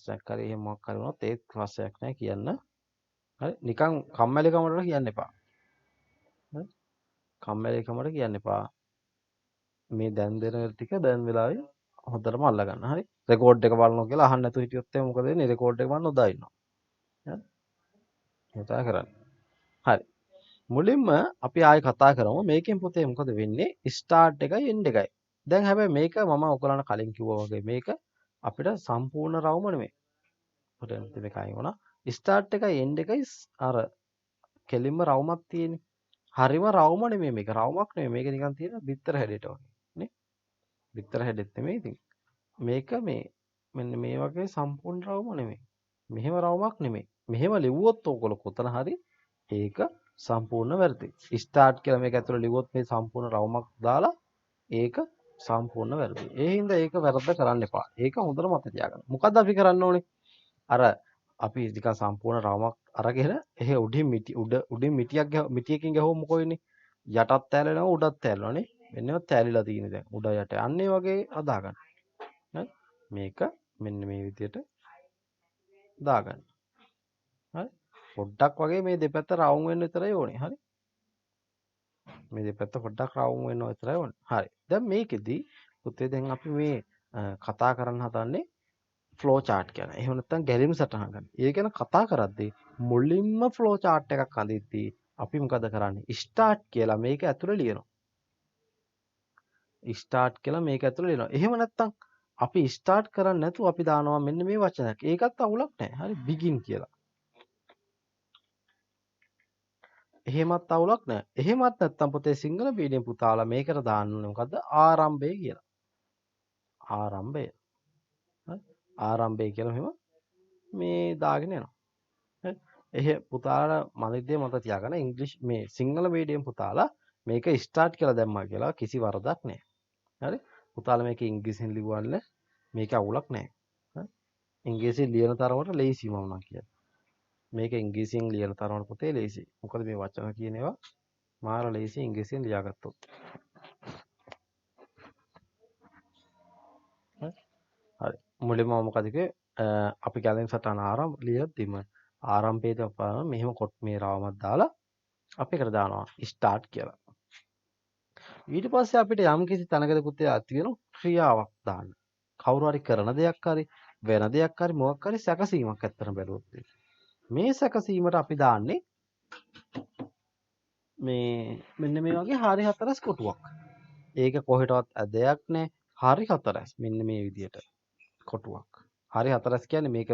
ප්‍රශ්නයක් හරි එහෙම මොකක් හරි වුණොත් ඒත් ප්‍රශ්නයක් නැහැ කියන්න. හරි නිකන් කම්මැලිකමකට කියන්න එපා. හරි කම්මැලිකමකට කියන්න එපා. මේ දැන් දෙන ටික දැන් වෙලාවේ හොඳටම අල්ල ගන්න. හරි රෙකෝඩ් එක බලනවා කියලා අහන්න නැතුව හිටියොත් එහෙනම් මොකද වෙන්නේ? රෙකෝඩ් එක බලන්න නොදා ඉන්නවා. හරි ඒක තමයි කරන්නේ. හරි මුලින්ම අපි ආයෙ කතා කරමු මේකෙන් පුතේ මොකද වෙන්නේ? ස්ටාර්ට් එකයි එන්ඩ් එකයි. දැන් හැබැයි මේක මම ඔයගලන්ට කලින් කිව්වා වගේ මේක අපිට සම්පූර්ණ රවුම නෙමෙයි. පොතෙන් මේකයි වුණා. ස්ටාර්ට් එකයි එන්ඩ් එකයි අර කෙලින්ම රවුමක් තියෙන්නේ. හරිම රවුම නෙමෙයි මේක. රවුමක් නෙමෙයි. මේක නිකන් තියෙන බිත්තර හැඩයට වගේ. නේ? බිත්තර හැඩෙත් නෙමෙයි ඉතින්. මේක මේ මෙන්න මේ වගේ සම්පූර්ණ රවුම නෙමෙයි. මෙහෙම රවුමක් නෙමෙයි. මෙහෙම ලිව්වොත් ඕගොල්ලෝ කොතන හරි ඒක සම්පූර්ණ වැරදි. ස්ටාර්ට් කියලා මේක ඇතුළේ ලිව්වොත් මේ සම්පූර්ණ රවුමක් දාලා ඒක සම්පූර්ණ වැරදි. ඒ හින්දා ඒක වැරද්ද කරන්න එපා. ඒක හොඳට මතක තියාගන්න. මොකද්ද අපි කරන්න ඕනේ? අර අපි නිකන් සම්පූර්ණ රවුමක් අරගෙන එහෙ උඩින් මිටියකින් ගහුවම මොකෝ වෙන්නේ? යටත් ඇලෙනවා උඩත් ඇලෙනවා නේ. මෙන්නව තැලිලා තියෙන්නේ දැන්. උඩ යට. අන්න ඒ වගේ අදා ගන්න. හරි? මේක මෙන්න මේ විදිහට දාගන්න. හරි? පොඩ්ඩක් වගේ මේ දෙපැත්ත රවුම් වෙන්න විතරයි ඕනේ. හරි? මේ දෙපැත්ත පොඩ්ඩක් රවුම් වෙන්න විතරයි ඕනේ. හරි. දැන් මේකෙදි පුතේ දැන් අපි මේ කතා කරන්න හදන්නේ ෆ්ලෝ chart ගැන. එහෙම නැත්නම් ගැලීම් සටහන් ගැන. ඒ ගැන කතා කරද්දී මුලින්ම ෆ්ලෝ chart එකක් අඳිද්දී අපි මොකද කරන්නේ? ස්ටාර්ට් කියලා මේක ඇතුලේ ලියනවා. ස්ටාර්ට් කියලා මේක ඇතුලේ ලියනවා. එහෙම නැත්නම් අපි ස්ටාර්ට් කරන්නේ නැතුව අපි දානවා මෙන්න මේ වචනයක්. ඒකත් අවුලක් නැහැ. හරි begin කියලා. එහෙමත් අවුලක් නැහැ. එහෙමත් නැත්නම් පුතේ සිංහල මීඩියම් පුතාලා මේකට දාන්න ඕනේ මොකද්ද? ආරම්භය කියලා. ආරම්භය. හරි? ආරම්භය කියලා මෙහෙම මේ දාගෙන යනවා. හරි? එහෙ පුතාලා මනිද්දේ මත තියාගන්න ඉංග්‍රීසි මේ සිංහල මීඩියම් පුතාලා මේක ස්ටාර්ට් කියලා දැම්මා කියලා කිසි වරදක් නැහැ. හරි? පුතාලා මේක ඉංග්‍රීසියෙන් ලිව්වන්න මේක අවුලක් නැහැ. හරි? ඉංග්‍රීසියෙන් ලියන තරමට ලේසියි මම නම් කියන්නේ. මේක ඉංග්‍රීසියෙන් ලියන තරමට පුතේ ලේසියි. මොකද මේ වචන කියන ඒවා මාර ලේසියි ඉංග්‍රීසියෙන් ලියාගත්තොත්. හරි. මුලින්ම මොකද කිව්වේ? අපි ගැලෙන් සටහන ආරම්භ ලියද්දිම ආරම්භයේදී අපා මෙහෙම කොට මේ රවමක් දාලා අපි එකට දානවා ස්ටාර්ට් කියලා. ඊට පස්සේ අපිට යම් කිසි තැනකදී පුතේ ඇති වෙන ක්‍රියාවක් දාන්න. කවුරු හරි කරන දෙයක් හරි වෙන දෙයක් හරි මොකක් හරි සැකසීමක් ඇත්තට බැලුවොත් මේ සැකසීමට අපි දාන්නේ මේ මෙන්න මේ වගේ හරි හතරස් කොටුවක්. ඒක කොහෙටවත් ඇදයක් නැහැ. හරි හතරස් මෙන්න මේ විදියට කොටුවක්. හරි හතරස් කියන්නේ මේක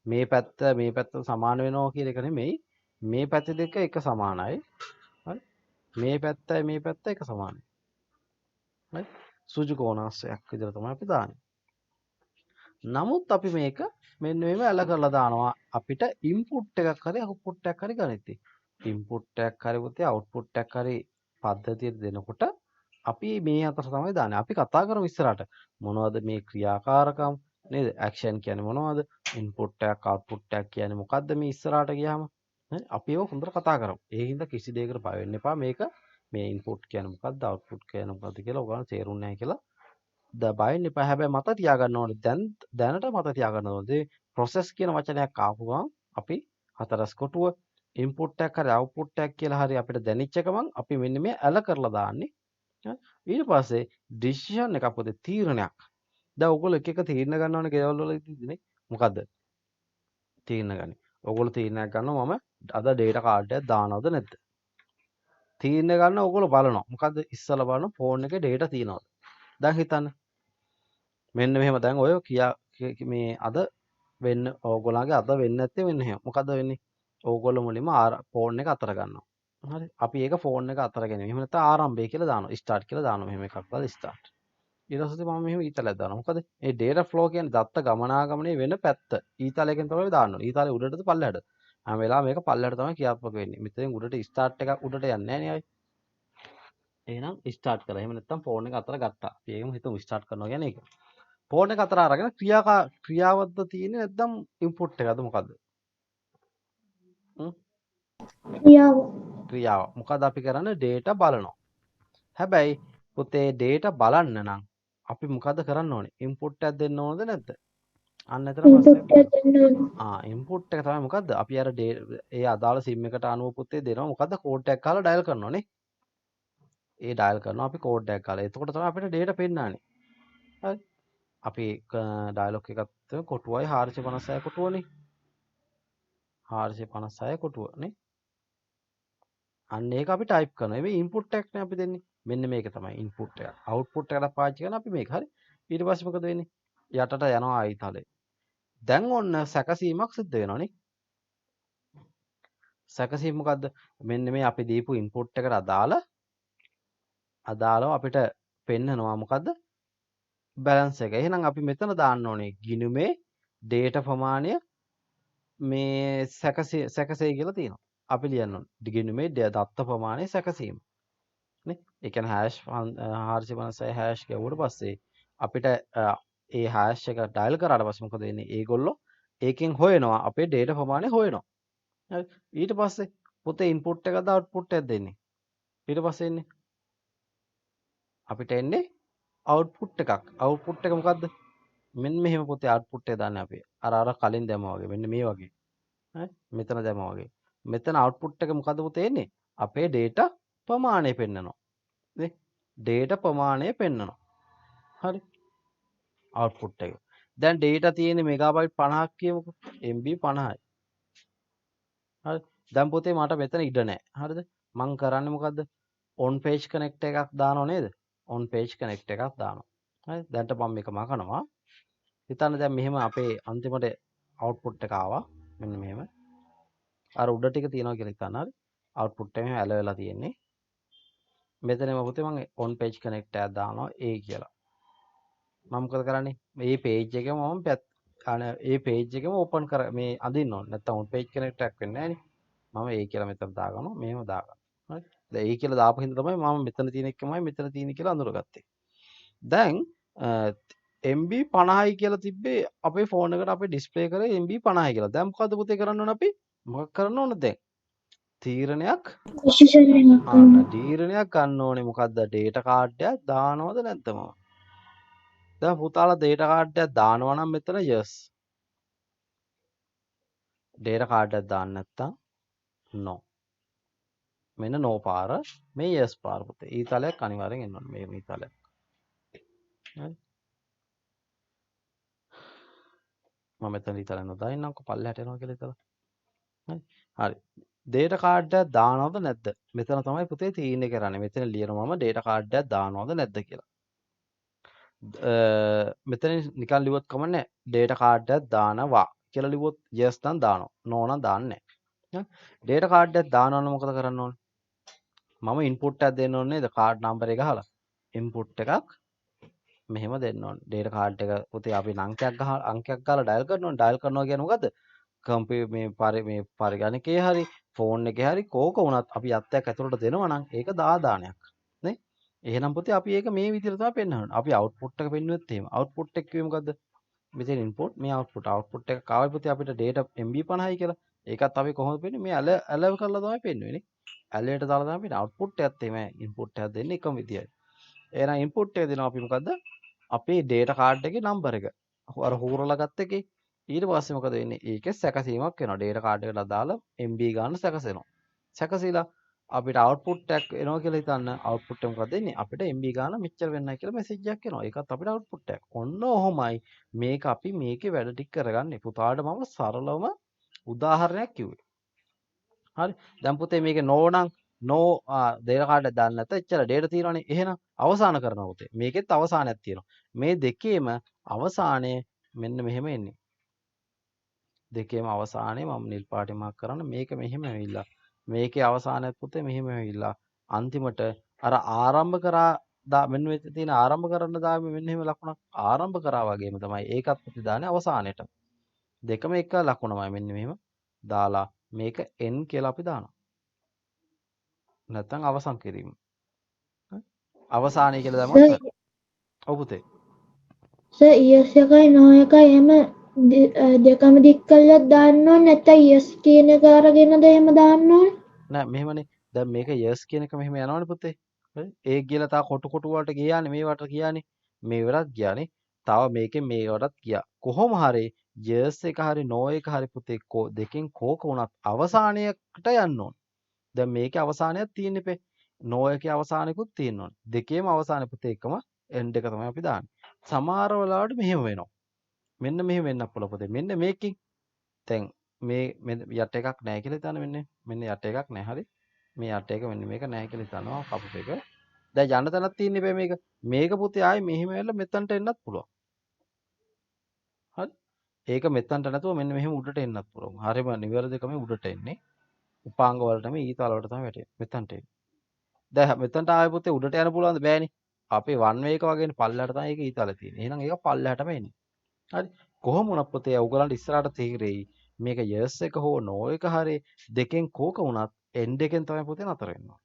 මේ පැත්ත සමාන වෙනවා කියන එක නෙමෙයි. මේ පැත්ත දෙක එක සමානයි. හරි? මේ පැත්තයි මේ පැත්ත එක සමානයි. හරි? සුජු කෝණාංශයක් විදිහට තමයි අපි දාන්නේ. නමුත් අපි මේක මෙන්න මේව ඇල කරලා දානවා. අපිට ඉන්පුට් එකක් හරි අවුට්පුට් එකක් හරි ගනිද්දි. ඉන්පුට් එකක් හරි පුතේ අවුට්පුට් එකක් හරි පද්ධතියට දෙනකොට අපි මේ අතර තමයි දාන්නේ. අපි කතා කරමු ඉස්සරහට. මොනවද මේ ක්‍රියාකාරකම් නේද? ඇක්ෂන් කියන්නේ මොනවද? ඉන්පුට් එකක් අවුට්පුට් එකක් කියන්නේ මොකද්ද මේ ඉස්සරහට ගියාම? අපි ඒක හොඳට කතා කරමු. ඒ හින්දා කිසි දෙයකට බය වෙන්න එපා. මේක මේ ඉන්පුට් කියන්නේ මොකද්ද? අවුට්පුට් කියන්නේ මොකද්ද කියලා ඔයගොල්ලෝ තේරුන්නේ නැහැ කියලා බය වෙන්න එපා. හැබැයි මතක තියාගන්න ඕනේ. දැනට මතක තියාගන්න ඕනේ. ප්‍රොසෙස් කියන වචනයක් ආපු ගමන් අපි හතරස් කොටුව ඉන්පුට් එකක් හරි අවුට්පුට් එකක් කියලා හරි අපිට දැනෙච්ච ගමන් අපි මෙන්න මේ ඇල කරලා දාන්නේ. ඊට පස්සේ ඩිසිෂන් එකක් පොතේ තීරණයක්. දැන් ඔයගොල්ලෝ එක තීරණ ගන්නවනේ ගෙවල් වල ඉඳිනේ. මොකද්ද? තීරණ ගන්නේ. ඔයගොල්ලෝ තීරණයක් ගන්නවා මම අද ඩේටා කාඩ් එකක් දානවද නැද්ද? තීරණ ගන්න ඔයගොල්ලෝ බලනවා. මොකද්ද ඉස්සලා බලන ෆෝන් එකේ ඩේටා තියනවද? දැන් හිතන්න. මෙන්න මෙහෙම දැන් ඔය මේ අද වෙන්න ඕගොල්ලන්ගේ අද වෙන්නේ නැත්තේ මෙන්න එහෙම. මොකද්ද වෙන්නේ? ඕගොල්ලෝ මුලින්ම ෆෝන් එක අතර ගන්නවා. හරි. අපි ඒක ෆෝන් එක අතර ගැනීම. එහෙම නැත්නම් ආරම්භය කියලා දානවා. ස්ටාර්ට් කියලා දානවා. මෙහෙම එකක් දාලා ස්ටාර්ට්. ඊට පස්සේ මම මෙහෙම ඊතලයක් දානවා. මොකද මේ data flow කියන්නේ දත්ත ගමනාගමනයේ වෙන පැත්ත. ඊතලයෙන් තමයි දාන්න ඕනේ. ඊතලේ උඩටද පල්ලෙහාටද? හැම වෙලාවෙම මේක පල්ලෙහාට තමයි ක්‍රියාත්මක වෙන්නේ. මෙතෙන් උඩට ස්ටාර්ට් එකක් උඩට යන්නේ නැහැ නේ ආයි. එහෙනම් ස්ටාර්ට් කරා. එහෙම නැත්නම් ෆෝන් එක අතර ගත්තා. අපි ඒකම හිතමු ස්ටාර්ට් කරනවා කියන්නේ ඒක. ෆෝන් එක අතර අරගෙන ක්‍රියාවක්ද තියෙන්නේ නැත්නම් ඉන්පුට් එකද මොකද්ද? ක්‍රියාව. මොකද අපි කරන්නේ data බලනවා. හැබැයි පුතේ data බලන්න නම් අපි මොකද කරන්න ඕනේ? ඉන්පුට් එකක් දෙන්න ඕනද නැද්ද? අන්න එතන පස්සේ ඉන්පුට් එක දෙන්න ඕනේ. ඉන්පුට් එක තමයි මොකද්ද? අපි අර ඒ අදාළ සිම් එකට අනුව පුතේ දෙනවා මොකද්ද? කෝඩ් එකක් ගහලා ඩයල් කරනවා නේ. ඒ ඩයල් කරනවා අපි කෝඩ් එකක් ගහලා. එතකොට තමයි අපිට ඩේටා පෙන්නන්නේ. හරි. අපි ඩයලොග් එකක් කොටුවයි 456 කොටුවනේ. 456 කොටුව නේ. අන්න ඒක අපි ටයිප් කරනවා. මේ ඉන්පුට් එකක් නේ අපි දෙන්නේ. මෙන්න මේක තමයි ඉන්පුට් එක. අවුට්පුට් එකට පාවිච්චි කරන අපි මේක. හරි. ඊට පස්සේ මොකද වෙන්නේ? යටට යනවා ආයිතලේ. දැන් ඔන්න සැකසීමක් සිද්ධ වෙනවනේ. සැකසීම මොකද්ද? මෙන්න මේ අපි දීපු ඉන්පුට් එකට අදාළව අපිට පෙන්නනවා මොකද්ද? බැලන්ස් එක. එහෙනම් අපි මෙතන දාන්න ඕනේ ගිණුමේ ඩේටා ප්‍රමාණය මේ සැකසෙයි කියලා තියෙනවා. අපි ලියන්න ඕනේ. ගිණුමේ දත්ත ප්‍රමාණය සැකසීම. නේ? ඒ කියන්නේ හෑෂ් 456 හෑෂ් ගැවුවට පස්සේ අපිට ඒ හෑෂ් එක ඩයල් කරාට පස්සේ මොකද වෙන්නේ? ඒගොල්ලෝ ඒකෙන් හොයනවා අපේ ඩේටා ප්‍රමාණය හොයනවා. හරි. ඊට පස්සේ පුතේ ඉන්පුට් එකද අවුට්පුට් එකද දෙන්නේ. ඊට පස්සේ එන්නේ අපිට එන්නේ අවුට්පුට් එකක්. අවුට්පුට් එක මොකද්ද? මෙන්න මෙහෙම පුතේ අවුට්පුට් එක දාන්නේ අපි. අර කලින් දැම්මා වගේ. මෙන්න මේ වගේ. හරි. මෙතන දැම්මා වගේ. මෙතන අවුට්පුට් එක මොකද්ද පුතේ එන්නේ? අපේ ඩේටා ප්‍රමාණය පෙන්නනවා. නේ? ඩේටා ප්‍රමාණය පෙන්නනවා. හරි. අවුට්පුට් එක. දැන් ඩේටා තියෙන්නේ මෙගාබයිට් 50ක් කියමුකෝ. MB 50යි. හරි. දැන් පුතේ මට මෙතන ඉඩ නැහැ. හරිද? මං කරන්නේ මොකද්ද? on page connect එකක් දානව නේද? on page connect එකක් දානවා. හරි. දැන්ට මම මේක මකනවා. හිතන්න දැන් මෙහෙම අපේ අන්තිමට අවුට්පුට් එක ආවා. මෙන්න මෙහෙම. අර උඩ ටික තියනවා කියලා හිතන්න. හරි. අවුට්පුට් එක මෙහෙම ඇල වෙලා තියෙන්නේ. මෙතනම පුතේ මම on page connect එකක් දානවා A කියලා. මම මොකද කරන්නේ? මේ page එකම මම ඒ page එකම open කර මේ අඳින්න ඕනේ. නැත්තම් on page connect එකක් වෙන්නේ නැහැ නේ. මම A කියලා මෙතන දාගන්නවා. මෙහෙම දාගන්නවා. හරි. දැන් A කියලා දාපු හින්දා තමයි මම මෙතන තියෙන එකමයි මෙතන තියෙන කියලා අඳුරගත්තේ. දැන් MB 50යි කියලා තිබ්බේ අපේ ෆෝන් එකට අපි ඩිස්ප්ලේ කරේ MB 50යි කියලා. දැන් මොකද්ද පුතේ කරන්න ඕන අපි? මොකක් කරන්න ඕනද දැන්? තීරණයක් ඩිසිෂන් එකක් ගන්න. තීරණයක් ගන්න ඕනේ මොකද්ද? ඩේටා කාඩ් එකක් දානවද නැද්ද මම? දැන් පුතාලා ඩේටා කාඩ් එකක් දානවා නම් මෙතන yes. ඩේටා කාඩ් එකක් දාන්න නැත්තම් no. මෙන්න no පාර මේ yes පාර පුතේ. ඊතලයක් අනිවාර්යෙන් එන්න ඕනේ මේ ඊතලයක්. හරි. මම මෙතන ඊතලයක් නොදාන්නම්කො පල්ලෙහාට යනවා කියලා ඊතල. හරි. හරි. ඩේටා කාඩ් එකක් දානවද නැද්ද? මෙතන තමයි පුතේ තීරණය කරන්නේ. මෙතන ලියනවා මම ඩේටා කාඩ් එකක් දානවද නැද්ද කියලා. මෙතන නිකන් ලිව්වොත් කමන්නේ ඩේටා කාඩ් එකක් දානවා කියලා ලිව්වොත් yes නම් දානවා. no නම් දාන්නේ නැහැ. ඩේටා කාඩ් එකක් දානවා නම් මොකද කරන්න ඕනේ? මම ඉන්පුට් එකක් දෙන්න ඕනේ නේද? කාඩ් නම්බර් එක ගහලා. ඉන්පුට් එකක් මෙහෙම දෙන්න ඕනේ. ඩේටා කාඩ් එක පුතේ අපි අංකයක් ගහලා ඩයල් කරනවා. ඩයල් කරනවා කියන්නේ මොකද්ද? මේ පරිගණකයේ හරි ෆෝන් එකේ හරි කෝක වුණත් අපි අත්තයක් ඇතුළට දෙනවා නම් ඒක දාදානයක්. නේ? එහෙනම් පුතේ අපි ඒක මේ විදිහට තමයි පෙන්වන්නේ. අපි අවුට්පුට් එක පෙන්වුවෙත් එහෙම. අවුට්පුට් එක කිව්වේ මොකද්ද? මෙතන ඉන්පුට් මේ අවුට්පුට් එක කාවයි පුතේ අපිට ඩේටා MB 50යි කියලා. ඒකත් අපි කොහොමද පෙන්වන්නේ? මේ ඇලව කරලා තමයි පෙන්වන්නේ නේ. ඇලයට දාලා තමයි අපි අවුට්පුට් එකත් එහෙම ඉන්පුට් එකක් දෙන්නේ එකම විදියයි. එහෙනම් ඉන්පුට් එක දෙනවා අපි මොකද්ද? අපේ ඩේටා කාඩ් එකේ නම්බර් එක. අර හූරලා ගත්ත එකේ ඊට පස්සේ මොකද වෙන්නේ? ඒකේ සැකසීමක් වෙනවා. ඩේටා කාඩ් එකට අදාළ MB ගන්න සැකසෙනවා. සැකසීලා අපිට අවුට්පුට් එකක් එනවා කියලා හිතන්න. අවුට්පුට් එක මොකද දෙන්නේ? අපිට MB ගන්න මෙච්චර වෙන්නයි කියලා මෙසේජ් එකක් එනවා. ඒකත් අපිට අවුට්පුට් එකක්. ඔන්න ඔහොමයි මේක අපි මේකේ වැඩ ටික කරගන්නේ. පුතාට මම සරලවම උදාහරණයක් කිව්වේ. හරි. දැන් පුතේ මේකේ නෝ ඩේටා කාඩ් එක දාන්න නැත්නම් එච්චර ඩේටා තියෙනවනේ. එහෙනම් අවසාන කරනවා පුතේ. මේකෙත් අවසානයක් තියෙනවා. මේ දෙකේම අවසානය මෙන්න මෙහෙම එන්නේ. දෙකේම අවසානයේ මම නිල් පාටින් මාක් කරන්න මේක මෙහෙම ඇවිල්ලා මේකේ අවසානයත් පුතේ මෙහෙම ඇවිල්ලා අන්තිමට අර ආරම්භ කරා මෙන්න මෙතන තියෙන ආරම්භ කරන්න දාමේ මෙන්න එහෙම ලකුණක් ආරම්භ කරා වගේම තමයි ඒකත් පුතේ දාන්නේ අවසානයේට දෙකම එක ලකුණමයි මෙන්න මෙහෙම දාලා මේක n කියලා අපි දානවා නැත්නම් අවසන් කිරීම අවසානයේ කියලා දැම්මොත් ඔව් පුතේ සර් ES එකයි no එකයි එහෙම දෙකම දික් කළා දාන්න ඕනේ නැත්නම් ES කියන එක අරගෙනද එහෙම දාන්න ඕනේ? නෑ මෙහෙමනේ දැන් මේක yes කියන එක මෙහෙම යනවනේ පුතේ හරි ඒ කියලා තා කොටු කොටු වලට ගියානේ මේවට ගියානේ මේ වෙලත් ගියානේ තව මේකෙන් මේකටත් ගියා. කොහොම හරි යර්ස් එක හරි නෝ එක හරි පුතේ දෙකෙන් කෝක වුණත් අවසානයකට යන්න ඕන. දැන් මේකේ අවසානයක් තියෙන්න ඉපේ. නෝ එකේ අවසානයකුත් තියෙන්න ඕන. දෙකේම අවසානයේ පුතේ එකම එන්ඩ් එක තමයි අපි දාන්නේ. සමහර වෙලාවට මෙහෙම වෙනවා. මෙන්න මෙහෙම වෙන්නත් පුළුවන් පුතේ. මෙන්න මේකෙන් දැන් මේ යට එකක් නැහැ කියලා හිතන්න මෙන්න යට එකක් නැහැ හරි. මේ යට එක මෙන්න මේක නැහැ කියලා හිතනවා කපුට එක. දැන් යන්න තැනක් තියෙන්න ඉපේ මේක. මේක පුතේ ආයේ මෙහෙම වෙලා මෙතනට එන්නත් පුළුවන්. හරි. ඒක මෙතනට නැතුව මෙන්න මෙහෙම උඩට එන්නත් පුළුවන්. හරිම නිවැරදිකම උඩට එන්නේ. උපාංග වලට මේ ඊතල වලට තමයි වැටෙන්නේ. මෙතනට එන්නේ. දැන් මෙතනට ආවේ පුතේ උඩට යන්න පුළුවන්ද? බෑනේ. අපේ වන් වේ එක වගේනේ පල්ලෙහාට තමයි ඒක ඊතල තියෙන්නේ. එහෙනම් ඒක පල්ලෙහාටම එන්නේ. හරි. කොහොම වුණත් පුතේ උගලන්ට ඉස්සරහට තීරෙයි. මේක යස් එක හෝ නෝ එක හරි දෙකෙන් කෝක වුණත් එන්ඩ් එකෙන් තමයි පුතේ නතර වෙන්න ඕනේ.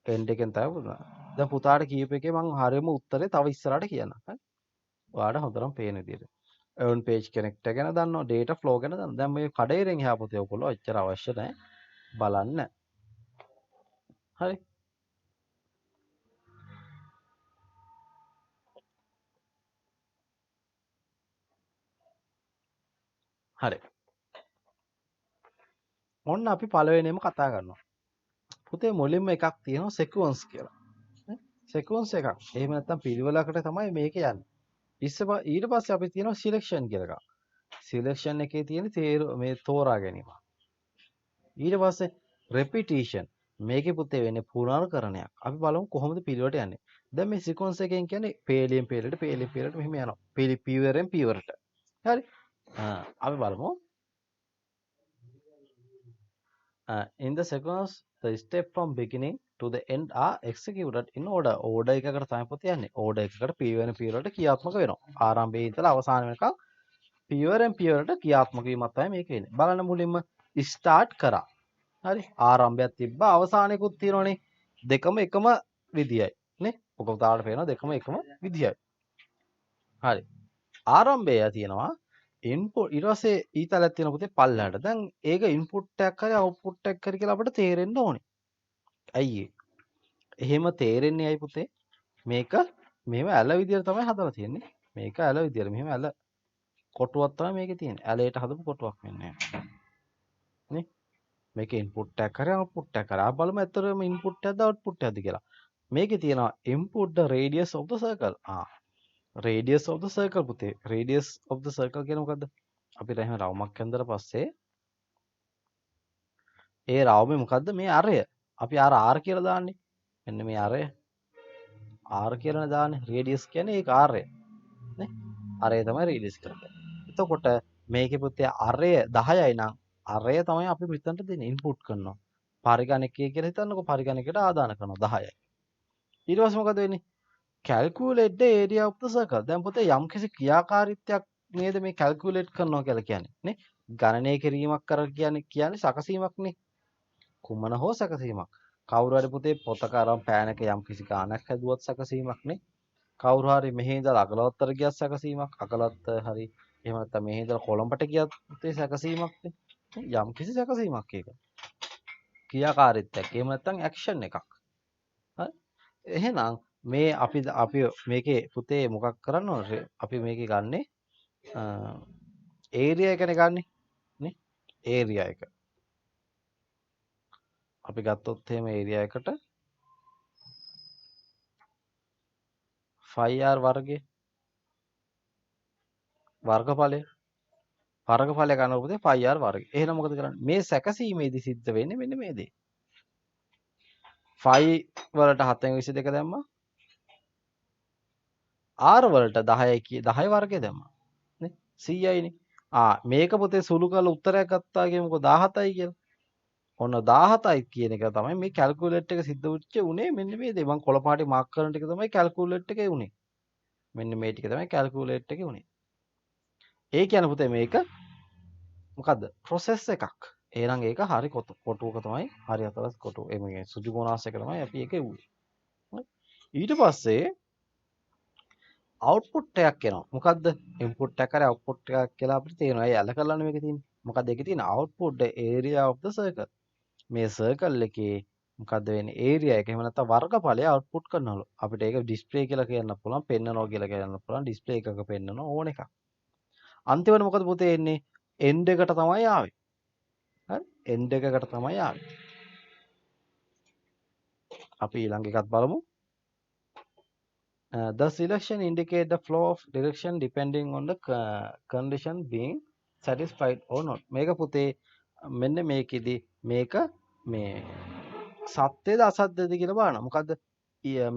එන්ඩ් එකෙන් තමයි පුතා. දැන් පුතාට කීප එකේ මම හරියම උත්තරේ තව ඉස්සරහට කියන්නම්. හරි. ඔයාලට හොඳටම පේන විදිහට. එවන් පේජ් කනෙක්ටර් ගැන දන්නවා, data flow ගැන දන්නවා. දැන් මේ කඩේරෙන් එහා පුතේ ඔයගොල්ලෝ එච්චර අවශ්‍ය නැහැ. බලන්න. හරි. හරි. ඔන්න අපි පළවෙනිම කතා කරනවා. පුතේ මුලින්ම එකක් තියෙනවා sequence කියලා. sequence එකක්. එහෙම නැත්නම් පිළිවෙලකට තමයි මේක යන්නේ. ඊට පස්සේ අපි තියෙනවා selection කියලා එකක්. selection එකේ තියෙන මේ තෝරා ගැනීම. ඊට පස්සේ repetition. මේකේ පුතේ වෙන්නේ පුනර්කරණයක්. අපි බලමු කොහොමද පිළිවෙලට යන්නේ. දැන් මේ sequence එකෙන් කියන්නේ පේලියෙන් පේලට මෙහෙම යනවා. පීවරෙන් පීවරට. හරි. අපි බලමු. In the sequence, the step from beginning to the end are executed in order. order එකකට තමයි පුතේ යන්නේ. order එකකට p1 p වලට ක්‍රියාත්මක වෙනවා. ආරම්භයේ ඉඳලා අවසාන වෙනකම් p1 p වලට ක්‍රියාත්මක වීමක් තමයි මේක වෙන්නේ. බලන්න මුලින්ම start කරා. හරි. ආරම්භයක් තිබ්බා අවසානයකුත් තියෙනවනේ. දෙකම එකම විදියයි. නේ? ඔක උදාහරණ පේනවා දෙකම එකම විදියයි. හරි. ආරම්භය තියෙනවා ඉන්පුට් ඊට පස්සේ ඊතලයක් තියෙන පුතේ පල්ලෙහාට. දැන් ඒක ඉන්පුට් එකක් හරි අවුට්පුට් එකක් හරි කියලා අපිට තේරෙන්න ඕනේ. ඇයි ඒ? එහෙම තේරෙන්නේ ඇයි පුතේ? මේක මෙහෙම ඇල විදියට තමයි හදලා තියෙන්නේ. මේක ඇල විදියට මෙහෙම ඇල කොටුවක් තමයි මේකේ තියෙන්නේ. ඇලයට හදපු කොටුවක් වෙන්නේ. නේ? මේක ඉන්පුට් එකක් හරි අවුට්පුට් එකක් හරි. ආ බලමු ඇත්තටම ඉන්පුට් එකක්ද අවුට්පුට් එකක්ද කියලා. මේකේ තියෙනවා input the radius of the circle. radius of the circle පුතේ. radius of the circle කියන්නේ මොකද්ද? අපිට එහෙම රවුමක් ඇඳලා පස්සේ ඒ රවුමේ මොකද්ද මේ අරය? අපි R කියලා දාන්නේ. මෙන්න මේ අරය. R කියලානේ දාන්නේ. radius කියන්නේ ඒක අරය. නේ? අරය තමයි radius කරන්නේ. එතකොට මේකේ පුතේ අරය 10යි නම් අරය තමයි අපි මෙතනට දෙන්නේ ඉන්පුට් කරනවා. පරිගණකය කියලා හිතන්නකෝ පරිගණකයට ආදාන කරනවා 10යි. ඊට පස්සේ මොකද වෙන්නේ? calculate the area of the circle. දැන් පුතේ යම්කිසි ක්‍රියාකාරීත්වයක් නේද මේ calculate කරනවා කියලා කියන්නේ නේ? ගණනය කිරීමක් කර කියන්නේ සැකසීමක් නේ. කුමන හෝ සැකසීමක්. කවුරු හරි පුතේ පොතක අරන් පෑනක යම්කිසි ගාණක් හැදුවත් සැකසීමක් නේ. කවුරු හරි මෙහි ඉඳලා අගලවත්තර ගියත් සැකසීමක්. අගලවත්ත හරි එහෙම නැත්නම් මෙහි ඉඳලා කොළඹට ගියත් පුතේ සැකසීමක් නේ. යම්කිසි සැකසීමක් ඒක. ක්‍රියාකාරීත්වයක්. එහෙම නැත්නම් ඇක්ෂන් එකක්. හරි. එහෙනම් මේ අපි මේකේ පුතේ මොකක් කරන්න ඕනද? අපි මේකේ ගන්නෙ ඒරියා එකනේ ගන්නෙ නේ? ඒරියා එක. අපි ගත්තොත් එහෙම ඒරියා එකට 5r වර්ගය වර්ගඵලය ගන්න පුතේ 5r වර්ගය. එහෙනම් මොකද කරන්නේ? මේ සැකසීමේදී සිද්ධ වෙන්නේ මෙන්න මේ දේ. 5 වලට 7න් 22 දැම්මා. r වලට 10 වර්ගය දැම්මා. නේ? 100යිනේ. මේක පුතේ සුළු කරලා උත්තරයක් ගත්තා කියමුකෝ 17යි කියලා. ඔන්න 17යි කියන එක තමයි මේ කැල්කියුලේට් එක සිද්ධ වෙච්ච උනේ මෙන්න මේ දේ. මම කොළ පාටි මාක් කරන ටික තමයි කැල්කියුලේට් එකේ උනේ. මෙන්න මේ ටික තමයි කැල්කියුලේට් එකේ උනේ. ඒ කියන්නේ පුතේ මේක මොකද්ද? process එකක්. එහෙනම් ඒක හරි කොටුවක තමයි හරි හතරස් කොටුව. මේ සුජුගෝනාස් එක තමයි අපි ඒක එව්වේ. ඊට පස්සේ අවුට්පුට් එකක් එනවා. මොකද්ද? ඉන්පුට් එකක් හරි අවුට්පුට් එකක් කියලා අපිට තේරෙනවා. ඒ ඇල කරලානේ මේකේ තියෙන්නේ. මොකද්ද ඒකේ තියෙන output the area of the circle. මේ සර්කල් එකේ මොකද්ද වෙන්නේ? ඒරියා එක එහෙම නැත්නම් වර්ගඵලය අවුට්පුට් කරනවලු. අපිට ඒක ඩිස්ප්ලේ කියලා කියන්න පුළුවන්, පෙන්නනවා කියලා කියන්න පුළුවන්, ඩිස්ප්ලේ එකක පෙන්නන ඕන එකක්. අන්තිමට මොකද පුතේ එන්නේ? end එකට තමයි ආවේ. හරි? end එකකට තමයි ආවේ. අපි ඊළඟ එකත් බලමු. The selection indicate the flow of direction depending on the condition being satisfied or not. මේක පුතේ මෙන්න මේකෙදි මේක මේ සත්‍යද අසත්‍යද කියලා බලන්න. මොකද්ද?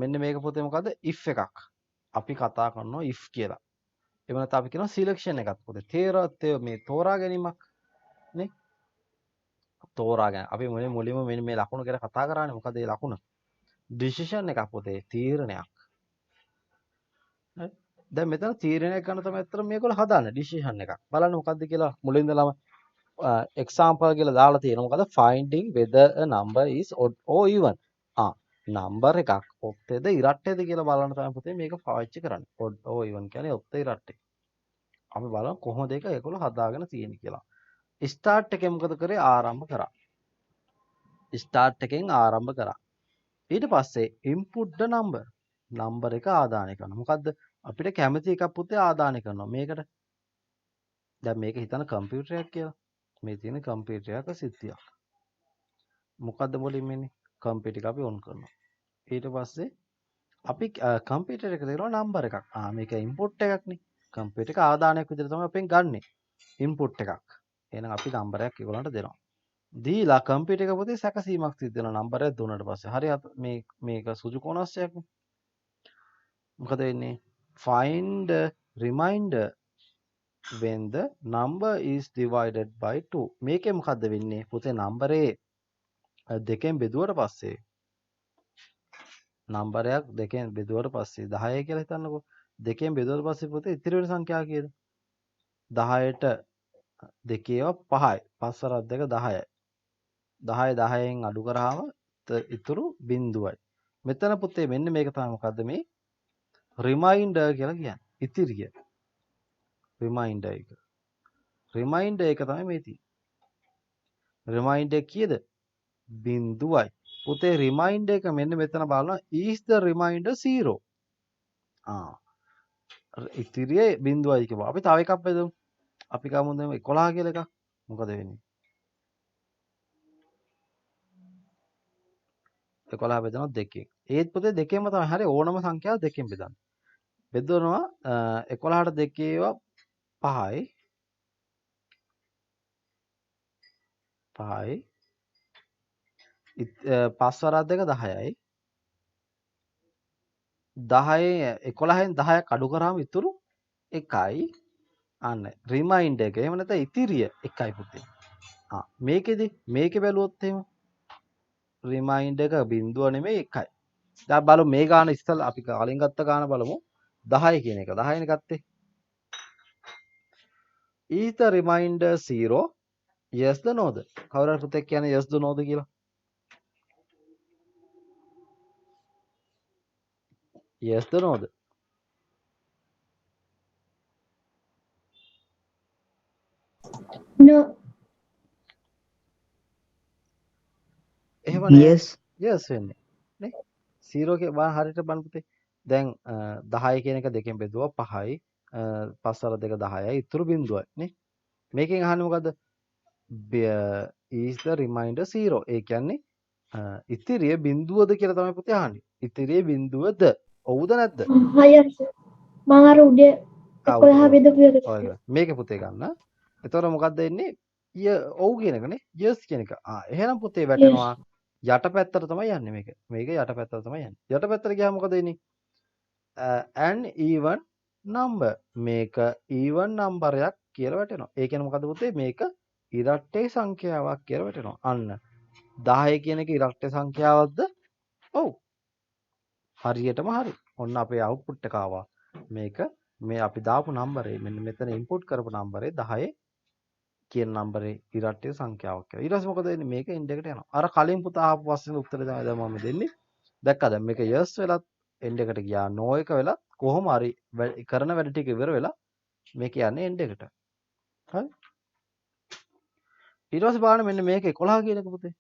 මෙන්න මේක පුතේ මොකද්ද? if එකක්. අපි කතා කරනවා if කියලා. එහෙම නැත්නම් අපි කියනවා selection එකක් පුතේ. මේ තෝරා ගැනීමක් නේ? තෝරා ගැනීම. අපි මුලින්ම මෙන්න මේ ලකුණ ගැන කතා කරානේ. මොකද මේ ලකුණ? decision එකක් පුතේ. තීරණයක්. දැන් මෙතන තීරණයක් ගන්න තමයි අතර මේගොල්ලෝ හදාන්නේ ඩිසිෂන් එකක්. බලන්න මොකද්ද කියලා මුලින් ඉඳලාම example කියලා දාලා තියෙනවා. මොකද finding whether a number is odd or even. Number එකක් ඔක්තේද ඉරට්ටේද කියලා බලන්න තමයි පුතේ මේක පාවිච්චි කරන්නේ. odd or even කියන්නේ ඔක්තේ ඉරට්ටේ. අපි බලමු කොහොමද ඒක ඒගොල්ලෝ හදාගෙන තියෙන්නේ කියලා. start එකෙන් මොකද කරේ? ආරම්භ කරා. start එකෙන් ආරම්භ කරා. ඊට පස්සේ input the number. නම්බර් එක ආදානය කරනවා. මොකද්ද? අපිට කැමති එකක් පුතේ ආදානය කරනවා. මේකට දැන් මේක හිතන කම්පියුටරයක් කියලා. මේ තියෙන කම්පියුටරයක සිද්ධියක්. මොකද්ද මුලින්ම එන්නේ? කම්පියුටර් එක අපි ඔන් කරනවා. ඊට පස්සේ අපි කම්පියුටර් එක දෙනවා නම්බර් එකක්. මේක ඉන්පුට් එකක්නේ. කම්පියුටර් එක ආදානයක් විදිහට තමයි අපෙන් ගන්නෙ. ඉන්පුට් එකක්. එහෙනම් අපි නම්බරයක් ඒගොල්ලන්ට දෙනවා. දීලා කම්පියුටර් එක පුතේ සැකසීමක් සිද්ධ වෙනවා නම්බරයක් දුන්නාට පස්සේ. හරි මේක සුජු කොනස්සයක්නේ. මොකද වෙන්නේ? find reminder when the number is divided by 2. මේකේ මොකද්ද වෙන්නේ? පුතේ නම්බරේ දෙකෙන් බෙදුවට පස්සේ නම්බරයක් දෙකෙන් බෙදුවට පස්සේ 10 කියලා හිතන්නකෝ. දෙකෙන් බෙදුවට පස්සේ පුතේ ඉතිරි වෙන සංඛ්‍යාව කීයද? 10ට දෙකේව 5යි. 5 වරක් දෙක 10යි. 10 10න් අඩු කරාම ඉතුරු බිඳුවයි. මෙතන පුතේ මෙන්න මේක තමයි මොකද්ද මේ රිමයින්ඩර් කියලා කියන්නේ. ඉතිරිය. රිමයින්ඩර් එක. රිමයින්ඩර් එක තමයි මේ තියෙන්නේ. රිමයින්ඩර් කීයද? බිඳුවයි. පුතේ රිමයින්ඩර් එක මෙන්න මෙතන බලනවා is the remainder 0. ඉතිරිය බිඳුවයි කියපුවා. අපි තව එකක් බෙදමු. අපි ගමු දැන් 11 කියලා එකක්. මොකද වෙන්නේ? 11 බෙදනවා දෙකෙන්. ඒත් පුතේ දෙකෙන්ම තමයි. හරි ඕනම සංඛ්‍යාව දෙකෙන් බෙදන්න. බෙදනවා 11ට දෙකේව 5යි. 5යි. 5 වරක් දෙක 10යි. 11න් 10ක් අඩු කරාම ඉතුරු 1යි. අන්න රිමයින්ඩර් එක. එහෙම නැත්නම් ඉතිරිය 1යි පුතේ. මේකෙදි මේකේ බැලුවොත් එහෙම රිමයින්ඩර් එක බිඳුව නෙමෙයි 1යි. දැන් බලමු මේ ගාන ඉස්සෙල්ලා අපි කලින් ගත්ත ගාන බලමු 10 කියන එක. 10නේ ගත්තේ. is the remainder 0? yes the no ද? කවුරු හරි පුතේ කියන්නේ yes the no ද කියලා? yes the no the? No. එහෙම නෑ. yes yes වෙන්නේ. නේ? 0 කිය බලන්න හරියට බලන්න පුතේ. දැන් 10 කියන එක දෙකෙන් බෙදුවා 5යි. 5 වර දෙක 10යි. ඉතුරු බිඳුවයි නේ. මේකෙන් අහන්නේ මොකද්ද? is the remainder 0. ඒ කියන්නේ ඉතිරිය බිඳුවද කියලා තමයි පුතේ අහන්නේ. ඉතිරිය බිඳුවද? ඔව්ද නැද්ද? හරි මම අර උඩේ 11 බෙදපු එක. මේක පුතේ ගන්න. එතකොට මොකද්ද එන්නේ? ඔව් කියන එකනේ. yes කියන එක. එහෙනම් පුතේ වැටෙනවා යටපැත්තට තමයි යන්නේ මේක. මේක යටපැත්තට තමයි යන්නේ. යටපැත්තට ගියාම මොකද වෙන්නේ? an even number. මේක even නම්බරයක් කියලා වැටෙනවා. ඒ කියන්නේ මොකද්ද පුතේ? මේක ඉරට්ටේ සංඛ්‍යාවක් කියලා වැටෙනවා. අන්න 10 කියන එක ඉරට්ටේ සංඛ්‍යාවක්ද? ඔව්. හරියටම හරි. ඔන්න අපේ අවුට්පුට් එක ආවා. මේක මේ අපි දාපු නම්බරේ මෙන්න මෙතන ඉන්පුට් කරපු නම්බරේ 10 කියන නම්බරේ ඉරට්ටේ සංඛ්‍යාවක් කියලා. ඊට පස්සේ මොකද වෙන්නේ? මේක එන්ඩ් එකට යනවා. අර කලින් පුතා ආපු ප්‍රශ්නේ උත්තරේ තමයි දැන් මම දෙන්නේ. දැක්කද? මේක yes වෙලත් එන්ඩ් එකට ගියා. no එක වෙලත් කොහොම හරි කරන වැඩ ටික ඉවර වෙලා මේක යන්නේ එන්ඩ් එකට. හරි? ඊට පස්සේ බලන්න මෙන්න මේක 11 කියන එක පුතේ.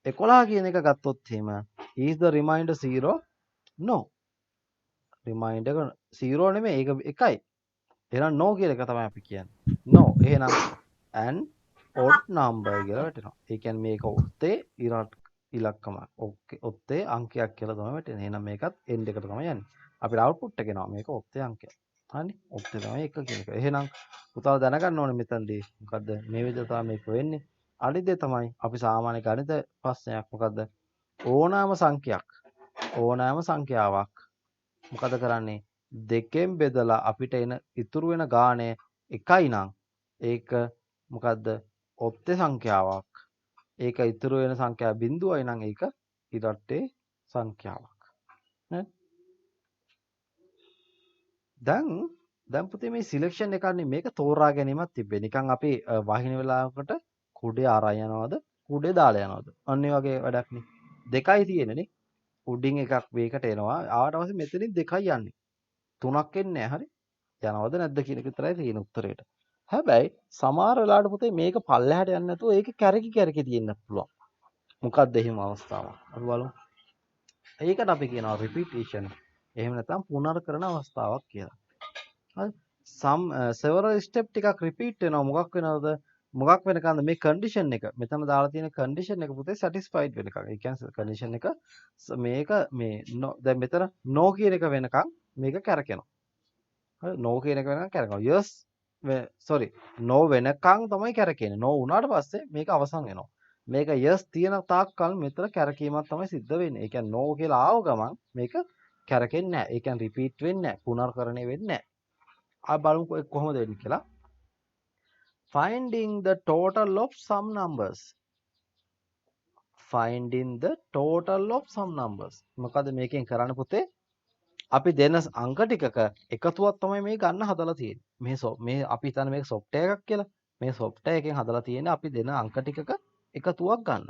11 කියන එක ගත්තොත් එහෙම is the remainder 0? No. remainder එක 0 නෙමෙයි ඒක එකයි. එහෙනම් no කියන එක තමයි අපි කියන්නේ. no. එහෙනම් an odd number කියලා වැටෙනවා. ඒ කියන්නේ මේක ඔත්තේ ඉලක්කමක්. ඔත්තේ අංකයක් කියලා තමයි වැටෙන්නේ. එහෙනම් මේකත් end එකට තමයි යන්නේ. අපිට output එක එනවා මේක ඔත්තේ අංකයක්. හරිනේ? ඔත්තේ තමයි 1 කියන එක. එහෙනම් පුතාලා දැනගන්න ඕනේ මෙතනදී මොකද්ද මේ විදිහට තමයි මේක වෙන්නේ. අනිත් දේ තමයි අපි සාමාන්‍ය ගණිත ප්‍රශ්නයක් මොකද්ද ඕනෑම සංඛ්‍යාවක් මොකද කරන්නේ දෙකෙන් බෙදලා අපිට එන ඉතුරු වෙන ගාණය එකයි නම් ඒක මොකද්ද ඔත්තේ සංඛ්‍යාවක්. ඒක ඉතුරු වෙන සංඛ්‍යාව බිඳුවයි නම් ඒක ඉරට්ටේ සංඛ්‍යාවක්. නේ? දැන් පුතේ මේ සිලෙක්ෂන් එකන්නේ මේක තෝරා ගැනීමක් තිබ්බේ. නිකන් අපි වහින වෙලාවකට කුඩේ ආරය යනවද කුඩේ දාලා යනවද? අන්න ඒ වගේ වැඩක් නේ. දෙකයි තියෙන්නේ නේ. උඩින් එකක් මේකට එනවා. ආවට පස්සේ මෙතනින් දෙකයි යන්නේ. තුනක් එන්නේ නැහැ. හරි. යනවද නැද්ද කියන එක විතරයි තියෙන උත්තරේට. හැබැයි සමහර වෙලාවට පුතේ මේක පල්ලෙහාට යන්නේ නැතුව ඒක කැරකි තියෙන්න පුළුවන්. මොකක්ද එහෙම අවස්ථාවක්? අපි බලමු. ඒකට අපි කියනවා repetition. එහෙම නැත්නම් පුනර්කරන අවස්ථාවක් කියලා. හරි. several step ටිකක් repeat වෙනවා. මොකක් වෙනවද? මොකක් වෙනකන්ද මේ condition එක. මෙතන දාලා තියෙන condition එක පුතේ satisfied වෙනකන්. ඒ කියන්නේ condition එක මේක මේ දැන් මෙතන no කියන එක වෙනකන් මේක කැරකෙනවා. හරි no කියන එක වෙනකන් කැරකෙනවා. yes sorry no වෙනකන් තමයි කැරකෙන්නේ. no වුණාට පස්සේ මේක අවසන් වෙනවා. මේක yes තියෙන තාක්කල් මෙතන කැරකීමක් තමයි සිද්ධ වෙන්නේ. ඒ කියන්නේ no කියලා ආව ගමන් මේක කැරකෙන්නේ නැහැ. ඒ කියන්නේ repeat වෙන්නේ නැහැ. පුනර්කරණය වෙන්නේ නැහැ. අපි බලමු කොහොමද වෙන්නේ කියලා. finding the total of some numbers. finding the total of some numbers. මොකද මේකෙන් කරන්න පුතේ? අපි දෙන අංක ටිකක එකතුවක් තමයි මේ ගන්න හදලා තියෙන්නේ. මේ අපි හිතන්නේ මේක software එකක් කියලා. මේ software එකෙන් හදලා තියෙන්නේ අපි දෙන අංක ටිකක එකතුවක් ගන්න.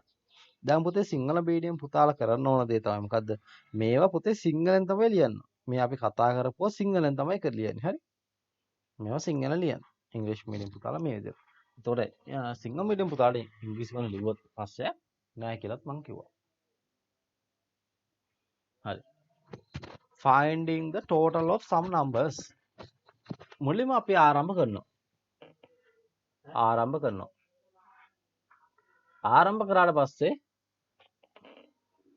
දැන් පුතේ සිංහල මීඩියම් පුතාලා කරන්න ඕන දේ තමයි මොකද්ද? මේවා පුතේ සිංහලෙන් තමයි ලියන්න. මේ අපි කතා කරපුවා සිංහලෙන් තමයි ලියන්නේ. හරි? මේවා සිංහල ලියන්න. ඉංග්‍රීසි මීඩියම් පුතාලා මේ විදිහට. එතකොට සිංහල මීඩියම් පුතාලා ඉංග්‍රීසි වලින් ලිව්වොත් පස්සේ නෑ කියලාත් මම කිව්වා. හරි. finding the total of some numbers. මුලින්ම අපි ආරම්භ කරනවා. ආරම්භ කරාට පස්සේ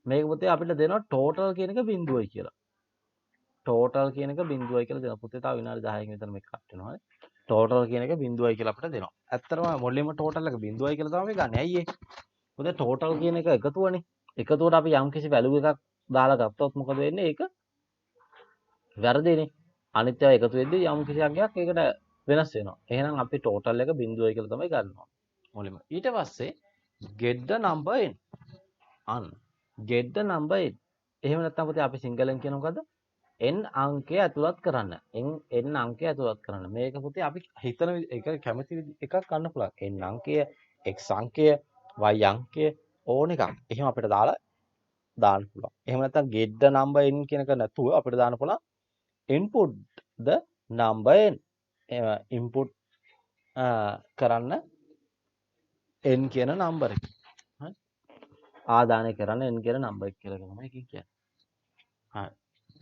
මේක පුතේ අපිට දෙනවා total කියන එක බිඳුවයි කියලා. total කියන එක බිඳුවයි කියලා දෙනවා. පුතේ තව විනාඩි 10කින් විතර මේක කට් වෙනවා. හරි. total කියන එක බිඳුවයි කියලා අපිට දෙනවා. ඇත්තටම මුලින්ම total එක බිඳුවයි කියලා තමයි ගන්න. ඇයි ඒ? පුතේ total කියන එක එකතුවනේ. එකතුවට අපි යම් කිසි value එකක් දාලා ගත්තොත් මොකද වෙන්නේ? ඒක වැරදිනේ. අනිත් ඒවා එකතු වෙද්දී යම් කිසි අංගයක් ඒකට වෙනස් වෙනවා. එහෙනම් අපි total එක බිඳුවයි කියලා තමයි ගන්නවා. මුලින්ම. ඊට පස්සේ get the number in. get the number in. එහෙම නැත්නම් පුතේ අපි සිංහලෙන් කියන මොකද්ද? n අංකය ඇතුළත් කරන්න. n අංකය ඇතුළත් කරන්න. මේක පුතේ අපි හිතන එක කැමති එකක් ගන්න පුළුවන්. n අංකය, x අංකය, y අංකය ඕන එකක්. එහෙම අපිට දාන්න පුළුවන්. එහෙම නැත්නම් get the number in කියන එක නැතුව අපිට දාන්න පුළුවන් input the number n. input කරන්න n කියන නම්බර් එක. හරි. ආදානය කරන්න n කියන නම්බර් එක කියලා තමයි කියන්නේ. හරි.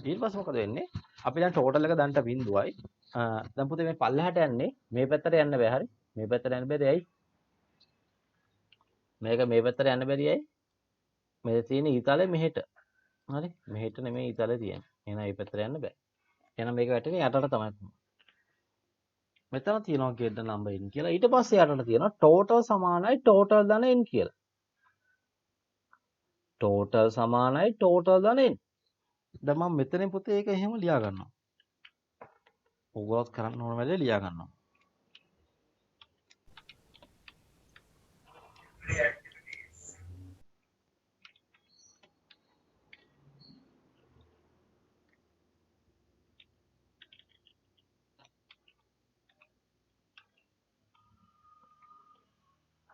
ඊට පස්සේ මොකද වෙන්නේ? අපි දැන් ටෝටල් එක දැන්ට බිඳුවයි. දැන් පුතේ මේ පල්ලෙහාට යන්නේ මේ පැත්තට යන්න බෑ. හරි. මේ පැත්තට යන්න බැරි ඇයි? මේක මේ පැත්තට යන්න බැරි ඇයි? මේ තියෙන ඊතලේ මෙහෙට. හරි. මෙහෙට නෙමෙයි ඊතලේ තියෙන්නේ. එහෙනම් මේ පැත්තට යන්න බෑ. එහෙනම් මේක වැටෙන්නේ යටට තමයි. මෙතන තියෙනවා get the number n කියලා. ඊට පස්සේ යටට තියෙනවා total සමානයි total ධන n කියලා. total සමානයි total ධන n. දැන් මම මෙතනින් පුතේ ඒක එහෙම ලියා ගන්නවා. ඕගොල්ලොත් කරන්න ඕන වැඩේ ලියා ගන්නවා.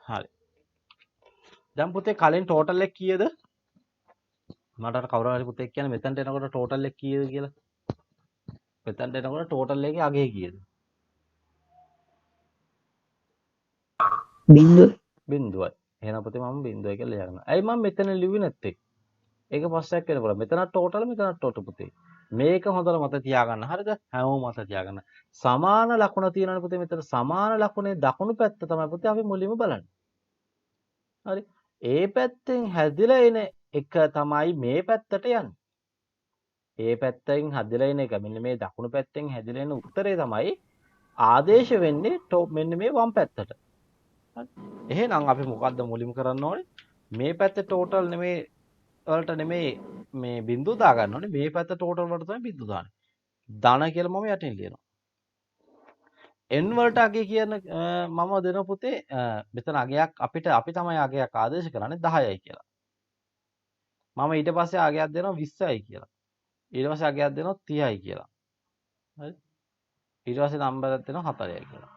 හරි. දැන් පුතේ කලින් total එක කීයද? මට අර කවුරු හරි පුතේ කියන්නේ මෙතනට එනකොට total එක කීයද කියලා. මෙතනට එනකොට total එකේ අගය කීයද? බිඳුව. බිඳුවයි. එහෙනම් පුතේ මම 0 කියලා ලියනවා. ඇයි මම මෙතන ලිව්වේ නැත්තේ? ඒක ප්‍රශ්නයක් වෙන්න පුළුවන්. මෙතනත් ටෝටල් මෙතනත් ටෝටල් පුතේ. මේක හොඳට මතක තියාගන්න. හරිද? හැමෝම මතක තියාගන්න. සමාන ලකුණ තියෙනවනේ පුතේ මෙතන. සමාන ලකුණේ දකුණු පැත්ත තමයි පුතේ අපි මුලින්ම බලන්නේ. හරි. ඒ පැත්තෙන් හැදිලා එන එක තමයි මේ පැත්තට යන්නේ. ඒ පැත්තෙන් හැදිලා එන එක මෙන්න මේ දකුණු පැත්තෙන් හැදිලා එන උත්තරේ තමයි ආදේශ වෙන්නේ මෙන්න මේ වම් පැත්තට. හරි. එහෙනම් අපි මොකද්ද මුලින්ම කරන්න ඕනේ? මේ පැත්තේ ටෝටල් නෙමේ වලට නෙමේ මේ බිංදුව දා ගන්න ඕනේ. මේ පැත්ත ටෝටල් වලට තමයි බිංදුව දාන්නේ. ධන කියලා මම යටින් ලියනවා. n වලට අගය කියන මම දෙන පුතේ මෙතන අගයක් අපි තමයි අගයක් ආදේශ කරන්නේ 10යි කියලා. මම ඊට පස්සේ අගයක් දෙනවා 20යි කියලා. ඊට පස්සේ අගයක් දෙනවා 30යි කියලා. හරි. ඊට පස්සේ නම්බර් එකක් දෙනවා 4යි කියලා.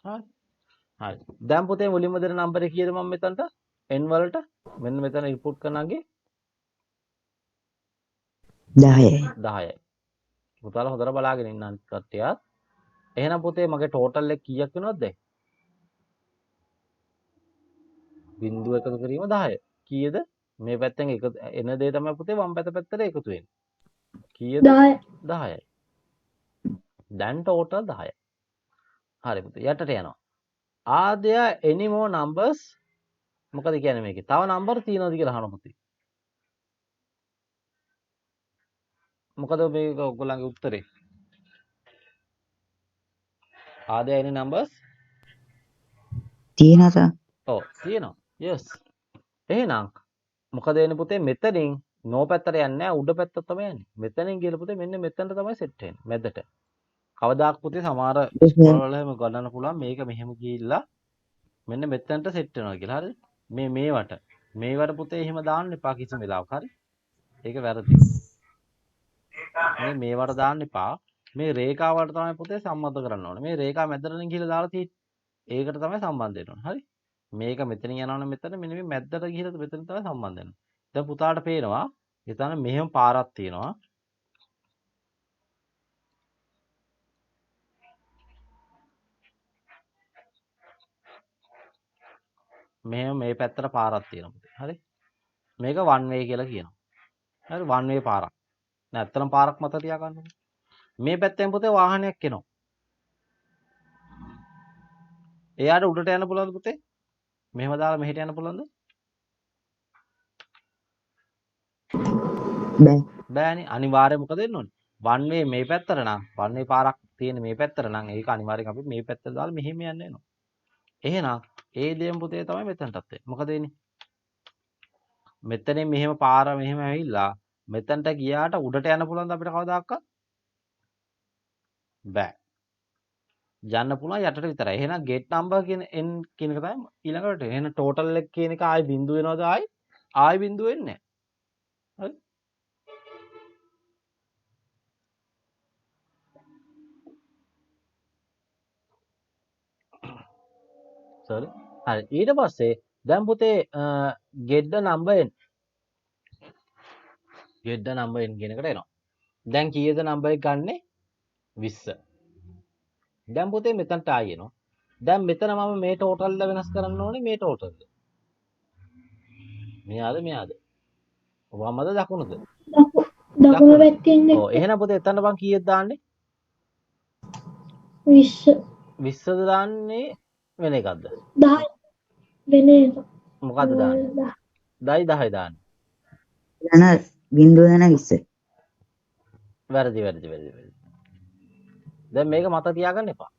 හරි. හරි. දැන් පුතේ මුලින්ම දෙන නම්බරේ කීයද මම මෙතනට n වලට මෙන්න මෙතන ඉන්පුට් කරනගේ 10යි. 10යි. පුතාලා හොඳට බලාගෙන ඉන්න අනිත් කට්ටියත්. එහෙනම් පුතේ මගේ ටෝටල් එක කීයක් වෙනවද දැන්? බිංදුව එකතු කිරීම 10. කීයද? මේ පැත්තෙන් එකතු එන දේ තමයි පුතේ වම් පැත්තට එකතු වෙන්නේ. කීයද? 10. 10යි. දැන් ටෝටල් 10යි. හරි පුතේ යටට යනවා. Are there any more numbers? මොකද කියන්නේ මේකේ? තව නම්බර් තියෙනවද කියලා අහනවා පුතේ. මොකද මේක ඔයගොල්ලන්ගේ උත්තරේ? Are there any numbers? තියෙනවා සර්. ඔව් තියෙනවා. Yes. එහෙනම් මොකද වෙන්නේ පුතේ මෙතනින් නෝ පැත්තට යන්නේ නැහැ උඩ පැත්තට තමයි යන්නේ. මෙතනින් ගිහලා පුතේ මෙන්න මෙතනට තමයි සෙට් වෙන්නේ මැදට. කවදාක් පුතේ සමහර ස්කෝල වල එහෙම ගණන පුළුවන් මේක මෙහෙම ගිහිල්ලා මෙන්න මෙතනට සෙට් වෙනවා කියලා. හරිද? මේවට පුතේ එහෙම දාන්න එපා කිසිම වෙලාවක. හරි? ඒක වැරදි. මේවට දාන්න එපා. මේ රේඛාවට තමයි පුතේ සම්බන්ධ කරන්න ඕනේ. මේ රේඛා මැදටම ගිහිල්ලා දාලා තියෙන්නේ. ඒකට තමයි සම්බන්ධ වෙන්න ඕනේ. හරි? මේක මෙතනින් යනවනේ මෙතන මෙන්න මේ මැද්දට ගිහිල්ලා මෙතන තමයි සම්බන්ධ වෙන්නේ. දැන් පුතාට පේනවා එතන මෙහෙම පාරක් තියෙනවා. මෙහෙම මේ පැත්තට පාරක් තියෙනවා පුතේ. හරි? මේක වන් වේ කියලා කියනවා. හරි වන් වේ පාරක්. නැත්තම් පාරක් මත තියාගන්න ඕනේ. මේ පැත්තෙන් පුතේ වාහනයක් එනවා. එයාට උඩට යන්න පුළුවන්ද පුතේ? මෙහෙම දාලා මෙහෙට යන්න පුළුවන්ද? බෑ. බෑනේ. අනිවාර්යයෙන් මොකද වෙන්න ඕනේ? වන් වේ මේ පැත්තට නම් වන් වේ පාරක් තියෙන මේ පැත්තට නම් ඒක අනිවාර්යෙන් අපි මේ පැත්තට දාලා මෙහෙම යන්න වෙනවා. එහෙනම් ඒ දේම පුතේ තමයි මෙතනටත් වෙන්නේ. මොකද වෙන්නේ? මෙතනින් මෙහෙම පාර මෙහෙම ඇවිල්ලා මෙතනට ගියාට උඩට යන්න පුළුවන්ද අපිට කවදාවත්? බෑ. යන්න පුළුවන් යටට විතරයි. එහෙනම් get number කියන n කියන එක තමයි ඊළඟට. එහෙනම් total එක කියන එක ආයි බිංදුව වෙනවද ආයි බිංදුව වෙන්නේ නැහැ. හරි? sorry. හරි. ඊට පස්සේ දැන් පුතේ get the number n. get the number n කියන එකට එනවා. දැන් කීයද number එක ගන්නෙ? 20. දැන් පුතේ මෙතනට ආයි එනවා. දැන් මෙතන මම මේ total එක වෙනස් කරන්න ඕනේ මේ total එක. මෙයාද? වමද දකුණද? දකුණු පැත්තෙන් ඔව් එහෙනම් පුතේ එතන බං කීයද දාන්නේ? 20. 20ද දාන්නේ වෙන එකක්ද? 10 වෙන එක. මොකද්ද දාන්නේ? 10 දාන්නේ. යන බිංදුව යන 20. වැරදි. දැන් මේක මත තියාගන්න එපා.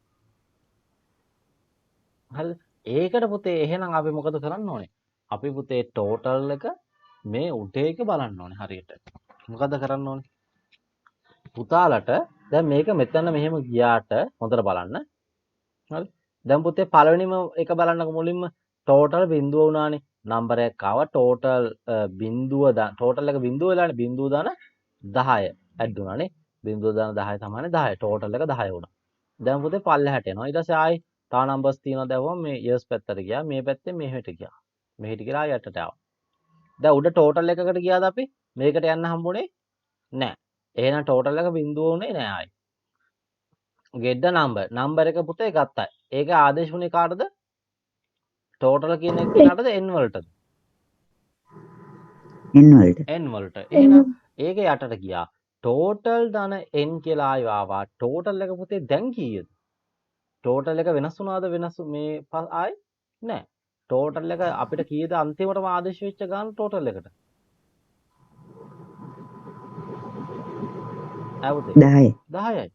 හරිද? ඒකට පුතේ එහෙනම් අපි මොකද කරන්න ඕනේ? අපි පුතේ total එක මේ උඩේ එක බලන්න ඕනේ හරියට. මොකද කරන්න ඕනේ? පුතාලට දැන් මේක මෙතන මෙහෙම ගියාට හොඳට බලන්න. හරි? දැන් පුතේ පළවෙනිම එක බලන්නකො මුලින්ම total බිංදුව වුණානේ. නම්බර් එකක් ආවා total බිංදුව total එක බිංදුව වෙලානේ බිංදුව දාන 10 ඇඩ් වුණානේ. බිංදුව දාන 10 තමයි 10. total එක 10 වුණා. දැන් පුතේ පල්ලෙහාට එනවා. ඊට පස්සේ ආයි තව නම්බර්ස් තියෙනවා දැවුවම මේ years පැත්තට ගියා. මේ පැත්තෙන් මෙහෙට ගියා. මෙහෙට ගිහලා ආයි යටට ආවා. දැන් උඩ total එකකට ගියාද අපි? මේකට යන්න හම්බුනේ නැහැ. එහෙනම් total එක බිංදුව උනේ නැහැ ආයි. get the number. number එක පුතේ ගත්තා. ඒක ආදේශ වුණේ කාටද? ටෝටල් කියන එක නටද n වලටද? n වලට. n වලට. එහෙනම් ඒක යටට ගියා. ටෝටල් ධන n කියලා ආයෙ ආවා. ටෝටල් එක පුතේ දැන් කීයද? ටෝටල් එක වෙනස් වුණාද මේ ආයෙ? නෑ. ටෝටල් එක අපිට කීයද අන්තිමටම ආදේශ වෙච්ච ගාන ටෝටල් එකට? ඈ පුතේ 10. 10යි.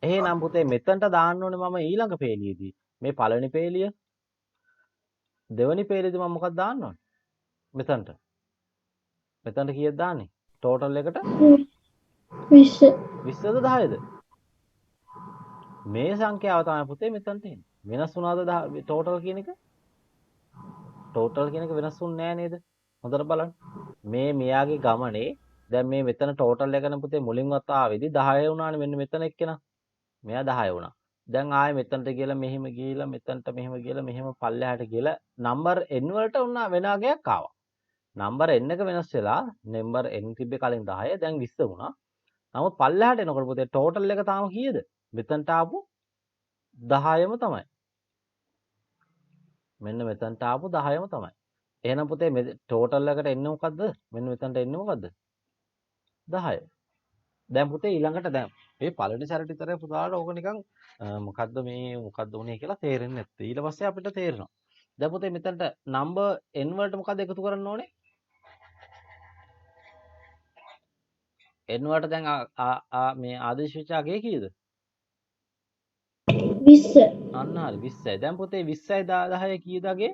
එහෙනම් පුතේ මෙතනට දාන්න ඕනේ මම ඊළඟ පේලියේදී. මේ පළවෙනි පේලිය දෙවෙනි පේලියේදී මම මොකක්ද දාන්න ඕනේ? මෙතනට. මෙතනට කීයද දාන්නේ? ටෝටල් එකට 20. 20ද 10ද? මේ සංඛ්‍යාව තමයි පුතේ මෙතනට එන්නේ. වෙනස් වුණාද ටෝටල් කියන එක? ටෝටල් කියන එක වෙනස් වුන්නේ නෑ නේද? හොඳට බලන්න. මේ මෙයාගේ ගමනේ දැන් මේ මෙතන ටෝටල් එකන පුතේ මුලින්වත් ආවේදී 10 වුණානේ මෙන්න මෙතන එක්කෙනා. මෙයා 10 වුණා. දැන් ආයෙ මෙතනට ගිහලා මෙහෙම ගිහලා මෙතනට මෙහෙම ගිහලා මෙහෙම පල්ලෙහාට ගිහලා නම්බර් n වලට උනා වෙන අගයක් ආවා. නම්බර් n එක වෙනස් වෙලා නම්බර් n තිබ්බේ කලින් 10 දැන් 20 වුණා. නමුත් පල්ලෙහාට එනකොට පුතේ ටෝටල් එක තාම කීයද? මෙතනට ආපු 10ම තමයි. මෙන්න මෙතනට ආපු 10ම තමයි. එහෙනම් පුතේ මේ ටෝටල් එකට එන්නේ මොකද්ද? මෙන්න මෙතනට එන්නේ මොකද්ද? 10. දැන් පුතේ ඊළඟට දැන් මේ පළවෙනි සැරේට විතරයි පුතාලට ඕක නිකන් මොකද්ද උනේ කියලා තේරෙන්නේ නැත්තේ. ඊට පස්සේ අපිට තේරෙනවා. දැන් පුතේ මෙතනට නම්බර් n වලට මොකද්ද එකතු කරන්න ඕනේ? n වලට දැන් මේ ආදේශ වෙච්ච අගේ කීයද? 20. අන්න හරි 20යි. දැන් පුතේ 20යි 10යි කීයද අගේ?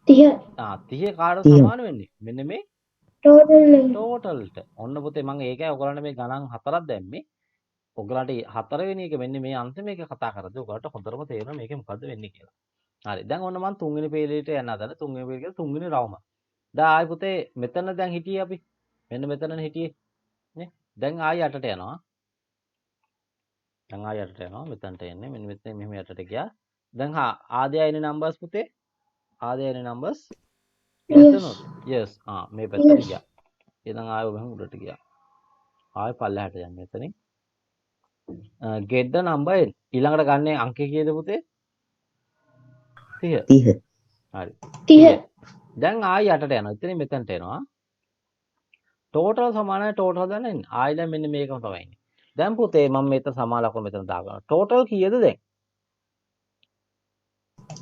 30. 30 කාටද 30. සමාන වෙන්නේ? මෙන්න මේ ටෝටල් එක. ටෝටල්ට. ඔන්න පුතේ මම ඒකයි ඔයගලන්ට මේ ගණන් හතරක් දැම්මේ. ඔයගලන්ට හතරවෙනි එක මෙන්න මේ අන්තිම එක කතා කරද්දී ඔයගලන්ට හොඳටම තේරෙනවා මේකේ මොකද්ද වෙන්නේ කියලා. හරි. දැන් ඔන්න මම තුන්වෙනි පේලියට යන්න හදන. තුන්වෙනි පේලිය තුන්වෙනි රවුම. දැන් ආයි පුතේ මෙතන දැන් හිටියේ අපි. මෙන්න මෙතනනේ හිටියේ. නේ? දැන් ආයි යටට යනවා. දැන් ආයි යටට යනවා. මෙතනට එන්නේ. මෙන්න මෙතන මෙහෙම යටට ගියා. දැන් ආදයයිනේ නම්බර්ස් පුතේ. ආදයයිනේ නම්බර්ස්. Yes. yes. මේ පැත්තට Yes. ගියා. එහෙනම් ආයෙ මෙහෙම උඩට ගියා. ආයෙ පල්ලෙහාට යන්න එතනින්. get the number n. ඊළඟට ගන්න අංකය කීයද පුතේ? 30. 30. හරි. 30. දැන් ආයෙ යටට යනවා. එතනින් මෙතනට එනවා. ටෝටල් සමානයි ටෝටල් දැන් එන්නේ. ආයෙ දැන් මෙන්න මේකම තමයි ඉන්නේ. දැන් පුතේ මම මෙතන සමාන ලකුණු මෙතන දාගන්නවා. ටෝටල් කීයද දැන්?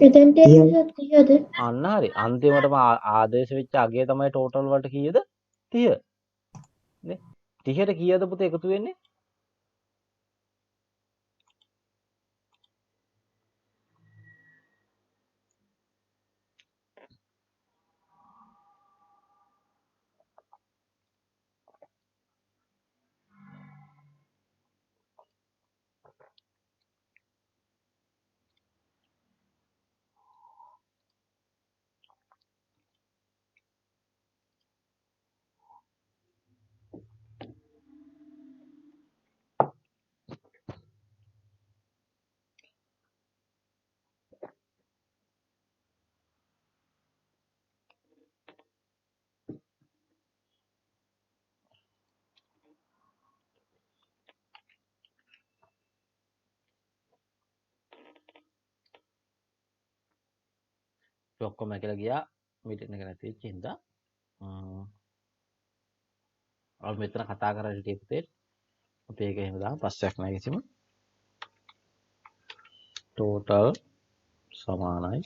එතෙන්ට එන්නේ 30ද? අන්න හරි. අන්තිමටම ආදේශ වෙච්ච අගය තමයි ටෝටල් වලට කීයද? 30. නේ? 30ට කීයද පුතේ එකතු වෙන්නේ? ඔක්කොම කියලා ගියා මීටින් එක නැති වෙච්ච හින්දා අපි මෙතන කතා කරලා හිටියේ පුතේ අපි ඒක එහෙම දාමු ප්‍රශ්නයක් නැහැ කිසිම ටෝටල් සමානයි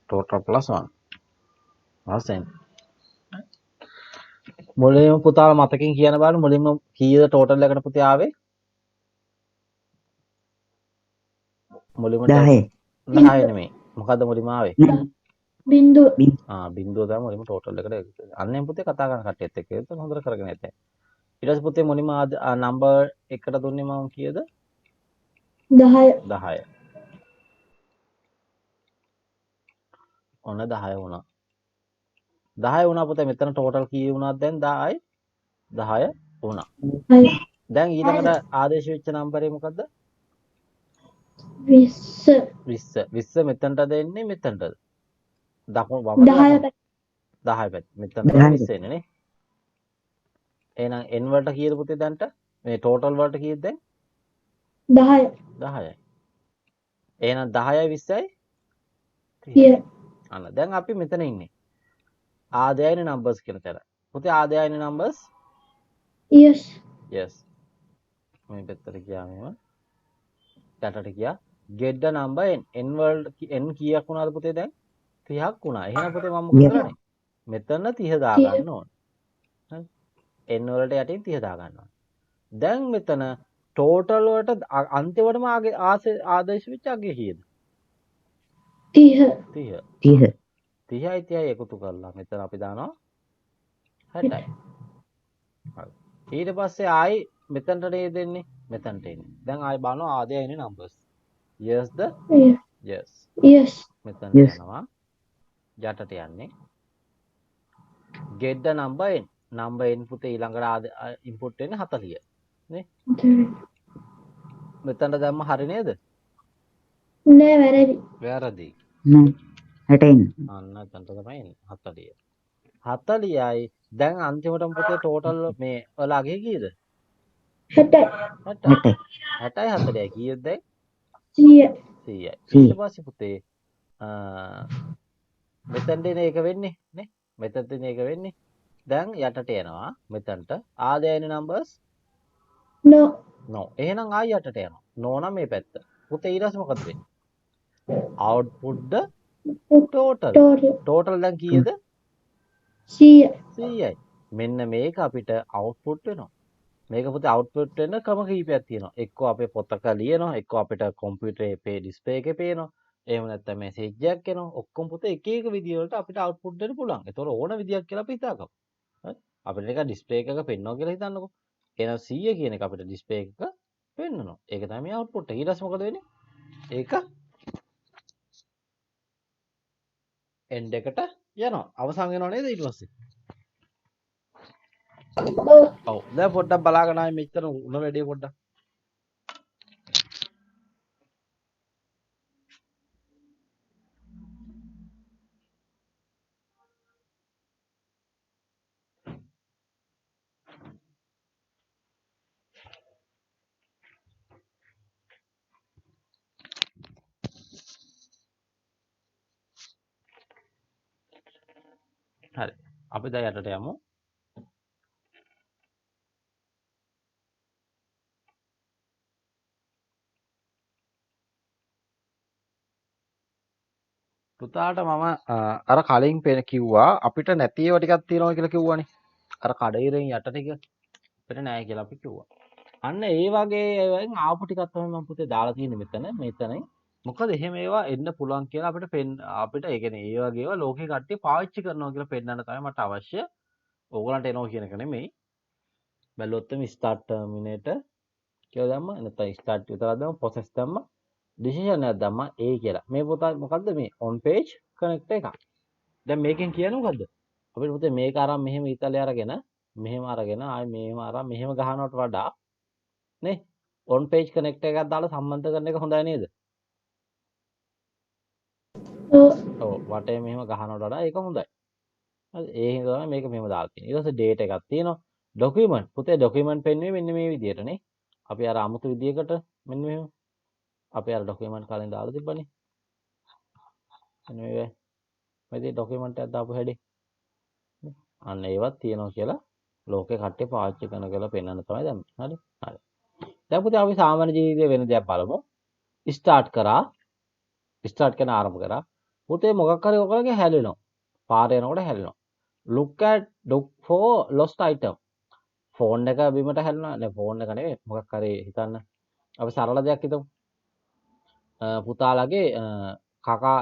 ටෝටල් ප්ලස් 1 හරිද මුලින්ම පුතාලා මතකින් කියන්න බලන්න මුලින්ම කීයද ටෝටල් එකට පුතේ ආවේ මුලින්ම 10. 10 නෙමෙයි මොකද්ද මුලින්ම ආවේ බිංදුව. බිංදුව තමයි මුලින්ම ටෝටල් එකට අන්නෙන් පුතේ කතා කරන කට්ටියත් එක්ක ඒක හොඳට කරගෙන යන්න. ඊට පස්සේ පුතේ මුලින්ම නම්බර් එකට දුන්නේ මම කීයද 10. 10. ඔන්න 10 වුණා. 10 වුණා පුතේ මෙතන ටෝටල් කී වුණාද දැන් 10යි 10 වුණා. දැන් ඊළඟට ආදේශ වෙච්ච නම්බරේ මොකද්ද? 20. 20 මෙතනට දෙන්නේ මෙතනටද? දකුණු වමට 10. 10 පැත්ත. මෙතන 20 එන්නේ නේ. එහෙනම් n වලට කීයද පුතේ දැන්ට? මේ ටෝටල් වලට කීයද දැන්? 10. 10යි. එහෙනම් 10යි 20යි 30යි. 10. අන්න දැන් අපි මෙතන ඉන්නේ. ආදයයින නම්බර්ස් කියන තැන. පුතේ ආදයයින නම්බර්ස් Yes. yes. මේ පැත්තට ගියා මෙහෙම. යටට ගියා. get the number n වලට n කීයක් වුණාද පුතේ දැන්? 30ක් වුණා. එහෙනම් පුතේ මම මොකද කරන්නේ? මෙතන 30 දා 30. ගන්න ඕන. හරි. n වලට යටින් 30 දා ගන්න ඕන. දැන් මෙතන total වලට අන්තිමටම ආදේශ වෙච්ච අගය කීයද? 30. 30. 30. 30යි 30යි එකතු කරලා මෙතන අපි දානවා 60යි. හරි. ඊට පස්සේ ආයි මෙතනට නේද එන්නේ? මෙතනට එන්නේ. දැන් ආයි බලනවා ආදයයින numbers. yes the Yeah. yes. Yes. මෙතනට Yes. යනවා. යටට යන්නේ. get the number n. number n පුතේ ඊළඟට input වෙන්නේ 40. නේ? මෙතනට දැම්ම හරි නේද? නෑ වැරදි. වැරදි. නෑ. 61. අන්න එතනට තමයි එන්නේ 40. 40යි දැන් අන්තිමටම පුතේ total මේ වල අගය කීයද? 60. 60යි. 60. 60යි 40යි කීයද දැන්? 100. 100යි. 100. ඊට පස්සේ පුතේ මෙතනට එන එක වෙන්නේ නේ? මෙතනට එන එක වෙන්නේ. දැන් යටට එනවා මෙතනට ආදයයින numbers No. no. එහෙනම් ආයි යටට යනවා. no නම් මේ පැත්ත. පුතේ ඊට පස්සේ මොකද වෙන්නේ? output the total. Total. total දැන් කීයද? 100. 100යි. මෙන්න මේක අපිට output වෙනවා. මේක පුතේ output වෙන ක්‍රම කීපයක් තියෙනවා. එක්කෝ අපේ පොතක ලියනවා, එක්කෝ අපිට කම්පියුටරේ ඩිස්ප්ලේ එකේ පේනවා. එහෙම නැත්නම් මැසේජ් එකක් එනවා. ඔක්කොම පුතේ එක එක විදියවලට අපිට output දෙන්න පුළුවන්. ඒතකොට ඕන විදියක් කියලා අපි හිතාගමු. හරි? අපිට නිකන් ඩිස්ප්ලේ එකක පෙන්වනවා කියලා හිතන්නකෝ. එහෙනම් 100 කියන එක අපිට ඩිස්ප්ලේ එකක පෙන්වනවා. ඒක තමයි output එක. ඊට පස්සේ මොකද වෙන්නේ? ඒක end එකට යනවා. අවසන් වෙනව නේද ඊට පස්සේ? ඔව්. ඔව්. දැන් පොඩ්ඩක් බලාගෙන ආයි මෙච්චර උණ වැඩි පොඩ්ඩක්. හරි. අපි දැන් යටට යමු. පුතාට මම අර කලින් පෙන කිව්වා අපිට නැති ඒවා ටිකක් තියෙනවා කියලා කිව්වනේ. අර කඩේරෙන් යට ටික අපිට නැහැ කියලා අපි කිව්වා. අන්න ඒ වගේ ඒවායින් ආපු ටිකක් තමයි මම පුතේ දාලා තියෙන්නේ මෙතන. මොකද එහෙම ඒවා එන්න පුළුවන් කියලා අපිට ඒ කියන්නේ ඒ වගේ ඒවා ලෝකේ කට්ටිය පාවිච්චි කරනවා කියලා පෙන්නන්න තමයි මට අවශ්‍ය. ඕගලන්ට එනවා කියන එක නෙමෙයි. බැලුවොත් මේ start terminator කියලා දැම්ම නැත්නම් start විතරක් දැම්ම process දැම්ම decision එකක් දැම්ම A කියලා. මේ පුතා මොකද්ද මේ on page connect එකක්. දැන් මේකෙන් කියන්නේ මොකද්ද? අපිට පුතේ මේක අරන් මෙහෙම ඉතලේ අරගෙන මෙහෙම අරගෙන ආයි මෙහෙම අරන් මෙහෙම ගහනවට වඩා නේ on page connect එකක් දාලා සම්බන්ධ කරන එක හොඳයි නේද? ඔව්. ඔව් වටේ මෙහෙම ගහනවට වඩා ඒක හොඳයි. හරි ඒ හින්දා තමයි මේක මෙහෙම දාලා තියෙන්නේ. ඊට පස්සේ date එකක් තියෙනවා. document පුතේ document පෙන්වන්නේ මෙන්න මේ විදිහට නේ. අපි අර අමුතු විදියකට මෙන්න මෙහෙම අපි අර document කලින් දාලා තිබ්බනේ. මෙන්න මේ මේ document එකක් දාපු හැටි. අන්න ඒවත් තියෙනවා කියලා ලෝකේ කට්ටිය පාවිච්චි කරන කියලා පෙන්වන්න තමයි දැම්මේ. හරි? හරි. දැන් පුතේ අපි සාමාන්‍ය ජීවිතයේ වෙන දෙයක් බලමු. ස්ටාර්ට් කරා. ස්ටාර්ට් කරන ආරම්භ කරා. පුතේ මොකක් හරි ඔයගලගේ හැලෙනවා. පාර යනකොට හැලෙනවා. look for lost item. Phone එක බිමට හැලුණා. නෑ ෆෝන් එක නෙවෙයි. මොකක් හරි හිතන්න. අපි සරල දෙයක් හිතමු. පුතාලගේ කකා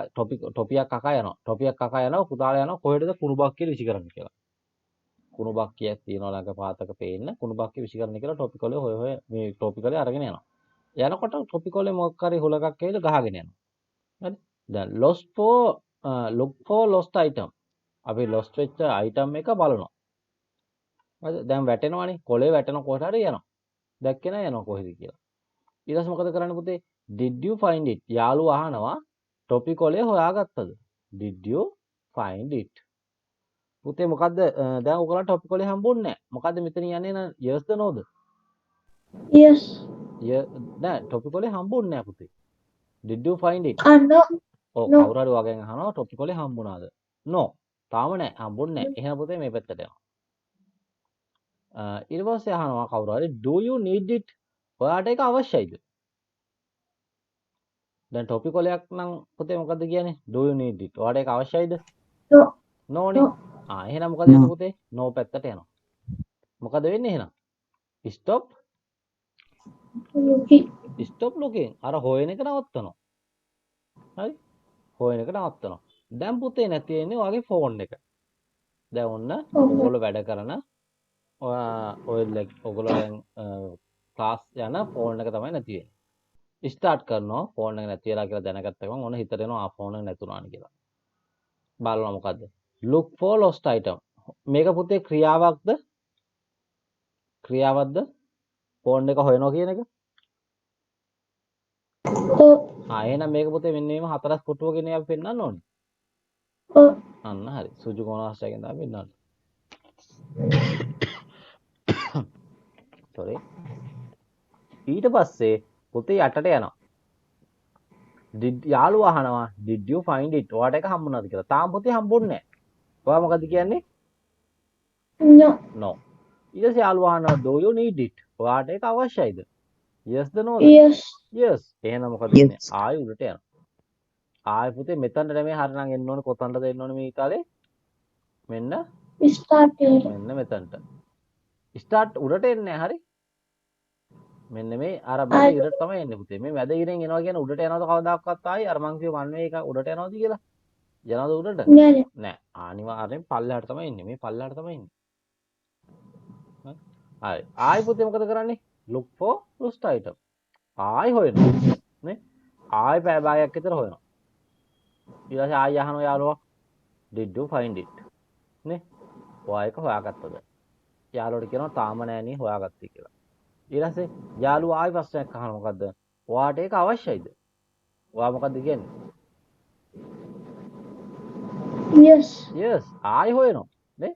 ටොපියක් කකා යනවා. ටොපියක් කකා යනවා. පුතාලා යනවා කොහෙටද කුණු බක්කිය විසි කරන්න කියලා. කුණු බක්කියක් තියෙනවා ළඟ පාතක පේන්න. කුණු බක්කිය විසි කරන්න කියලා ටොපි කොලේ හොය මේ ටොපි කොලේ අරගෙන යනවා. යනකොට ටොපි කොලේ මොකක් හරි හුලකක් ඇවිල්ලා ගහගෙන යනවා. හරි? දැන් look for lost item. අපි lost වෙච්ච item එක බලනවා. හරිද? දැන් වැටෙනවනේ. කොලේ වැටෙන කොහෙට හරි යනවා. දැක්කේ නැහැ යනවා කොහෙද කියලා. ඊට පස්සේ මොකද කරන්න පුතේ? did you find it? යාළුවා අහනවා ටොපි කොලේ හොයාගත්තද? did you find it? පුතේ මොකද්ද දැන් ඔයගොල්ලන්ට ටොපි කොලේ හම්බුන්නේ නැහැ. මොකද්ද මෙතන යන්නේ yes ද noද? Yes. නෑ ටොපික් වලේ හම්බුන්නේ නෑ පුතේ. Did you find it? no. ඔව් No. කවුරු හරි වගෙන් අහනවා ටොපික් වලේ හම්බුණාද? No. තාම නෑ හම්බුන්නේ නෑ. එහෙනම් පුතේ මේ පැත්තට යනවා. ඊට පස්සේ අහනවා කවුරු හරි do you need it? ඔයාට ඒක අවශ්‍යයිද? දැන් ටොපික් වලයක් නම් පුතේ මොකද්ද කියන්නේ? do you need it? ඔයාට ඒක අවශ්‍යයිද? No. no නේ. No. එහෙනම් මොකද වෙන්නේ No. පුතේ? no පැත්තට යනවා. මොකද වෙන්නේ එහෙනම්? stop Looking. stop looking. අර හොයන එක නවත්තනවා. හරි? හොයන එක නවත්තනවා. දැන් පුතේ නැති වෙන්නේ ඔයාගේ ෆෝන් එක. දැන් ඔන්න ඔයගොල්ලෝ වැඩ කරන ඔයගොල්ලෝ දැන් ක්ලාස් යන ෆෝන් එක තමයි නැති වෙන්නේ. ස්ටාර්ට් කරනවා ෆෝන් එක නැති වෙලා කියලා දැනගත්ත ගමන් ඔන්න හිතට එනවා ෆෝන් එක නැතුණානේ කියලා. බලනවා මොකද්ද? look for lost item. මේක පුතේ ක්‍රියාවක්ද? ෆෝන් එක හොයනවා කියන එක? Oh. එහෙනම් මේක පුතේ මෙන්න මේව හතරස් කොටුවගෙන අපි පෙන්නන්න ඕනේ. Oh. අන්න හරි. සුජු කොනහස්සයෙන් තමයි පෙන්නන්නේ. sorry. ඊට පස්සේ පුතේ යටට යනවා. යාළුවා අහනවා did you find it? ඔයාට ඒක හම්බුණාද කියලා. තාම පුතේ හම්බුන්නේ නැහැ. ඔයා මොකද කියන්නේ? No. no. ඊට පස්සේ යාළුවා අහනවා do you need it? ඔයාට ඒක අවශ්‍යයිද? yes ද no ද? Yes. yes. එහෙනම් මොකද වෙන්නේ? Yes. ආයෙ උඩට යනවා. ආයෙ පුතේ මෙතනට නෙමෙයි හරිනම් එන්න ඕනේ කොතනද එන්න ඕනේ මේ කාලේ? මෙන්න Started. මෙන්න මෙතනට. ස්ටාර්ට් උඩට එන්නේ නැහැ හරි? මෙන්න මේ අර මැද ඉරට තමයි එන්නේ පුතේ. මේ මැද ඉරෙන් එනවා කියන්නේ උඩට යනවද කවදාකවත් ආයි අර මං කිව්ව one way එක උඩට යනවද කියලා? යනවද උඩට? Yeah. නෑ. අනිවාර්යෙන් පල්ලෙහාට තමයි එන්නේ. මේ පල්ලෙහාට තමයි එන්නේ. හරි. ආයි පුතේ මොකද කරන්නේ? look for lost item. ආයි හොයනවා. නේ? ආයි පැය භාගයක් විතර හොයනවා. ඊට පස්සේ ආයි අහනවා යාළුවා did you find it? නේ? ඔයා එක හොයාගත්තද? යාළුවට කියනවා තාම නෑනේ හොයාගත්තේ කියලා. ඊට පස්සේ යාළුවා ආයි ප්‍රශ්නයක් අහනවා මොකද්ද? ඔයාට ඒක අවශ්‍යයිද? ඔයා මොකද්ද කියන්නේ? Yes. yes ආයි හොයනවා නේ?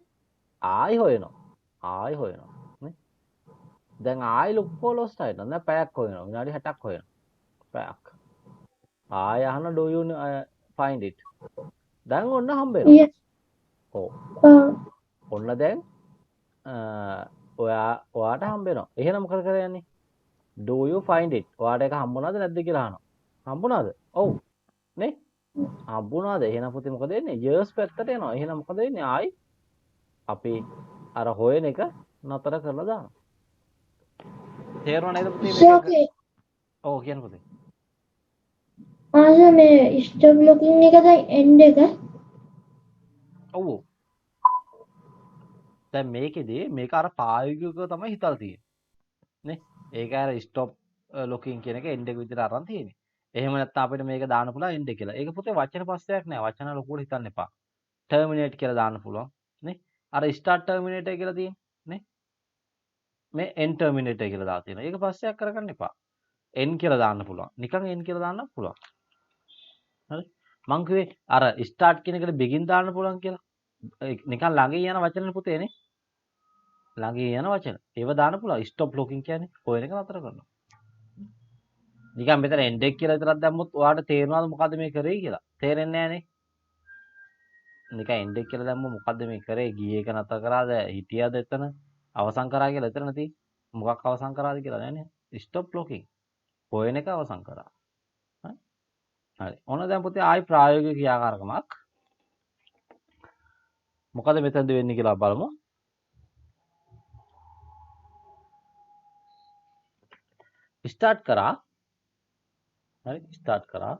ආයි හොයනවා. නේ? දැන් ආයි look for lost item. දැන් පැයක් හොයනවා. විනාඩි 60ක් හොයනවා. පැයක්. ආයි අහන do you find it? දැන් ඔන්න හම්බ වෙනවා. Yes. ඔව්. Uh, ඔන්න දැන් ඔයාට හම්බ වෙනවා. එහෙනම් මොකද කරලා යන්නේ? do you find it? ඔයාට ඒක හම්බුණාද නැද්ද කියලා අහනවා. හම්බුණාද? ඔව්. නේ? හම්බුණාද? එහෙනම් පුතේ මොකද වෙන්නේ? years පැත්තට යනවා. එහෙනම් මොකද වෙන්නේ? ආයි අපි අර හොයන එක නතර කරලා දානවා. තේරුණා නේද පුතේ so මේක? okay. ඔව් කියන්න පුතේ. ආස මේ stop looking එකද end එක? ඔව්. දැන් මේකෙදී මේක අර ප්‍රායෝගිකව තමයි හිතලා තියෙන්නේ. නේ? ඒක අර stop looking කියන එක end එක විදිහට අරන් තියෙන්නේ. එහෙම නැත්නම් අපිට මේක දාන්න පුළුවන් end එක කියලා. ඒක පුතේ වචන පස්සයක් නෑ. වචන ලොකුවට හිතන්න එපා. terminate කියලා දාන්න පුළුවන්. නේ? අර start terminator කියලා තියෙන්නේ. නේ? මේ end terminator කියලා දාලා තියෙනවා. ඒක පස්සයක් කරගන්න එපා. end කියලා දාන්න පුළුවන්. නිකන් end කියලා දාන්න පුළුවන්. හරි? මං කිව්වේ අර start කියන එකට begin දාන්න පුළුවන් කියලා. නිකන් ළඟින් යන වචන පුතේ නේ. ළඟින් යන වචන. ඒව දාන්න පුළුවන්. stop looking කියන්නේ හොයන එක නතර කරනවා. නිකන් මෙතන end එක කියලා විතරක් දැම්මොත් ඔයාලට තේරෙනවද මොකද්ද මේ කරේ කියලා? තේරෙන්නේ නැහනේ. නිකන් end එක කියලා දැම්මොත් මොකද්ද මේ කරේ? ගියේ එක නතර කරාද? හිටියද එතන? අවසන් කරා කියලා එතන තියෙන්නේ. මොකක් අවසන් කරාද කියලා නෑනේ. stop looking. හොයන එක අවසන් කරා. හරි. ඔන්න දැන් පුතේ ආයි ප්‍රායෝගික ක්‍රියාකාරකමක්. මොකද මෙතනද වෙන්නේ කියලා බලමු. ස්ටාර්ට් කරා. හරි ස්ටාර්ට් කරා.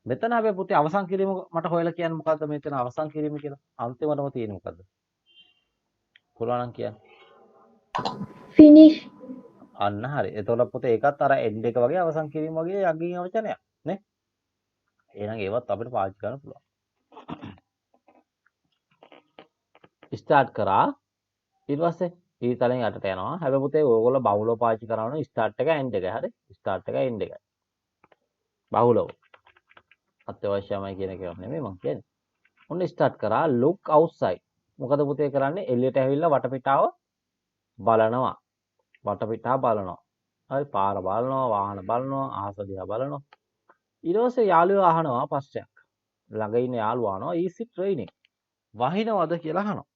මෙතන අපි පුතේ අවසන් කිරීම මට හොයලා කියන්න මොකද්ද මෙතන අවසන් කිරීම කියලා? අන්තිමටම තියෙන්නේ මොකද්ද? පුළුවන් නම් කියන්න. Finish. අන්න හරි. එතකොට පුතේ ඒකත් අර end එක වගේ අවසන් කිරීම වගේ යකින් වචනයක් නේ? එහෙනම් ඒවත් අපිට පාවිච්චි කරන්න පුළුවන්. ස්ටාර්ට් කරා ඊට පස්සේ ඊතලෙන් යටට යනවා. හැබැයි පුතේ ඕගොල්ලෝ බහුලව පාවිච්චි කරනවා ස්ටාර්ට් එක end එක. හරි? ස්ටාර්ට් එක end එක. බහුලව. අත්‍යවශ්‍යමයි කියන එක නෙමෙයි මම කියන්නේ. ඔන්න ස්ටාර්ට් කරා look outside. මොකද පුතේ කරන්නේ? එළියට ඇවිල්ලා වටපිටාව බලනවා. වටපිටාව බලනවා. හරි පාර බලනවා, වාහන බලනවා, අහස දිහා බලනවා. ඊට පස්සේ යාළුවෝ අහනවා ප්‍රශ්නයක්. ළඟ ඉන්න යාළුවා අහනවා is it raining? වහිනවද කියලා අහනවා.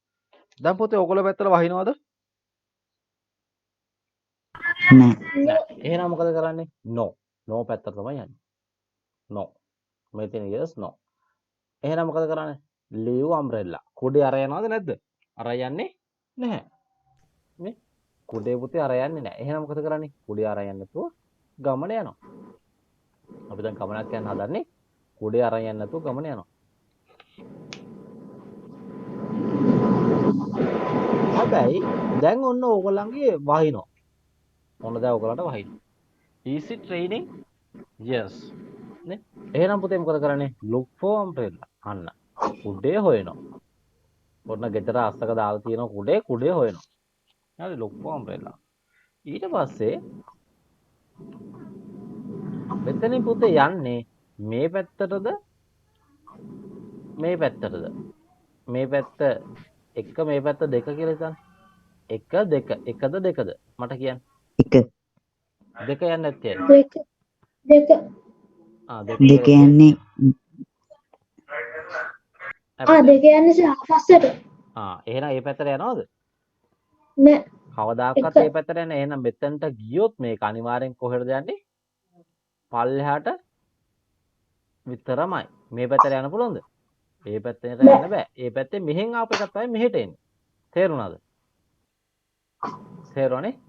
දැන් පුතේ ඔයගොල්ලෝ පැත්තට වහිනවද? නෑ. නෑ. එහෙනම් මොකද කරන්නේ? no. no පැත්තට තමයි යන්නේ. no. මෙතන yes no. එහෙනම් මොකද කරන්නේ? leave umbrella. කුඩේ අර යනවද නැද්ද? අර යන්නේ නැහැ. නේ? කුඩේ පුතේ අර යන්නේ නැහැ. එහෙනම් මොකද කරන්නේ? කුඩේ අර යන්නේ නැතුව ගමන යනවා. අපි දැන් ගමනක් යන්න හදන්නේ කුඩේ අර යන්නේ නැතුව ගමන යනවා. හැබැයි දැන් ඔන්න ඕගොල්ලන්ගේ වහිනවා. ඔන්න දැන් ඕගොල්ලන්ට වහිනවා. Is it raining? Yes. නේ? එහෙනම් පුතේ මොකද කරන්නේ? Look for umbrella. අන්න. කුඩේ හොයනවා. ඔන්න ගෙදර අස්සක දාලා තියෙන කුඩේ හොයනවා. හරි look for umbrella. ඊට පස්සේ මෙතනින් පුතේ යන්නේ මේ පැත්තටද මේ පැත්තටද? මේ පැත්ත එක මේ පැත්ත දෙක කියලා හිතන්න. එක දෙක එකද දෙකද? මට කියන්න. එක. දෙක යන්නේ නැත්තේ. දෙක දෙක දෙක යන්නේ දෙක යන්නේ පස්සට එහෙනම් ඒ පැත්තට යනවද? නෑ කවදාකවත් ඒ පැත්තට යන්නේ. එහෙනම් මෙතනට ගියොත් මේක අනිවාර්යෙන් කොහෙටද යන්නේ? පල්ලෙහාට විතරමයි. මේ පැත්තට යන්න පුළුවන්ද? ඒ පැත්තට යන්න බෑ. ඒ පැත්තේ මෙහෙන් ආපු එකක් තමයි මෙහෙට එන්නේ. තේරුණාද? තේරුණානේ?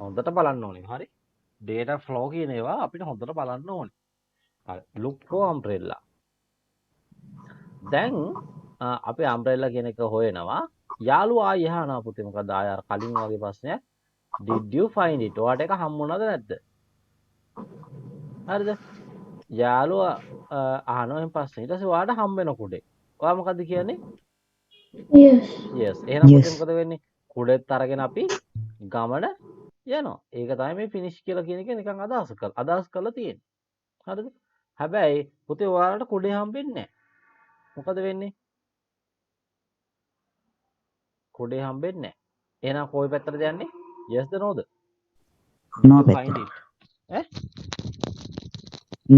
හොඳට බලන්න ඕනේ. හරි. data flow කියන ඒවා අපිට හොඳට බලන්න ඕනේ. හරි. look for umbrella. දැන් අපි umbrella කියන එක හොයනවා. යාළුවා ආයෙ අහනවා පුතේ මොකද ආයෙ අර කලින් වගේ ප්‍රශ්නයක්. did you find it? ඔයාට එක හම්බුණාද නැද්ද? හරිද? යාළුවා අහනවා එහෙන් පස්සේ ඊට පස්සේ ඔයාට හම්බ වෙන කුඩේ. ඔයා මොකද්ද කියන්නේ? yes. එහෙනම් පුතේ මොකද වෙන්නේ? කුඩෙත් අරගෙන අපි ගමන යනවා. ඒක තමයි මේ ෆිනිෂ් කියලා කියන එක නිකන් අදහස් කරලා තියෙන්නේ. හරිද? හැබැයි පුතේ ඔයාලට කුඩේ හම්බෙන්නේ නැහැ. මොකද වෙන්නේ? කුඩේ හම්බෙන්නේ නැහැ. එහෙනම් කොයි පැත්තටද යන්නේ? yes ද no ද? no පැත්ත.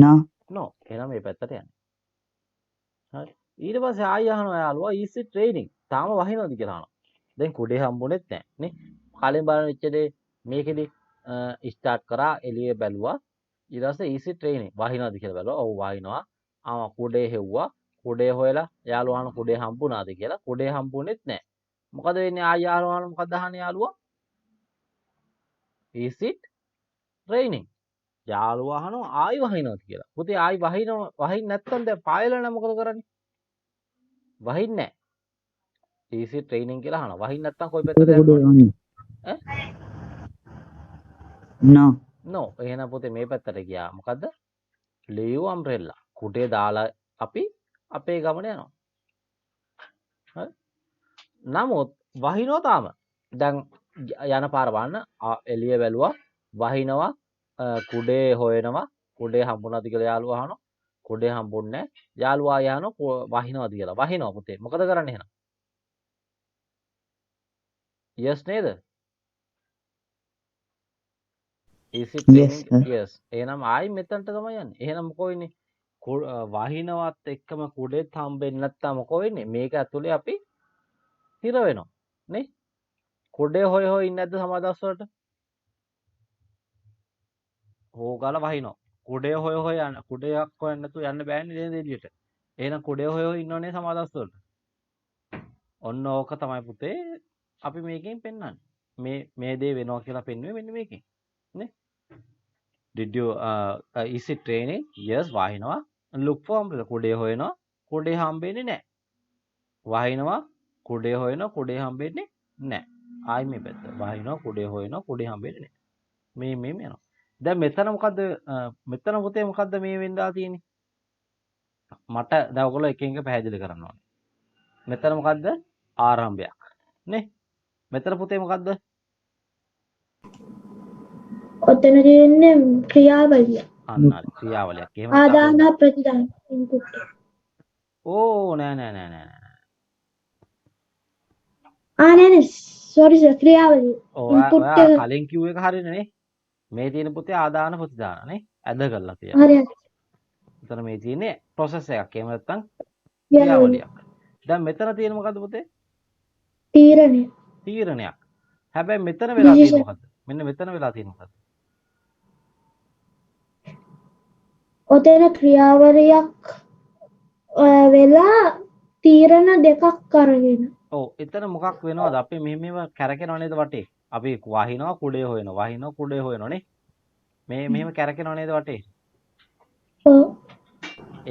no. no. එහෙනම් මේ පැත්තට යන්නේ. හරි. ඊට පස්සේ ආයෙ අහනවා යාළුවා is it raining? තාම වහිනවද කියලා අහනවා. දැන් කුඩේ හම්බුනේත් නැහැ නේ. කලින් බලන වෙච්ච දේ මේකෙදි ස්ටාර්ට් කරා එළියේ බැලුවා. ඊට පස්සේ is it raining? වහිනවද කියලා බැලුවා. ඔව් වහිනවා. කුඩේ හෙව්වා. කුඩේ හොයලා යාළුවාන කුඩේ හම්බුණාද කියලා. කුඩේ හම්බුනේත් නැහැ. මොකද වෙන්නේ? ආයෙ යාළුවාන මොකද අහන්නේ යාළුවා? is it raining? යාළුවා අහනවා ආයි වහිනවද කියලා. පුතේ ආයි වහින්න නැත්තම් දැන් පායලා නම් මොකද කරන්නේ? වහින්නේ නැහැ. is it raining කියලා අහනවා. වහින්න නැත්තම් කොයි පැත්තටද යන්නේ? no. no. එහෙනම් පුතේ මේ පැත්තට ගියා. මොකද්ද? leave umbrella. කුඩේ දාලා අපි අපේ ගමන යනවා. හරි? නමුත් වහිනවා තාම. දැන් යන පාර බලන්න එළිය බැලුවා. වහිනවා කුඩේ හොයනවා. කුඩේ හම්බුණාද කියලා යාළුවා අහනවා. කුඩේ හම්බුන්නේ නැහැ. යාළුවා යනවා වහිනවද කියලා. වහිනවා පුතේ. මොකද කරන්නේ එහෙනම්? yes නේද? is it raining? yes. එහෙනම් ආයි මෙතනට තමයි යන්නේ. එහෙනම් මොකෝ වෙන්නේ? වහිනවත් එක්කම කුඩේත් හම්බෙන්නේ නැත්තම් මොකෝ වෙන්නේ? මේක ඇතුලේ අපි හිර වෙනවා. නේ? කුඩේ හොය ඉන්නේ නැද්ද සමාදස් වලට? හොගාලා වහිනවා. කුඩේ හොය යන කුඩයක් හොයන්න නැතුව යන්න බෑනේ නේද එළියට. එහෙනම් කුඩේ හොය ඉන්නෝනේ සමාදස් වලට. ඔන්න ඕක තමයි පුතේ අපි මේකෙන් පෙන්වන්නේ. මේ දේ වෙනවා කියලා පෙන්වුවේ මෙන්න මේකෙන්. නේ? Did you is it raining? Yes වහිනවා. Look for umbrella. කුඩේ හොයනවා. කුඩේ හම්බෙන්නේ නැහැ. වහිනවා. කුඩේ හොයනවා. කුඩේ හම්බෙන්නේ නැහැ. ආයි මේ පැත්ත. වහිනවා. කුඩේ හොයනවා. කුඩේ හම්බෙන්නේ නැහැ. මේ යනවා. දැන් මෙතන මොකද්ද? මෙතන පුතේ මොකද්ද මේ වෙන්දා තියෙන්නේ? මට දැන් ඔයගොල්ලෝ එක එක පැහැදිලි කරන්න ඕනේ. මෙතන මොකද්ද? ආරම්භයක්. නේ? මෙතන පුතේ මොකද්ද? ඔතන තියෙන්නේ ක්‍රියාවලිය. අන්න හරි ක්‍රියාවලියක්. එහෙම ආදාන ප්‍රතිදාන ඉන්පුට්. ඕ නෑ. නෑ sorry sir ක්‍රියාවලිය input ඔයා එක කලින් කිව්ව එක හරියනේ නේ. මේ තියෙන පුතේ ආදාන ප්‍රතිදාන නේ. ඇද කරලා තියෙනවා. හරි එතන මේ තියෙන්නේ process එකක්. එහෙම නැත්නම් ක්‍රියාවලිය ක්‍රියාවලියක්. දැන් මෙතන තියෙන මොකද්ද පුතේ? තීරණය තීරණයක්. හැබැයි මෙතන වෙලා තියෙන decision මොකද්ද? මෙන්න මෙතන වෙලා තියෙන මොකද්ද? ඔතන ක්‍රියාවලියක් වෙලා තීරණ දෙකක් අරගෙන ඔව් එතන මොකක් වෙනවද? අපි මෙහෙම කැරකෙනව නේද වටේ? අපි වහිනවා කුඩේ හොයනවා. වහිනවා කුඩේ හොයනවා නේ. මේ මෙහෙම කැරකෙනව නේද වටේ? ඔව්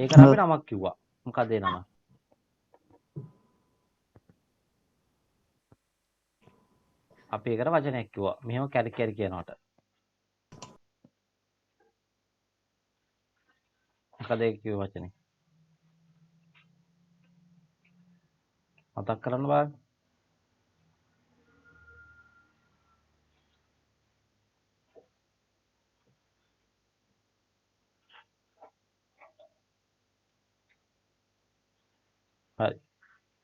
ඒකට අපි නමක් කිව්වා. මොකද ඒ නම? අපි ඒකට වචනයක් කිව්වා. මෙහෙම කැරි කැරි කියනවට. මොකද ඒක කිව්ව වචනේ? මතක් කරන්න බලන්න. හරි.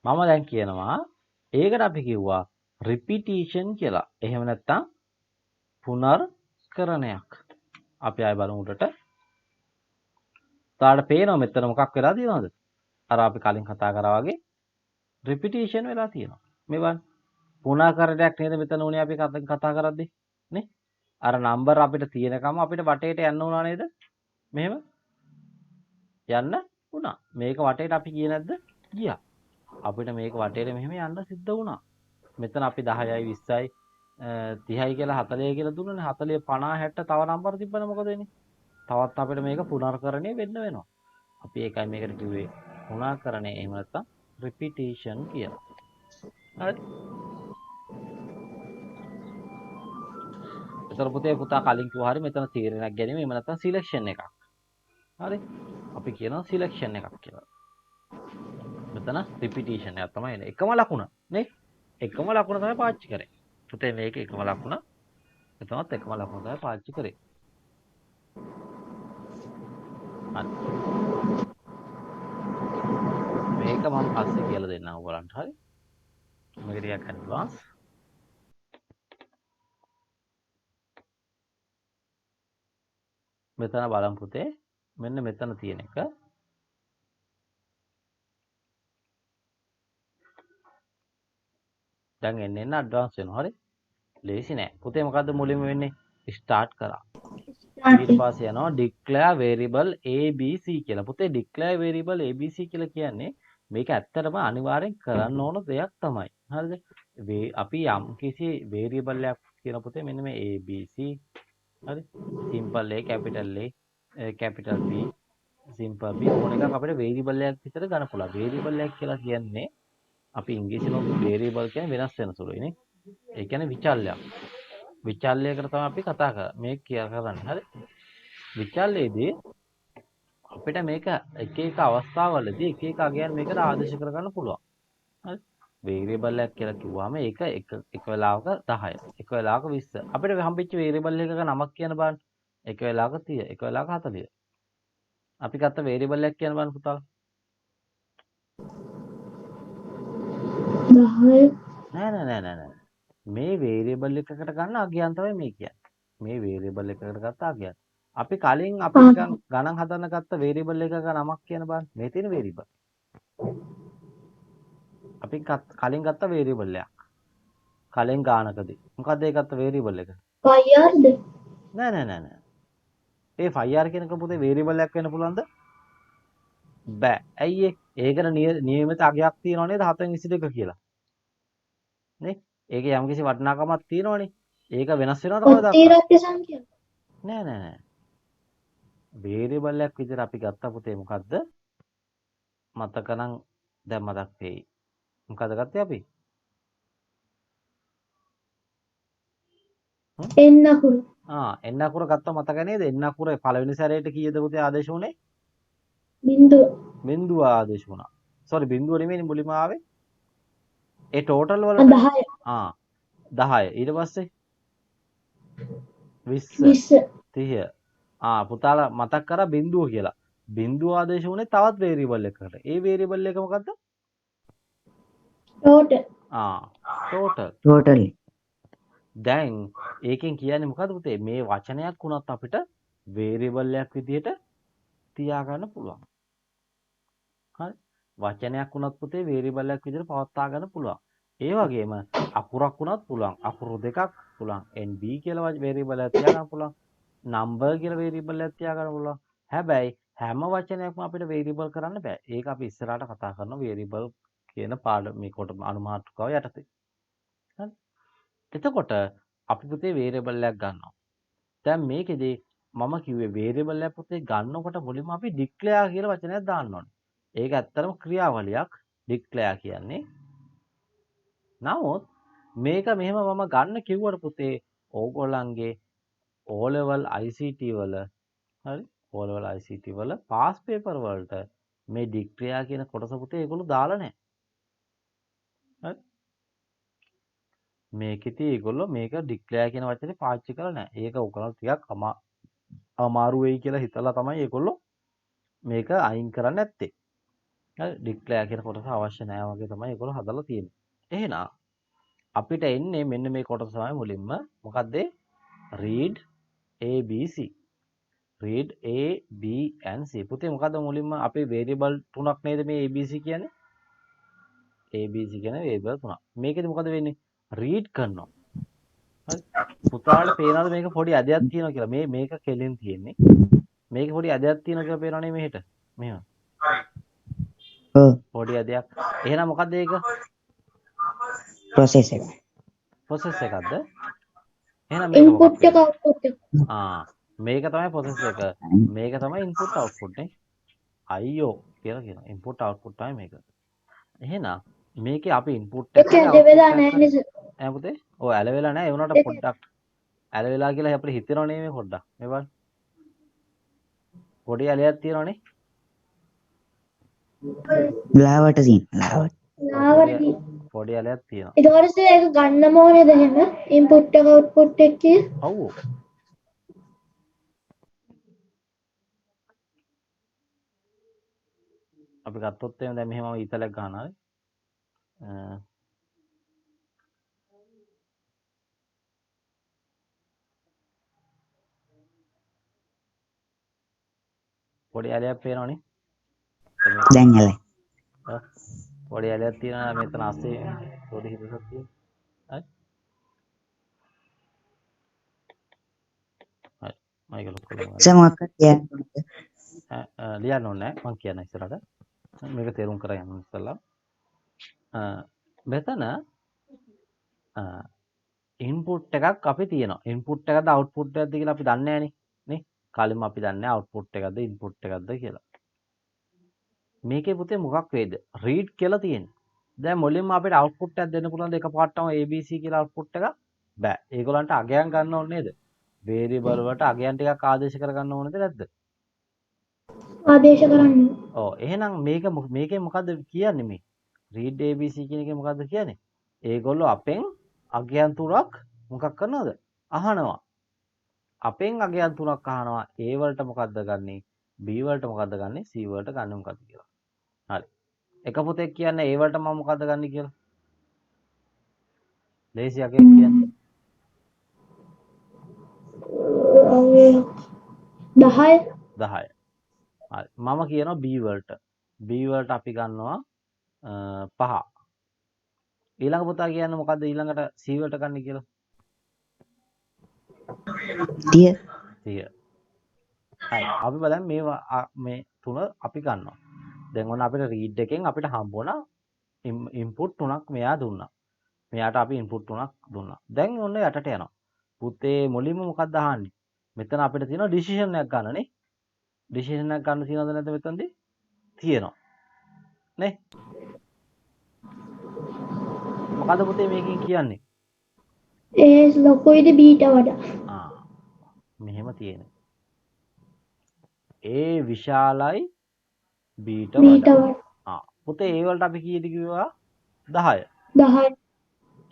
මම දැන් කියනවා ඒකට අපි කිව්වා repetition කියලා. එහෙම නැත්නම් පුනර්කරණයක්. අපි ආයෙ බලමු උඩට. ඔයාලට පේනවා මෙතන මොකක් වෙලා තියෙනවද? අර අපි කලින් කතා කරා වගේ repetition වෙලා තියෙනවා. මේ බලන්න. පුනර්කරණයක් නේද මෙතන උනේ අපි කතා කරද්දී නේ? අර නම්බර් අපිට තියෙනකම අපිට වටේට යන්න උනා නේද? මෙහෙම යන්න උනා. මේක වටේට අපි ගියේ නැද්ද? ගියා. අපිට මේක වටේට මෙහෙම යන්න සිද්ධ වුණා. මෙතන අපි 10යි 20යි 30යි කියලා 40යි කියලා දුන්නනේ 40 50 60 තව නම්බර තිබ්බම මොකද වෙන්නේ? තවත් අපිට මේක පුනර්කරණය වෙන්න වෙනවා. අපි ඒකයි මේකට කිව්වේ පුනර්කරණය එහෙම නැත්නම් repetition කියලා. හරි. ඒතර පුතා කලින් කිව්වා හරි මෙතන තීරණයක් ගැනීම එහෙම නැත්නම් සිලෙක්ෂන් එකක්. හරි. අපි කියනවා සිලෙක්ෂන් එකක් කියලා. මෙතන repetition එකක් තමයි එන්නේ. එකම ලකුණ නේ? එකම ලකුණ තමයි පාවිච්චි කරේ. පුතේ මේක එකම ලකුණ. එතනත් එකම ලකුණ තමයි පාවිච්චි කරේ. හරි. මේක මම පස්සේ කියලා දෙන්නම් ඔයගලන්ට. හරි. මේක ටිකක් ඇඩ්වාන්ස්. මෙතන බලමු පුතේ. මෙන්න මෙතන තියෙන එක. දැන් එන්න ඇඩ්වාන්ස් වෙනවා. හරි. ලේසි නෑ. පුතේ මොකද්ද මුලින්ම වෙන්නේ? ස්ටාර්ට් කරා. ඊට පස්සේ යනවා declare variable abc කියලා. පුතේ declare variable abc කියලා කියන්නේ මේක ඇත්තටම අනිවාර්යෙන් කරන්න ඕන දෙයක් තමයි. හරිද? අපි යම් කිසි variable එකක් කියන පුතේ මෙන්න මේ abc හරි simple a capital B simple b ඕන එකක් අපිට variable එකක් විතර ගන්න පුළුවන්. variable එකක් කියලා කියන්නේ අපි ඉංග්‍රීසියෙන් variable කියන්නේ වෙනස් වෙන සුළුයි නේ. ඒ කියන්නේ විචල්‍යයක්. විචල්‍යයකට තමයි අපි කතා කරන්නේ. මේක කරන්නේ. හරි. විචල්‍යයේදී අපිට මේක එක එක අවස්ථාවලදී එක එක අගයන් මේකට ආදේශ කරගන්න පුළුවන්. හරි. වේරියබල් එකක් කියලා කිව්වම ඒක එක වෙලාවක 10, එක වෙලාවක 20. අපිට හම්බෙච්ච වේරියබල් එකක නමක් කියන්න බලන්න. එක වෙලාවක 30, එක වෙලාවක 40. අපි ගත්ත වේරියබල් එකක් කියන්න බලන්න පුතාලා. 10 නෑ. මේ වේරියබල් එකකට ගන්න අගයන් තමයි මේ කියන්නේ. මේ වේරියබල් එකකට ගත්ත අගයන්. අපි කලින් අපි ගණන් හදන්න ගත්ත වේරියබල් එකක නමක් කියන බලන්න. මේ තියෙන වේරියබල්. අපි කලින් ගත්ත වේරියබල් එකක්. කලින් ගානකදී. මොකද්ද ඒ ගත්ත වේරියබල් එක? 5rද? නෑ. ඒ 5r කියන එක පුතේ වේරියබල් එකක් වෙන්න පුළුවන්ද? බෑ. ඇයි ඒ? ඒකට නියමිත අගයක් තියෙනව නේද 722 කියලා. නේ? ඒකේ යම්කිසි වටිනාකමක් තියෙනවනේ. ඒක වෙනස් වෙනවද කවදාවත්? ඔත්තිරත්‍ය සංඛ්‍යාව. නෑ. වේරියබල් එකක් විදිහට අපි ගත්ත පුතේ මොකද්ද? මතකනම් දැන් මතක් වෙයි. මොකද ගත්තේ අපි? n අකුරු. n අකුර ගත්ත මතක නේද? n අකුර පළවෙනි සැරේට කීයද පුතේ ආදේශ වුණේ? බිංදුව. බිංදුව ආදේශ වුණා. සෝරි බිංදුව නෙමෙයි මුලින්ම ආවේ. ඒ ටෝටල් වල 10. 10. ඊට පස්සේ 20. 30. පුතාලා මතක් කරා බිංදුව කියලා. බිංදුව ආදේශ වුණේ තවත් වේරියබල් එකකට. ඒ වේරියබල් එක මොකද්ද? total. total. total, දැන් ඒකෙන් කියන්නේ මොකද්ද පුතේ? මේ වචනයක් වුණත් අපිට variable එකක් විදිහට තියාගන්න පුළුවන්. හරි. වචනයක් වුණත් පුතේ variable එකක් විදිහට පවත්වා ගන්න පුළුවන්. ඒ වගේම අකුරක් වුණත් පුළුවන්. අකුරු දෙකක් පුළුවන්. NB කියලා variable එකක් තියාගන්න පුළුවන්. number කියලා variable එකක් තියාගන්න පුළුවන්. හැබැයි හැම වචනයක්ම අපිට variable කරන්න බෑ. ඒක අපි ඉස්සරහට කතා කරන variable කියන පාඩම මේ කොට අනුමාත්‍රකාව යටතේ. හරි. එතකොට අපි පුතේ variable එකක් ගන්නවා. දැන් මේකෙදි මම කිව්වේ variable එකක් පුතේ ගන්නකොට මුලින්ම අපි declare කියලා වචනයක් දාන්න ඕනේ. ඒක ඇත්තටම ක්‍රියාවලියක් declare කියන්නේ. නමුත් මේක මෙහෙම මම ගන්න කිව්වට පුතේ ඕගොල්ලන්ගේ O level ICT වල හරි O level ICT වල pass paper වලට මේ declare කියන කොටස පුතේ ඒගොල්ලෝ දාලා නැහැ. හරි. මේකෙදි ඒගොල්ලෝ මේක declare කියන වචනේ පාවිච්චි කරලා නැහැ. ඒක ඔයගොල්ලෝ ටිකක් අමාරු වෙයි කියලා හිතලා තමයි ඒගොල්ලෝ මේක අයින් කරන්නේ නැත්තේ. හරි declare කියන කොටස අවශ්‍ය නැහැ වගේ තමයි ඒගොල්ලෝ හදලා තියෙන්නේ. එහෙනම් අපිට එන්නේ මෙන්න මේ කොටස තමයි මුලින්ම මොකද්ද? read ABC. read A B and C. පුතේ මොකද්ද මුලින්ම අපේ variable තුනක් නේද මේ ABC කියන්නේ? ABC කියන variable තුනක්. මේකෙදි මොකද වෙන්නේ? read කරනවා. හරි. පුතාලට පේනවද මේක පොඩි අදයක් තියෙනවා කියලා? මේක කෙලින් තියෙන්නේ. මේක පොඩි අදයක් තියෙනවා කියලා පේනවනේ මෙහෙට. මෙහෙම. oh, පොඩි අදයක්. එහෙනම් මොකද්ද ඒක? process එක. process එකක්ද? එහෙනම් මේක input මොකක්ද? එක output එක. මේක තමයි process එක. මේක තමයි input output නේ. IO කියලා කියනවා. input output තමයි මේක. එහෙනම් මේකේ අපි input ඒක එකේ ඇද වෙලා output නැහැ එකක් නේද? ඈ පුතේ. ඔය ඇල වෙලා නැහැ. ඒ වුණාට ඒක පොඩ්ඩක් ඇල වෙලා කියලා අපිට හිතෙනව නේ මේ පොඩ්ඩක්. මේ බලන්න. පොඩි ඇලයක් තියෙනවනේ. ලාවට තියෙන ලාවට. නාවට පොඩි ඇලයක් තියෙනවා. ඊට පස්සේ ඒක ගන්නම ඕනේද එහෙම input එක output එක කිය? ඔව්. අපි ගත්තොත් එහෙනම් දැන් මෙහෙම ඊතලයක් ගන්නවා. පොඩි ඇලයක් පේනවනේ. දැන් ඇලයි. පොඩි ඇලයක් තියෙනවා මෙතන ASCII පොඩි හිතක් තියෙනවා. හරි. හරි. මම ඒක ලොකු කරලා සමහරක් ලියන්න ඕනේ නැහැ. මම කියන්න ඉස්සරහට. මේක තේරුම් කරගන්න ඉස්සෙල්ලා. මෙතන ඉන්පුට් එකක් අපි තියෙනවා. ඉන්පුට් එකක්ද අවුට්පුට් එකක්ද කියලා අපි දන්නේ නැහනේ. නේ? කලින්ම අපි දන්නේ අවුට්පුට් එකක්ද ඉන්පුට් එකක්ද කියලා. මේකේ පුතේ මොකක් වේද? read කියලා තියෙන්නේ. දැන් මුලින්ම අපිට අවුට්පුට් එකක් දෙන්න පුළුවන් එකපාරටම ABC කියලා අවුට්පුට් එකක් බෑ. ඒගොල්ලන්ට අගයන් ගන්න ඕනේ නේද? variable වලට අගයන් ටිකක් ආදේශ කරගන්න ඕනේද නැද්ද? ආදේශ කරන්නේ. ඔව් එහෙනම් මේකේ මොකද්ද කියන්නේ මේ? read ABC කියන එකේ මොකද්ද කියන්නේ? ඒගොල්ලෝ අපෙන් අගයන් තුනක් මොකක් කරනවද? අහනවා. අපෙන් අගයන් තුනක් අහනවා. A වලට මොකද්ද ගන්නෙ? B වලට මොකද්ද ගන්නෙ? C වලට ගන්නෙ මොකද්ද කියලා. හරි. එක පුතෙක් කියන්නේ A වලට මම මොකද්ද ගන්නෙ කියලා. ලේසි අගයක් කියන්නේ. 10 10. හරි. මම කියනවා B වලට. B වලට අපි ගන්නවා 5. ඊළඟ පුතා කියන්නේ මොකද්ද ඊළඟට C වලට ගන්න කියලා? 30. 30. හරි. අපි බලමු මේ තුන අපි ගන්නවා. දැන් ඔන්න අපිට read එකෙන් අපිට හම්බ වුණා input තුනක් මෙයා දුන්නා. මෙයාට අපි input තුනක් දුන්නා. දැන් ඔන්න යටට යනවා. පුතේ මුලින්ම මොකක්ද අහන්නේ? මෙතන අපිට තියෙනවා decision එකක් ගන්න නේ. decision එකක් ගන්න තියෙනවද නැද්ද මෙතනදී? තියෙනවා. නේ? මොකද පුතේ මේකෙන් කියන්නේ? ඒ ලොකුයිද බීට වඩා? මෙහෙම තියෙනවා. A විශාලයි B ට වඩා. පුතේ A වලට අපි කීයද කිව්වා? 10. 10.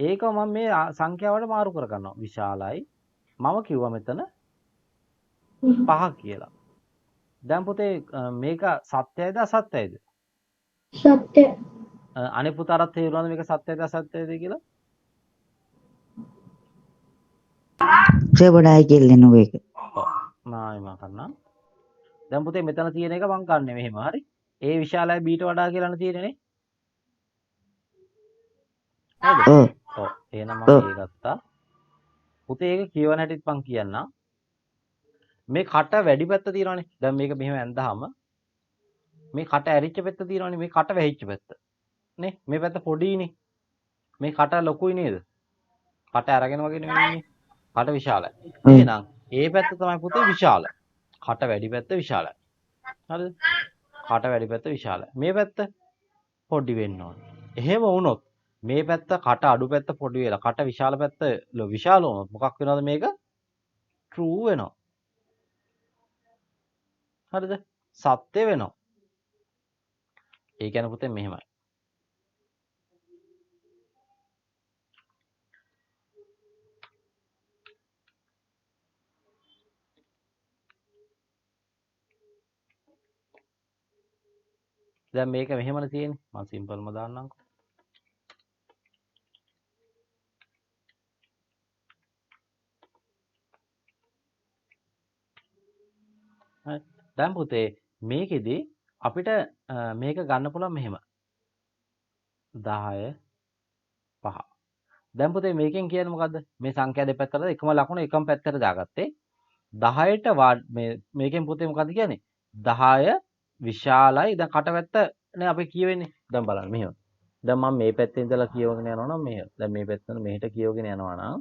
ඒක මම මේ සංඛ්‍යාවට මාරු කර ගන්නවා. විශාලයි. මම කිව්වා මෙතන 5 කියලා. දැන් පුතේ මේක සත්‍යයිද අසත්‍යයිද? සත්‍ය. අනේ පුතාට තේරුණාද මේක සත්‍යද අසත්‍යද කියලා? සර් පොඩ්ඩයි කියලා දෙන්නකෝ ඒක. ඔව්. මම කරන්නම්. දැන් පුතේ මෙතන තියෙන එක මං ගන්නෙ මෙහෙම හරි. A විශාලයි B ට වඩා කියලානේ තියෙන්නේ නේ. නේද? ඔව්. ඔව්. එහෙනම් ඔව්. මම A ගත්තා. පුතේ ඒක කියවන හැටිත් මං කියන්නම්. මේ කට වැඩි පැත්ත තියෙනවනේ. දැන් මේක මෙහෙම ඇඳහම මේ කට ඇරිච්ච පැත්ත තියෙනවනේ. මේ කට වැහිච්ච පැත්ත. නේ? මේ පැත්ත පොඩිනේ. මේ කට ලොකුයි නේද? කට අරගෙන වගේ නෙවෙයි ඉන්නේ. කට විශාලයි. එහෙනම් ඒ පැත්ත තමයි පුතේ විශාල. කට වැඩි පැත්ත විශාලයි. හරිද? කට වැඩි පැත්ත විශාලයි. මේ පැත්ත පොඩි වෙන්න ඕනේ. එහෙම වුණොත් මේ පැත්ත කට අඩු පැත්ත පොඩි වෙලා කට විශාල පැත්ත විශාල වුණොත් මොකක් වෙනවද මේක? true වෙනවා. හරිද? සත්‍ය වෙනවා. ඒ කියන්නේ පුතේ මෙහෙමයි. දැන් මේක මෙහෙමනේ තියෙන්නේ. මම සිම්පල්ම දාන්නම්කෝ. හරි. දැන් පුතේ මේකෙදි අපිට මේක ගන්න පුළුවන් මෙහෙම. 10 5. දැන් පුතේ මේකෙන් කියන්නේ මොකද්ද? මේ සංඛ්‍යා දෙපැත්තට එකම ලකුණ එකම පැත්තට දාගත්තේ. 10ට මේකෙන් පුතේ මොකද්ද කියන්නේ? 10 විශාලයි. දැන් කටපැත්තනේ අපි කියවෙන්නේ. දැන් බලන්න මෙහෙම. දැන් මම මේ පැත්තේ ඉඳලා කියවගෙන යනවා නම් මෙහෙම. දැන් මේ පැත්තෙන් මෙහෙට කියවගෙන යනවා නම්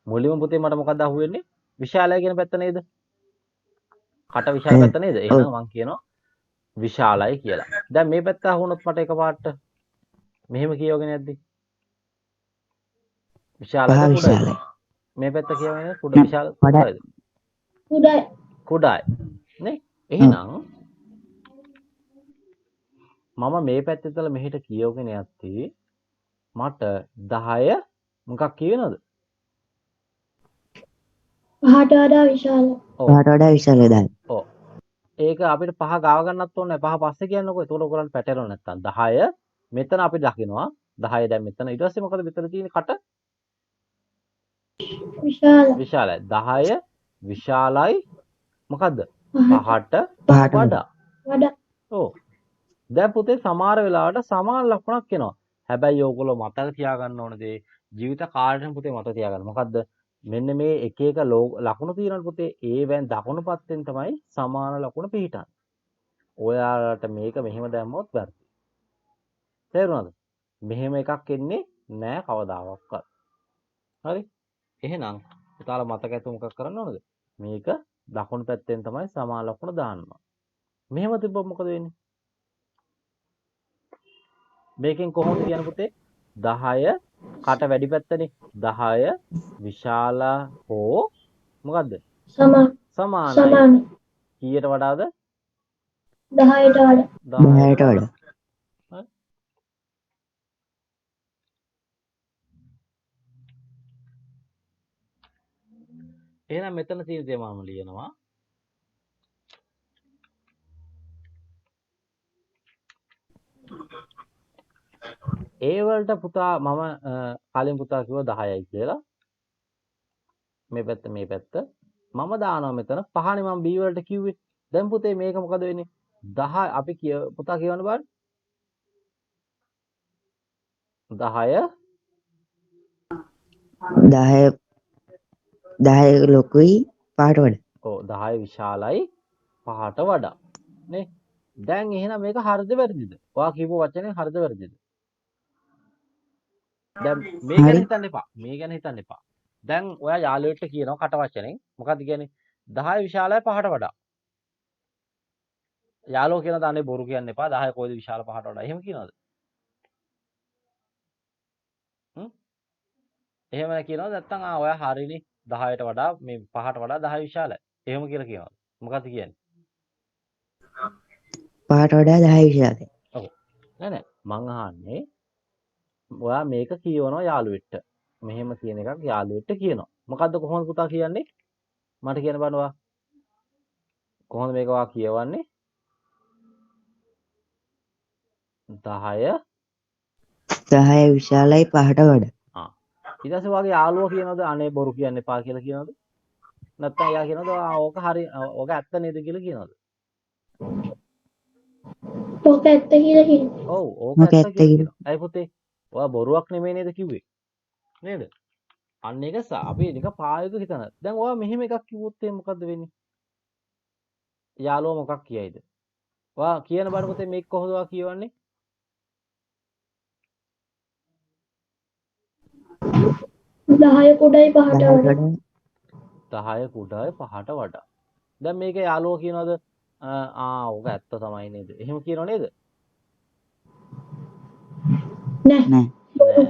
මුලින්ම පුතේ මට මොකද්ද අහුවෙන්නේ? විශාලයි කියන පැත්ත නේද? කට විශාල පැත්ත නේද? එහෙනම් මම කියනවා විශාලයි කියලා. දැන් මේ පැත්ත අහුනොත් මට එකපාරට මෙහෙම කියවගෙන යද්දි විශාලද පහ කුඩාද? විශාලයි. මේ පැත්ත කියවගෙන කුඩා විශාල කුඩාද? උඩයි. කුඩායි. නේ? එහෙනම් මම මේ පැත්තේ ඉඳලා මෙහෙට කියවගෙන යද්දී මට 10 මොකක් කියවෙනවද? පහට වඩා විශාලයි. පහට වඩා විශාලයි 10. ඔව්. ඒක අපිට පහ ගාව ගන්නත් ඕනේ නැහැ. පහ පස්සේ කියන්නකෝ. ඒතකොට ඔයගොල්ලන්ට පැටලෙන්නේ නැත්තම් 10 මෙතන අපි දකිනවා. 10 දැන් මෙතන. ඊට පස්සේ මොකද මෙතන තියෙන කට? විශාලයි. විශාලයි. 10 විශාලයි මොකද්ද? පහට 5ට වඩා. වඩා. ඔව්. දැන් පුතේ සමහර වෙලාවට සමාන ලකුණක් එනවා. හැබැයි ඕගොල්ලෝ මතක තියාගන්න ඕන දේ ජීවිත කාලෙටම පුතේ මතක තියාගන්න. මොකද්ද? මෙන්න මේ එක එක ලකුණු තියෙනවා පුතේ. ඒවෙන් දකුණු පැත්තෙන් තමයි සමාන ලකුණ පිහිටන්නේ. ඔයාලට මේක මෙහෙම දැම්මොත් වැරදි. තේරුණාද? මෙහෙම එකක් එන්නේ නෑ කවදාවත්. හරි? එහෙනම් පුතාලා මතක ඇතුව මොකක් කරන්න ඕනද? මේක දකුණු පැත්තෙන් තමයි සමාන ලකුණ දාන්නවා. මෙහෙම තිබ්බොත් මොකද වෙන්නේ? මේකෙන් කොහොමද කියන්නේ පුතේ? 10 කට වැඩි පැත්තනේ. 10 විශාල හෝ මොකද්ද? සමානයි. සමානයි. කීයට වඩාද? 10ට වඩා. 10ට වඩා. හරි. එහෙනම් මෙතන තියෙන දේ මම ලියනවා. A වලට පුතා මම කලින් පුතා කිව්වා 10යි කියලා. මේ පැත්ත මේ පැත්ත. මම දානවා මෙතන 5නේ මම B වලට කිව්වේ. දැන් පුතේ මේක මොකද වෙන්නේ? 10 අපි පුතා කියවන්න බලන්න. 10 10 ලොකුයි 5ට වඩා. ඔව් 10 විශාලයි 5ට වඩා. නේ? දැන් එහෙනම් මේක හරිද වැරදිද? ඔයා කියපු වචනේ හරිද වැරදිද? දැන් මේ ගැන හිතන්න එපා. මේ ගැන හිතන්න එපා. දැන් ඔයා යාළුවෙක්ට කියනවා කට වචනෙන්. මොකද්ද කියන්නේ? 10 විශාලයි 5ට වඩා. යාළුවෝ කියන දාන්නේ බොරු කියන්න එපා. 10 කොයිද විශාල 5ට වඩා. එහෙම කියනවද? එහෙම කියනවද නැත්නම් ඔයා හරිනේ 10ට වඩා මේ 5ට වඩා 10 විශාලයි. එහෙම කියලා කියනවද? මොකද්ද කියන්නේ? 5ට වඩා 10 විශාලයි. ඔව්. නෑ මං අහන්නේ ඔයා මේක කියවනවා යාළුවෙක්ට. මෙහෙම කියන එකක් යාළුවෙක්ට කියනවා. මොකද්ද කොහොමද පුතා කියන්නේ? මට කියන්න බලන්න ඔයා. කොහොමද මේක ඔයා කියවන්නේ? 10 10 විශාලයි 5ට වඩා. ආ. ඊට පස්සේ වාගේ යාළුවා කියනවද අනේ බොරු කියන්න එපා කියලා කියනවද? නැත්නම් එයා කියනවද ඕක හරි ඕක ඇත්ත නේද කියලා කියනවද? ඕක ඇත්ත කියලා කියනවා. ඔව් ඕක මොක ඇත්ත ඇත්ත කියලා කියලා. කියනවා. ඇයි පුතේ? ඔයා බොරුවක් නෙමෙයි නේද කිව්වේ? නේද? අන්න ඒක අපි නික පායක හිතන. දැන් ඔයා මෙහෙම එකක් කිව්වොත් එහෙනම් මොකද්ද වෙන්නේ? යාළුවා මොකක් කියයිද? ඔයා කියන බඩ පුතේ මේක කොහොමද ඔයා කියවන්නේ? 10 කුඩයි 5ට 10ට වඩා. වඩා 10 කුඩායි 5ට වඩා. දැන් මේක යාළුවා කියනවාද ඕක ඇත්ත තමයි නේද? එහෙම කියනව නේද? නෑ. නෑ. නෑ.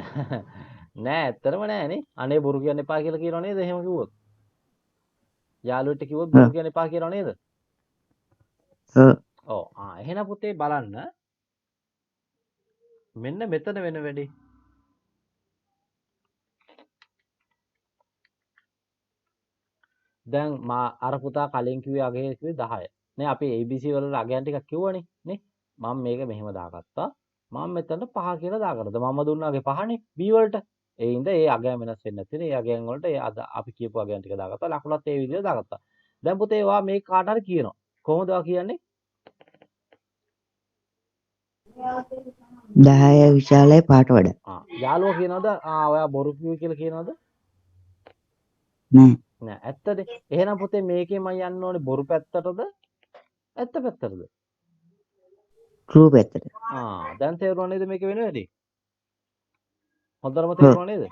නෑ ඇත්තටම නෑනේ. අනේ බොරු කියන්න එපා කියලා කියනව නේද? එහෙම කිව්වොත්. යාළුවෙක්ට කිව්වොත් බොරු කියන්න එපා කියනව නේද? ඔව්. ඔව්. එහෙනම් පුතේ බලන්න. මෙන්න මෙතන වෙන වැඩේ. දැන් මා අර පුතා කලින් කිව්වේ අගය කිව්වේ 10. නේ අපි ABC වල අගයන් ටිකක් කිව්වනේ නේ. මම මේක මෙහෙම දාගත්තා. මම මෙතන 5 කියලා දාගත්තා. මම දුන්නාගේ 5නේ B වලට. ඒ හින්දා ඒ අගයන් වෙනස් වෙන්නේ නැති නේ. ඒ අගයන් වලට ඒ අද අපි කියපු අගයන් ටික දාගත්තා. ලකුණත් ඒ විදිහට දාගත්තා. දැන් පුතේ ඔයා මේක කාට හරි කියනවා. කොහොමද ඔයා කියන්නේ? 10 විශාලයි 5ට වඩා. යාළුවා කියනවද ඔයා බොරු කිව්වේ කියලා කියනවද? නෑ. නෑ ඇත්තද? එහෙනම් පුතේ මේකේ මම යන්න ඕනේ බොරු පැත්තටද? ඇත්ත පැත්තටද? true පැත්තට. දැන් තේරුණා නේද මේක වෙන වැඩේ? හොඳටම තේරුණා නේද?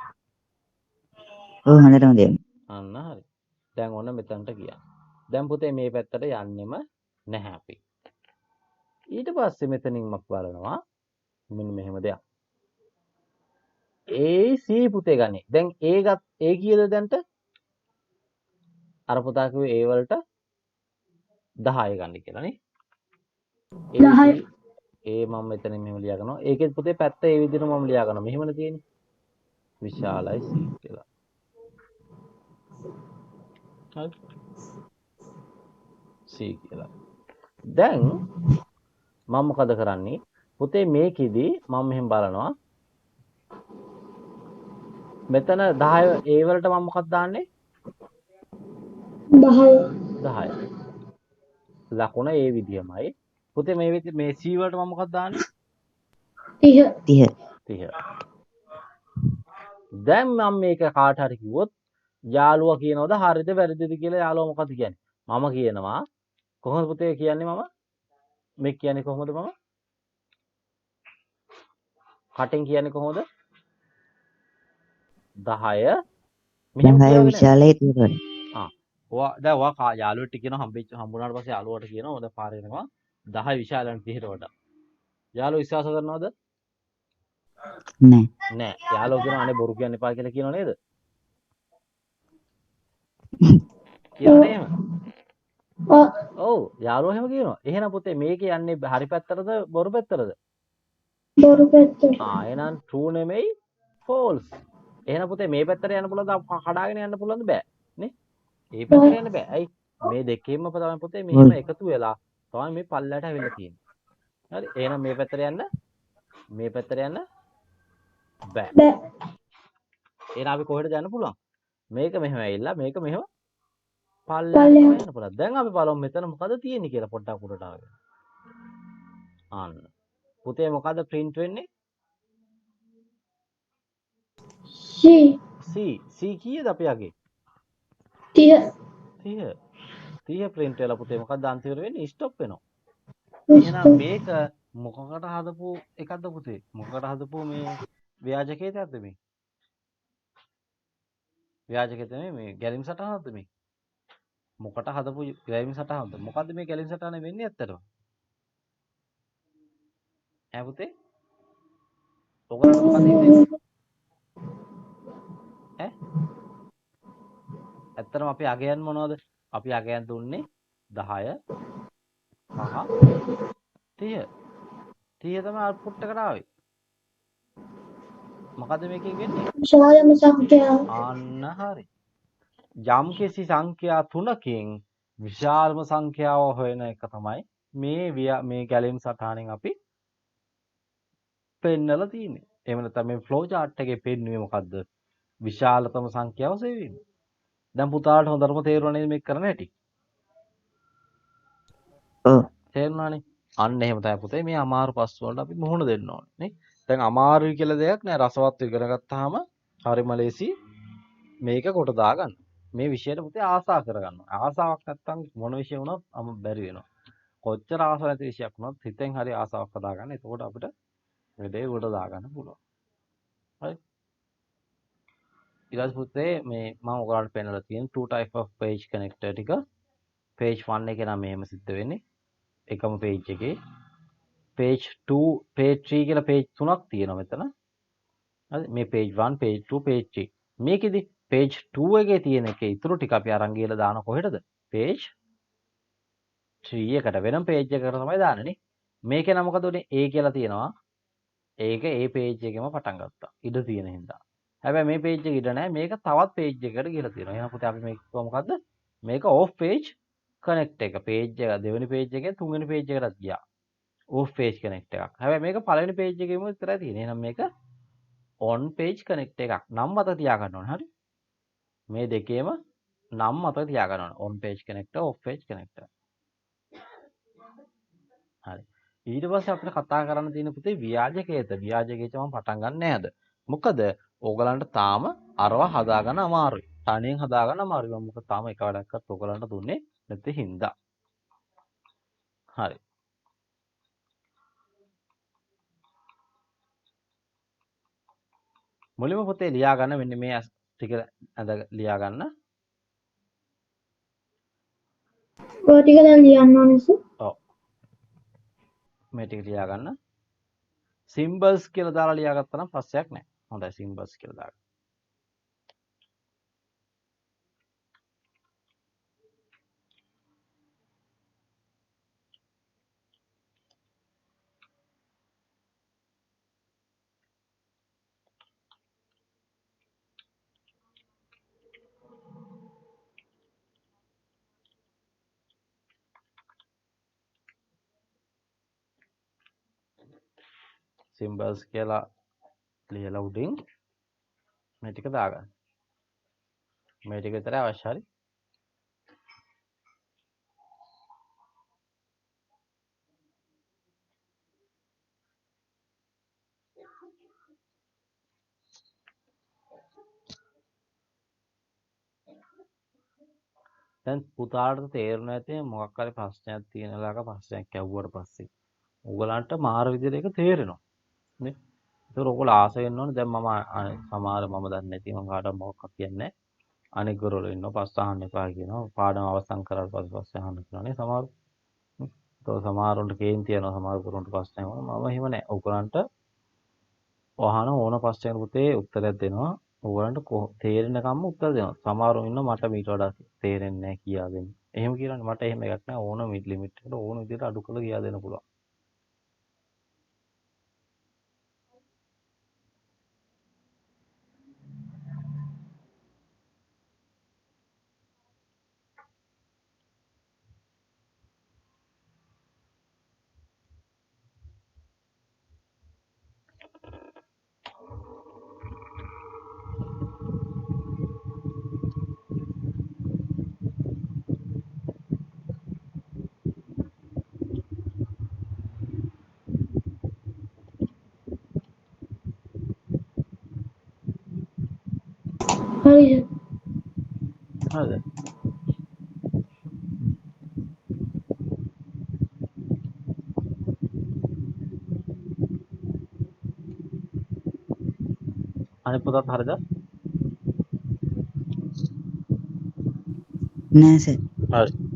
ඔව් හොඳටම තේරුණා. අන්න හරි. දැන් ඔන්න මෙතනට ගියා. දැන් පුතේ මේ පැත්තට යන්නෙම නැහැ අපි. ඊට පස්සේ මෙතනින් මක් බලනවා මෙන්න මෙහෙම දෙයක්. AC පුතේ ගන්නේ. දැන් A කීයද දැන්ට? අර පුතා කිව්වේ A වලට 10 ගන්න කියලා නේ. 10. මම මෙතනින් මෙහෙම ලියා ගන්නවා. ඒකෙත් පුතේ පැත්ත ඒ විදිහට මම ලියා ගන්නවා. මෙහෙමනේ තියෙන්නේ. විශාලයි C කියලා. හරි. C කියලා. දැන් මම මොකද කරන්නේ? පුතේ මේකෙදි මම මෙහෙම බලනවා. මෙතන 10 A වලට මම මොකක්ද දාන්නේ? 10. ලකුණ ඒ විදිහමයි. පුතේ මේ C වලට මම මොකක්ද දාන්නේ? 30. 30. දැන් මම මේක කාට හරි කිව්වොත් යාළුවා කියනවද හරිද වැරදිද කියලා යාළුවා මොකද කියන්නේ? මම කියනවා කොහොමද පුතේ කියන්නේ මම? මේ කියන්නේ කොහොමද මම? කටින් කියන්නේ කොහොමද? 10 මෙහෙම 10 කියාගෙන විශාලයි 30ට වඩා. දැන් ඔයා යාළුවෙක්ට කියනවා හම්බුනාට පස්සේ යාළුවාට කියනවා ඔය පාරේ යනවා 10 විශාලයන් 30ට වඩා. යාළුවෝ විශ්වාස කරනවද? නෑ. නෑ. යාළුවෝ කියනවා අනේ බොරු කියන්න එපා කියලා කියනව නේද? කියනවද එහෙම? ඔව් යාළුවෝ එහෙම කියනවා. එහෙනම් පුතේ මේකේ යන්නේ හරි පැත්තටද බොරු පැත්තටද? බොරු පැත්ත. එහෙනම් true නෙමෙයි false. එහෙනම් පුතේ මේ පැත්තට යන්න පුළුවන්ද කඩාගෙන යන්න පුළුවන්ද බෑ නේ? මේ පැත්තට යන්න බෑ. ඇයි? මේ දෙකේම තමයි පුතේ මෙහෙම එකතු වෙලා තමයි මේ පල්ලයට ඇවිල්ලා තියෙන්නේ. හරි. එහෙනම් මේ පැත්තට යන්න බෑ. එහෙනම් අපි කොහෙටද යන්න පුළුවන්? මේක මෙහෙම ඇවිල්ලා මේක මෙහෙම පල්ලයට යන්න පුළුවන්. දැන් අපි බලමු මෙතන මොකද තියෙන්නේ කියලා පොඩ්ඩක් උඩට ආවගෙන. අන්න. පුතේ මොකද print වෙන්නේ? C කීයද අපි යගේ? 30 print වෙලා පුතේ මොකක්ද අන්තිමට වෙන්නේ? stop වෙනවා. එහෙනම් මේක මොකකට හදපු එකක්ද පුතේ? මොකකට හදපු මේ ව්‍යාජකේතයක්ද මේ? ව්‍යාජකේත මේ ගැලීම් සටහනක්ද මේ? මොකට හදපු ගැලීම් සටහනක්ද? මොකද්ද මේ ගැලීම් සටහන වෙන්නේ ඇත්තටම? ඈ පුතේ? ඔයගලන්ට මොකද හිතෙන්නේ? ඈ? ඇත්තටම අපි අගයන් මොනවද? අපි අගයන් දුන්නේ 10 5 30. 30 තමයි output එකට ආවේ. මොකද මේකෙන් වෙන්නේ? විශාලම සංඛ්‍යාව. අන්න හරි. යම්කිසි සංඛ්‍යා 3කින් විශාලම සංඛ්‍යාව හොයන එක තමයි මේ ගැලීම් සටහනෙන් අපි පෙන්නලා තියෙන්නේ. එහෙම නැත්නම් මේ ෆ්ලෝ chart එකේ පෙන්වන්නේ මොකද්ද? විශාලතම සංඛ්‍යාව සෙවීම. දැන් පුතාට හොඳටම තේරුණා නේද මේක කරන්න හැටි? ඔව්. තේරුණානේ. අන්න එහෙම තමයි පුතේ මේ අමාරු ප්‍රශ්න වලට අපි මුහුණ දෙන්න ඕනේ නේ. දැන් අමාරුයි කියලා දෙයක් නෑ. රසවත් ඉගෙන ගත්තාම හරිම ලේසි මේක කොට දාගන්න. මේ විෂයට පුතේ ආසා කරගන්න. ආසාවක් නැත්තම් මොන විෂය වුණත් බැරි වෙනවා. කොච්චර ආසාවක් නැති විෂයක් වුණත් හිතෙන් හරි ආසාවක් හදාගන්න. එතකොට අපිට මේ දේ කොට දාගන්න පුළුවන්. හරි. ඊළඟ පුතේ මේ මම ඔයාලට පෙන්නලා තියෙන two type of page connector ටික page 1 එකේ නම් මෙහෙම සිද්ධ වෙන්නේ. එකම page එකේ page 2 page 3 කියලා page තුනක් තියෙනවා මෙතන. හරි මේ page 1 page 2 page 3. මේකෙදි page 2 එකේ තියෙන එකේ ඉතුරු ටික අපි අරන් ගිහලා දාන කොහෙටද? page 3 එකට වෙනම page එකකට තමයි දාන්නේ නේ. මේකේ නම මොකද උනේ? A කියලා තියෙනවා. ඒක ඒ page එකෙම පටන් ගත්තා. ඉඩ තියෙන හින්දා. හැබැයි මේ page එක ඉඩ නැහැ. මේක තවත් page එකකට ගිහලා තියෙනවා. එහෙනම් පුතේ අපි මේක මොකද්ද? මේක off page connect එක. page එක දෙවෙනි page එකෙන් තුන්වෙනි page එකටත් ගියා. off page connect එකක්. හැබැයි මේක පළවෙනි page එකේම විතරයි තියෙන්නේ. එහෙනම් මේක on page connect එකක්. නම් මතක තියාගන්න ඕනේ. හරි? මේ දෙකේම නම් මතක තියාගන්න ඕනේ. on page connector, off page connector. හරි. ඊට පස්සේ අපිට කතා කරන්න තියෙන පුතේ ව්‍යාජකේත. ව්‍යාජකේත මම පටන් ගන්න නෑද? මොකද ඕගලන්ට තාම අරව හදාගන්න අමාරුයි. තනියෙන් හදාගන්න අමාරුයි. මම මොකද තාම එක වැඩක්වත් ඕගලන්ට දුන්නේ නැති හින්දා. හරි. මුලින්ම පුතේ ලියා ගන්න මෙන්න මේ ටික අද ලියා ගන්න. ඔය ටික දැන් ලියන්න ඕනේ සර්. ඔව්. මේ ටික ලියා ගන්න. symbols කියලා දාලා ලියාගත්තා නම් ප්‍රශ්නයක් නැහැ. හොඳයි symbols කියලා දාගන්න. symbols කියලා ලියලා උඩින් මේ ටික දාගන්න. මේ ටික විතරයි අවශ්‍ය. හරි. දැන් පුතාට තේරුණා ඇති මොකක් හරි ප්‍රශ්නයක් තියෙන ලාක ප්‍රශ්නයක් ඇහුවට පස්සේ ඕගලන්ට මාර විදිහට ඒක තේරෙනවා නේ. ඒතර ඕගොල්ලෝ ආස වෙන්න ඕනේ. දැන් මම සමහර මම දන්නේ නැති මම කාටවත් මොකක්වත් කියන්නේ නැහැ. අනික ගුරුවරු ඉන්නවා පස්ස අහන්න එපා කියනවා. පාඩම අවසන් කරලා පස්සේ අහන්න කියනවානේ සමහර. ඒතකොට සමහරුන්ට කේන්ති යනවා සමහර ගුරුවරුන්ට ප්‍රශ්න අහනවා. මම එහෙම නැහැ. ඕගලන්ට අහන ඕන ප්‍රශ්නයකට පුතේ උත්තරයක් දෙනවා. ඕගලන්ට තේරෙනකම්ම උත්තර දෙනවා. සමහරු ඉන්නවා මට මීට වඩා තේරෙන්නේ නැහැ කියා දෙන්න. එහෙම කියනවානේ මට එහෙම එකක් නැහැ. ඕන මිඩ් ලිමිට් එකට ඕන විදිහට අඩු කරලා කියා දෙන්න පුළුවන්. හරි සර්. හරිද? අනිත් පොතත් හරිද? නෑ සර්. හරි.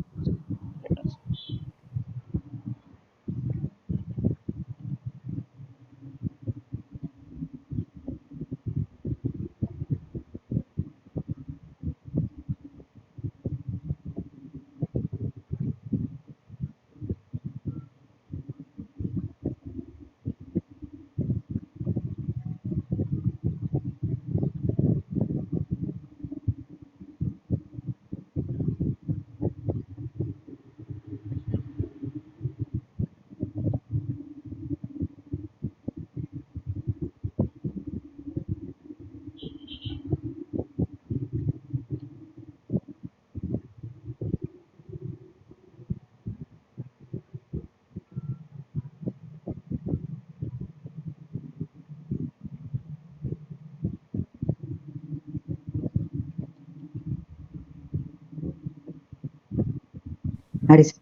හරි සර්.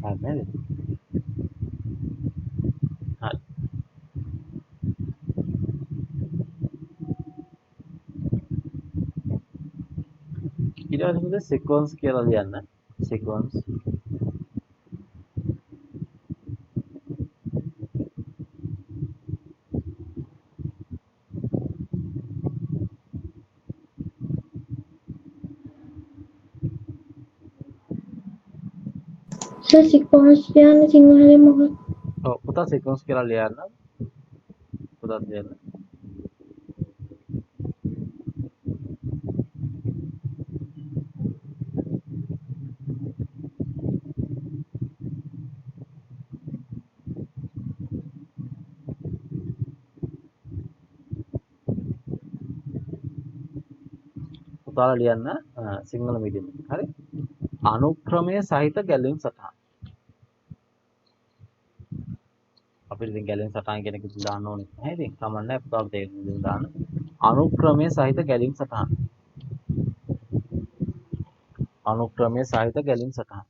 හරි නේද? හරි. ඊට පස්සේ sequence කියලා ලියන්න. sequence. සර් සිකෝන්ස් කියන්නේ සිංහලෙන් මොකක්ද? ඔව් පුතා sequence කියලා ලියන්න. පුතා ලියන්න. පුතාලා ලියන්න සිංහල මීඩියම් එකේ. හරි. අනුක්‍රමය සහිත ගැලවීම් සටහන්. අපිට ඉතින් ගැලවීම් සටහන් කියන එක ඉතින් දාන්න ඕනේ නැහැ. ඉතින් කමන්නේ පුතාලා තේරුම් ගන්න දාන්න. අනුක්‍රමය සහිත ගැලවීම් සටහන්. අනුක්‍රමය සහිත ගැලවීම් සටහන්.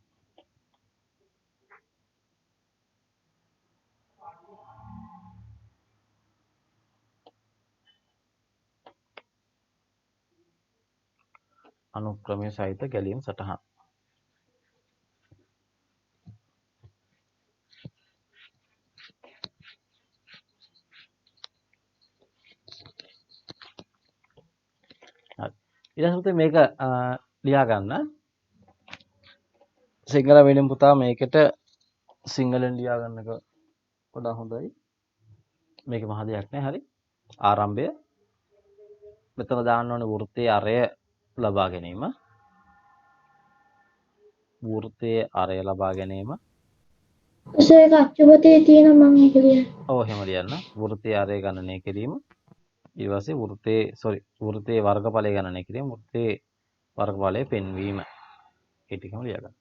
අනුක්‍රමය සහිත ගැලවීම් සටහන්. හරි. ඊළඟට මේක ලියා ගන්න. සිංහල මීඩියම් පුතා මේකට සිංහලෙන් ලියා ගන්න එක වඩා හොඳයි. මේක මහ දෙයක් නෑ. හරි. ආරම්භය. මෙතන දාන්න ඕනේ වෘත්තයේ අරය ලබා ගැනීම. වෘත්තයේ අරය ලබා ගැනීම. සර් ඒක අච්චුපතේ තියෙන මම ඒක ලියන්න. ඔව් එහෙම ලියන්න. වෘත්තයේ අරය ගණනය කිරීම. ඊට පස්සේ වෘත්තයේ වර්ගඵලය ගණනය කිරීම. වෘත්තයේ වර්ගඵලය පෙන්වීම. ඒ ටිකම ලියා ගන්න.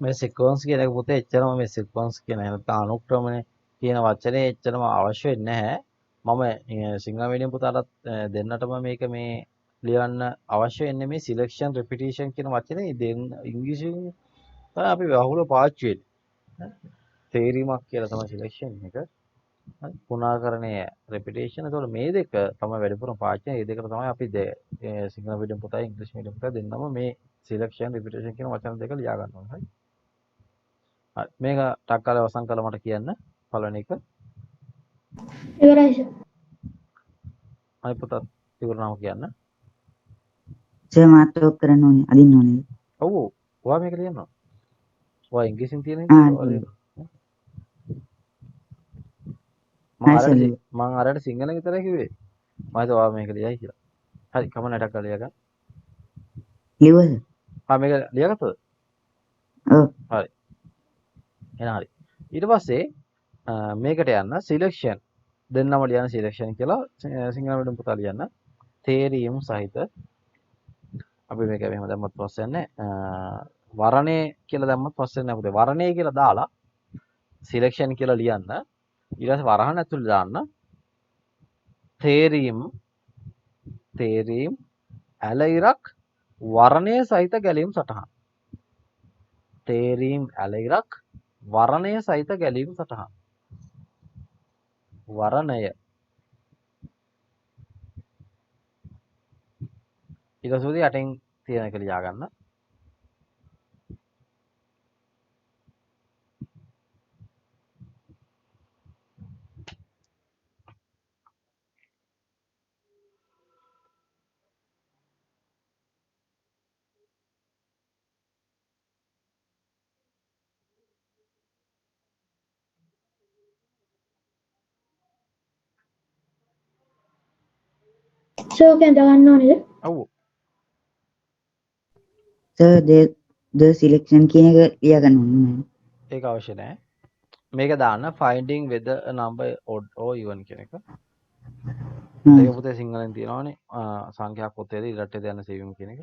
මේ sequence කියන එක පුතේ එච්චරම මේ sequence කියන නැත්නම් අනුක්‍රමණය කියන වචනේ එච්චරම අවශ්‍ය වෙන්නේ නැහැ. මම සිංහල මීඩියම් පුතාලට දෙන්නටම මේක මේ ලියන්න අවශ්‍ය වෙන්නේ මේ selection repetition කියන වචනේ දෙන්න ඉංග්‍රීසියෙන් තමයි අපි බහුල පාවිච්චි වෙන්නේ. තේරීමක් කියලා තමයි selection එක. හරි. පුනාකරණය repetition. ඒතකොට මේ දෙක තමයි වැඩිපුරම පාවිච්චි වෙන්නේ. මේ දෙකට තමයි අපි සිංහල මීඩියම් පුතා ඉංග්‍රීසි මීඩියම් පුතා දෙන්නම මේ selection repetition කියන වචන දෙක ලියා ගන්න ඕනේ. හරි. හරි මේක ටක් කාලේ අවසන් කළා මට කියන්න පළවෙනි එක. ඉවරයි සර්. අනිත් පුතත් ඉවරනම කියන්න. සර් මාත් ඕක කරන්න ඕනේ. අදින්න ඕනේ. ඔව් ඔයා මේක ලියනවා. ඔයා ඉංග්‍රීසියෙන් තියෙන එක ආ, ඔයා ලියනවා. හරි සර්. මම අරට සිංහලෙන් විතරයි කිව්වේ. මම හිතුවා ඔයා මේක ලියයි කියලා. හරි කමන්න ටක් කාලේ ලියා ගන්න. ලිව්වද? මේක ලියාගත්තද? ඔව්. හරි. එහෙනම් හරි. ඊට පස්සේ මේකට යන්න selection දෙන්නම ලියන සිලෙක්ෂන් කියලා සිංහල මීඩියම් පුතා ලියන්න. තේරීම් සහිත අපි මේක මෙහෙම දැම්මත් ප්‍රශ්නයක් නැහැ. වරණේ කියලා දැම්මත් ප්‍රශ්නයක් නැහැ පුතේ. වරණේ කියලා දාලා සිලෙක්ෂන් කියලා ලියන්න. ඊට පස්සේ වරහන් ඇතුළේ දාන්න. තේරීම් ඇල ඉරක් වරණය සහිත ගැලීම් සටහන්. තේරීම් ඇල ඉරක් වරණය සහිත ගැලීම් සටහන්. වරණය ඊට පස්සේ යටින් තියෙන එක ලියා ගන්න. සර් ඔක දාන්න ඕනේද? ඔව්. සර් the selection කියන එක ලියා ගන්න ඕනේ. ඒක අවශ්‍ය නැහැ. මේක දාන්න finding whether a number odd or even කියන එක. ඒක පුතේ සිංහලෙන් තියෙනවානේ. සංඛ්‍යා පොතේදී ඉරට්ටේ යන සෙවීම කියන එක.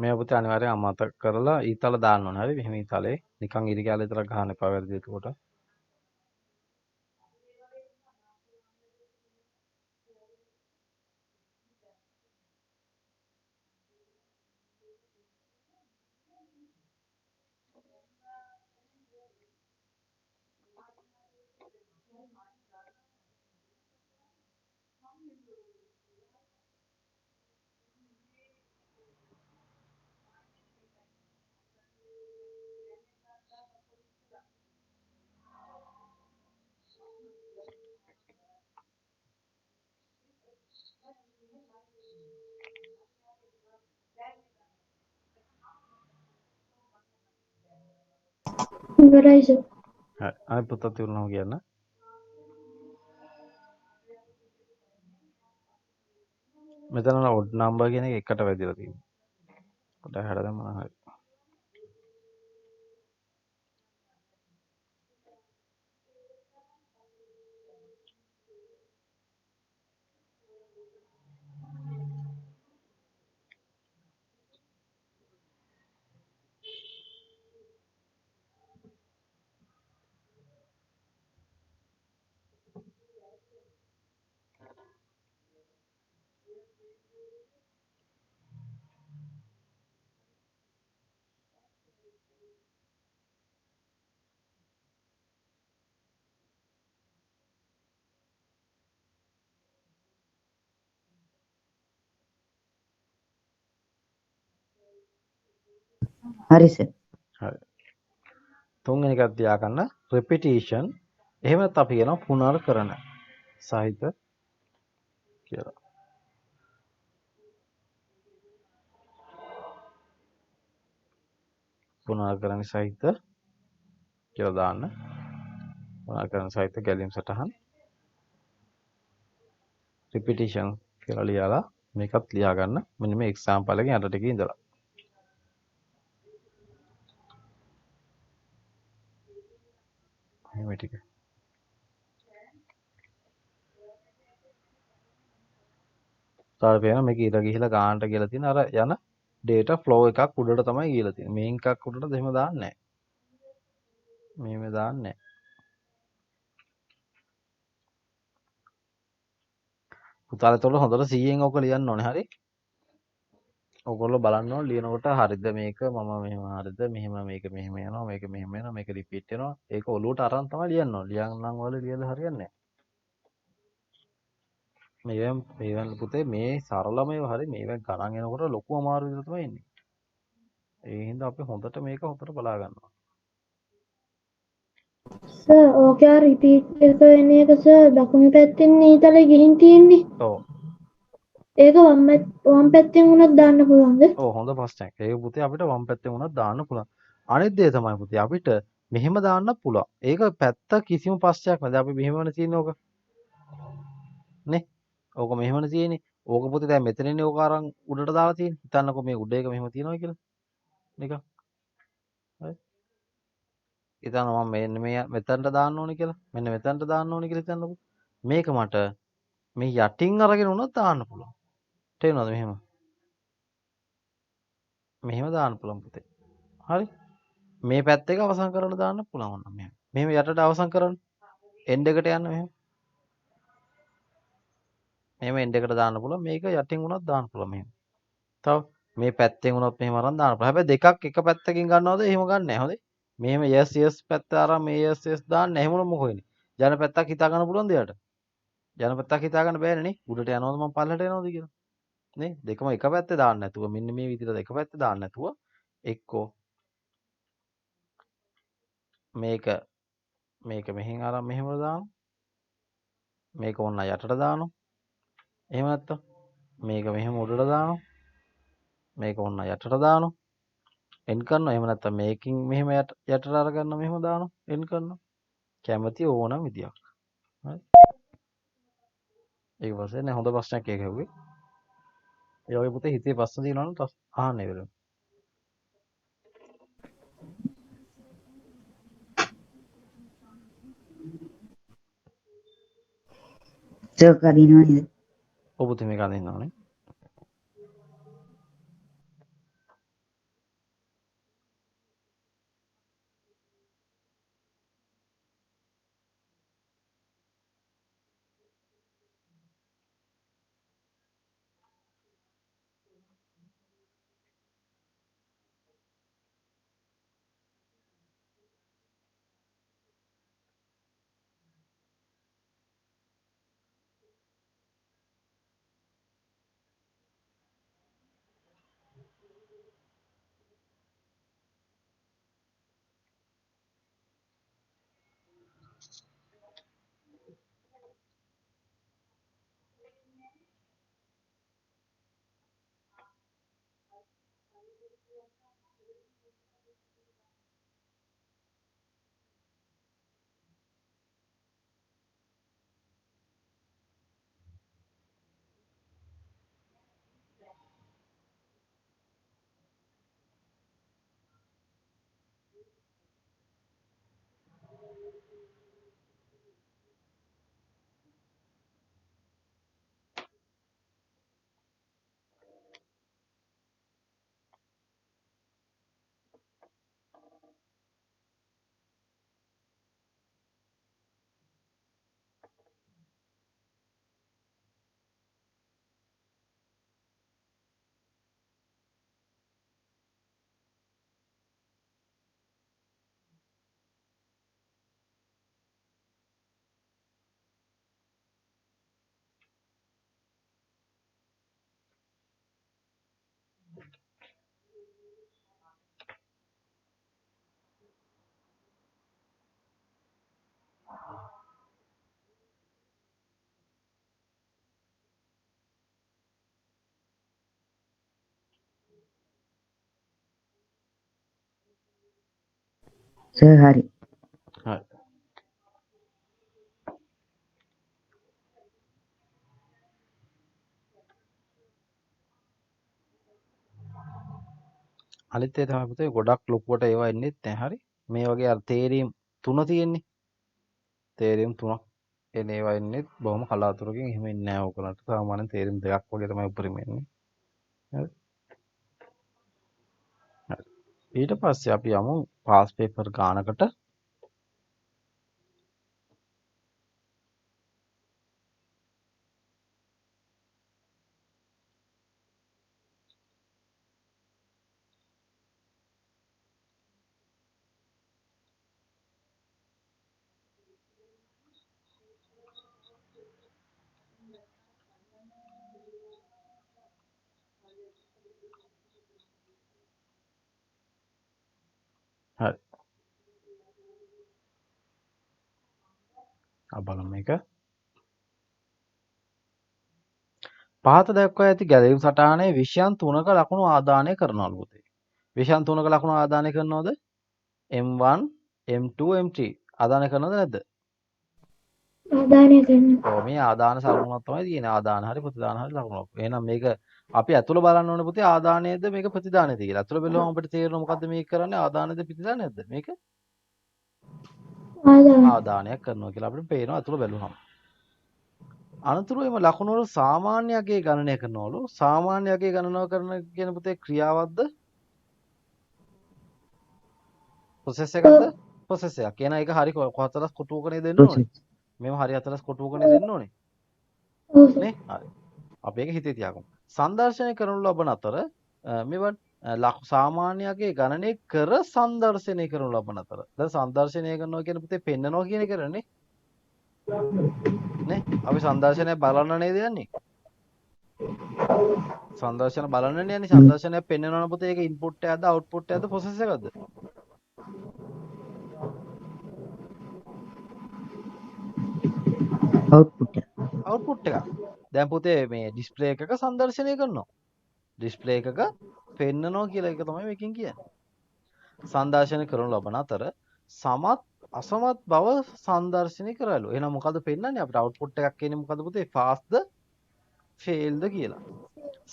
මේ පුතේ අනිවාර්යෙන් අමතක කරලා ඊතල දාන්න ඕනේ. හරි මෙහෙම ඊතලේ නිකන් ඉරි කැලේ විතරක් ගහන්න එපා වැරදි එතකොට. ඉවරයි සර්. හරි. අනිත් පුතත් ඉවරනම කියන්න. මෙතන ඔඩ් නම්බර් කියන එක එකට වැදිලා තියෙනවා. පොඩ්ඩක් හැඩ දැම්මම හරි. හරි සර්. හරි. තුන්වෙනි එකක් තියාගන්න repetition. එහෙම නැත්නම් අපි කියනවා පුනර්කරණ සහිත කියලා. පුනර්කරණ සහිත කියලා දාන්න. පුනර්කරණ සහිත ගැලීම් සටහන් repetition කියලා ලියලා මේකත් ලියා ගන්න. මෙන්න මේ example එකෙන් අර ටිකේ ඉඳලා. මේ ටික. ඊට පස්සේ මේක ඊට ගිහිලා ගානට කියලා තියෙන අර යන data flow එකක් උඩට තමයි ගිහලා තියෙන්නේ. මේන් එකක් උඩට එහෙම දාන්නේ නැහැ. මෙහෙම දාන්නේ නැහැ. පුතාලා ඒතකොට හොඳට 100න් ඔක ලියන්න ඕනේ. හරි? ඔයගොල්ලෝ බලන්න ඕනේ ලියනකොට හරිද මේක මම මෙහෙම හරිද මෙහෙම මේක මෙහෙම යනවා මේක මෙහෙම යනවා මේක රිපීට් වෙනවා. ඒක ඔලුවට අරන් තමයි ලියන්න ඕනේ. ලියන්නම් වල ලියලා හරියන්නේ නැහැ. මේවෙන් පුතේ මේ සරලම ඒවා හරි මේවෙන් ගණන් එනකොට ලොකු අමාරු විදිහට තමයි එන්නේ. ඒ හින්දා අපි හොඳට මේක හොඳට බලා ගන්නවා. සර් ඕකේ ආ රිපීට් එක වෙන එක සර් දකුණු පැත්තෙන් ඊතලෙ ගිහින් තියෙන්නේ. ඔව්. ඒක වම් පැත්තෙන් උනත් දාන්න පුළුවන්ද? ඔව් හොඳ ප්‍රශ්නයක්. ඒක පුතේ අපිට වම් පැත්තෙන් උනත් දාන්න පුළුවන්. අනිත් දේ තමයි පුතේ අපිට මෙහෙම දාන්නත් පුළුවන්. ඒක පැත්ත කිසිම ප්‍රශ්නයක් නෑ. දැන් අපි මෙහෙමනේ තියෙන්නේ ඕක. නේ? ඕක මෙහෙමනේ තියෙන්නේ. ඕක පුතේ දැන් මෙතනනේ ඕක අරන් උඩට දාලා තියෙන්නේ. හිතන්නකෝ මේ උඩ එක මෙහෙම තියෙනවා කියලා. නිකන්. හරි. හිතන්න මම මෙන්න මේ මෙතනට දාන්න ඕනේ කියලා. මෙන්න මෙතනට දාන්න ඕනේ කියලා හිතන්නකෝ. මේක මට මේ යටින් අරගෙන උනත් දාන්න පුළුවන්. තේරෙනවද මෙහෙම? මෙහෙම දාන්න පුළුවන් පුතේ. හරි? මේ පැත්ත එක අවසන් කරලා දාන්න පුළුවන් ඔන්න මෙහෙම. මෙහෙම යටට අවසන් කරන්න. එන්ඩ් එකට යන්න මෙහෙම. මෙහෙම එන්ඩ් එකට දාන්න පුළුවන්. මේක යටින් උනත් දාන්න පුළුවන් මෙහෙම. තව මේ පැත්තෙන් උනත් මෙහෙම අරන් දාන්න පුළුවන්. හැබැයි දෙකක් එක පැත්තකින් ගන්නවද එහෙම ගන්න නැහැ. හොඳේ. මෙහෙම yes yes පැත්ත අරන් මේ yes yes දාන්න එහෙම මොකද වෙන්නේ? යන පැත්තක් හිතා ගන්න පුළුවන්ද එයාට? යන පැත්තක් හිතා ගන්න බෑනේ නේ. උඩට යනවද මම පල්ලට එනවද කියලා. නේ? දෙකම එක පැත්තේ දාන්න නැතුව මෙන්න මේ විදිහට එක පැත්තේ දාන්න නැතුව එක්කෝ මේක මෙහෙන් අරන් මෙහෙම දානවා. මේක ඔන්න යටට දානවා. එහෙම නැත්තම් මේක මෙහෙම උඩට දානවා. මේක ඔන්න යටට දානවා. එන් කරනවා. එහෙම නැත්තම් මේකින් මෙහෙම යටට අරගන්න මෙහෙම දානවා. එන් කරනවා. කැමති ඕනම විදියක්. හරි. ඒක පස්සේ නේ හොඳ ප්‍රශ්නයක් ඒක ඇහුවේ. ඒ වගේ පුතේ හිතේ ප්‍රශ්න තියෙනවා නම් අහන්න ඉවරයි. සර් කදිනවා නේද? ඔබ පුතේ මේක අඳින්නවනේ. සර් හරි. හරි. අනිත් ඒ තමයි පුතේ ගොඩක් ලොකුවට ඒවා එන්නෙත් නැහැ. හරි. මේ වගේ අර තේරීම් 3 තියෙන්නේ. තේරීම් 3ක් එන ඒවා එන්නේ බොහොම කලාතුරකින්. එහෙම එන්නේ නැහැ ඕගලන්ට. සාමාන්‍යයෙන් තේරීම් 2ක් වගේ තමයි උපරිම එන්නේ. හරි. හරි. ඊට පස්සේ අපි යමු පාස් පේපර් ගානකට. හරි. අපි බලමු මේක. පහත දක්වා ඇති ගැලවීම් සටහනේ විෂයන් 3ක ලකුණු ආදානය කරනවලු පුතේ. විෂයන් 3ක ලකුණු ආදානය කරනවද? M1, M2, M3 ආදානය කරනවද නැද්ද? ආදානය කරනවා. ඔව් මේ ආදාන සලකුණක් තමයි තියෙන්නේ. ආදාන හරි ප්‍රතිදාන හරි ලකුණක්. එහෙනම් මේක අපි ඇතුළ බලන්න ඕනේ පුතේ ආදානයේද මේක ප්‍රතිදානයේද කියලා. ඇතුළ බැලුවම අපිට තේරෙනවා මොකද්ද මේක කරන්නේ ආදානයේද ප්‍රතිදානයේද මේක? ආදානයක් කරනවා කියලා අපිට පේනවා ඇතුළ බැලුවම. අනතුරුව එම ලකුණු වල සාමාන්‍ය අගය ගණනය කරනවලු. සාමාන්‍ය අගය ගණනය කරන කියන පුතේ ක්‍රියාවක්ද? ප්‍රොසෙස් එකක්ද? ප්‍රොසෙස් එකක්. එහෙනම් ඒක හරි කොහතරස් කොටුවකනේ දෙන්න ඕනේ. මේව හරි හතරස් කොටුවකනේ දෙන්න ඕනේ. නේ? හරි. අපි ඒක හිතේ තියාගමු. සංදර්ශනය කරනු ලබන අතර මෙවන් සාමාන්‍යයේ ගණනය කර සංදර්ශනය කරනු ලබන අතර. දැන් සංදර්ශනය කරනවා කියන පුතේ පෙන්නනවා කියන එක කරන්නේ. නේ? අපි සංදර්ශනය බලන්න නේද යන්නේ? සංදර්ශන බලන්න යන්නේ. සංදර්ශනය පෙන්නනවා පුතේ ඒක ඉන්පුට් එකක්ද අවුට්පුට් එකක්ද ප්‍රොසෙස් එකක්ද? අවුට්පුට් එක. දැන් පුතේ මේ ඩිස්ප්ලේ එකක සංදර්ශනය කරනවා. ඩිස්ප්ලේ එකක පෙන්නනවා කියලා එක තමයි මේකෙන් කියන්නේ. සංදර්ශනය කරනු ලබන අතර සමත් අසමත් බව සංදර්ශනය කරලු. එහෙනම් මොකද පෙන්නන්නේ අපිට අවුට්පුට් එකක් කියන්නේ මොකද පුතේ? ෆාස්ට්ද ෆේල්ද කියලා.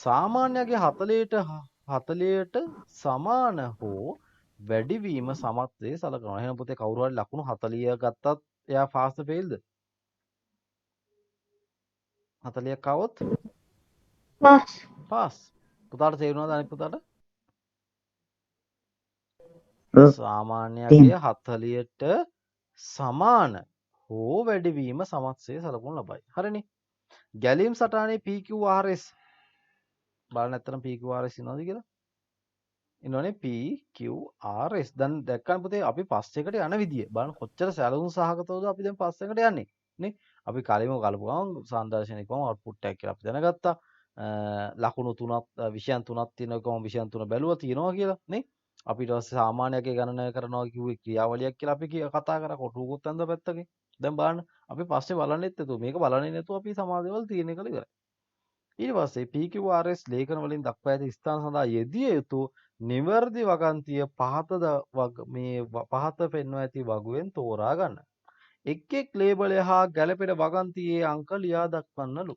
සාමාන්‍යයෙන් 40ට සමාන හෝ වැඩිවීම සමත් වේ සලකනවා. එහෙනම් පුතේ කවුරු හරි ලකුණු 40 ගත්තත් එයා ෆාස්ට්ද ෆේල්ද? 40ක් આવොත් පාස්. පුතාට තේරුණාද අනිත් පුතාට? සාමාන්‍යයෙන් 40ට සමාන හෝ වැඩිවීම සමත්සේ සලකුණු ලබයි. හරිනේ. ගැලීම් සටහනේ PQRS බලන්න නැත්නම් PQRS ඉන්නවද කියලා? ඉන්නවනේ PQRS. දැන් දැක්කම පුතේ අපි පස්සෙකට යන විදිය. බලන්න කොච්චර සැලකුණු සහගතවද අපි දැන් පස්සෙකට යන්නේ. නේ? අපි කලින්ම ගලපු ගමන් සංදර්ශනය කරමු අවුට්පුට් එකක් කියලා අපි දැනගත්තා. ලකුණු 3ක් විෂයන් 3ක් තියෙනවා විෂයන් 3 බැලුවා තියෙනවා කියලා නේ? අපි ඊට පස්සේ සාමාන්‍යකේ ගණනය කරනවා කිව්වේ ක්‍රියාවලියක් කියලා අපි කතා කරා කොටුවකුත් අන්ද පැත්තකින්. දැන් බලන්න අපි පස්සේ බලන්නෙත් නැතුව මේක බලන්නේ නැතුව අපි සමාදේවල් තියෙන එක ඉවරයි. ඊට පස්සේ PQRS ලේඛන වලින් දක්වා ඇති ස්ථාන සඳහා යෙදිය යුතු නිවැරදි වගන්තිය පහත පෙන්වා ඇති වගුවෙන් තෝරා ගන්න. එක් එක් ලේබලය හා ගැළපෙන වගන්තියේ අංක ලියා දක්වන්නලු.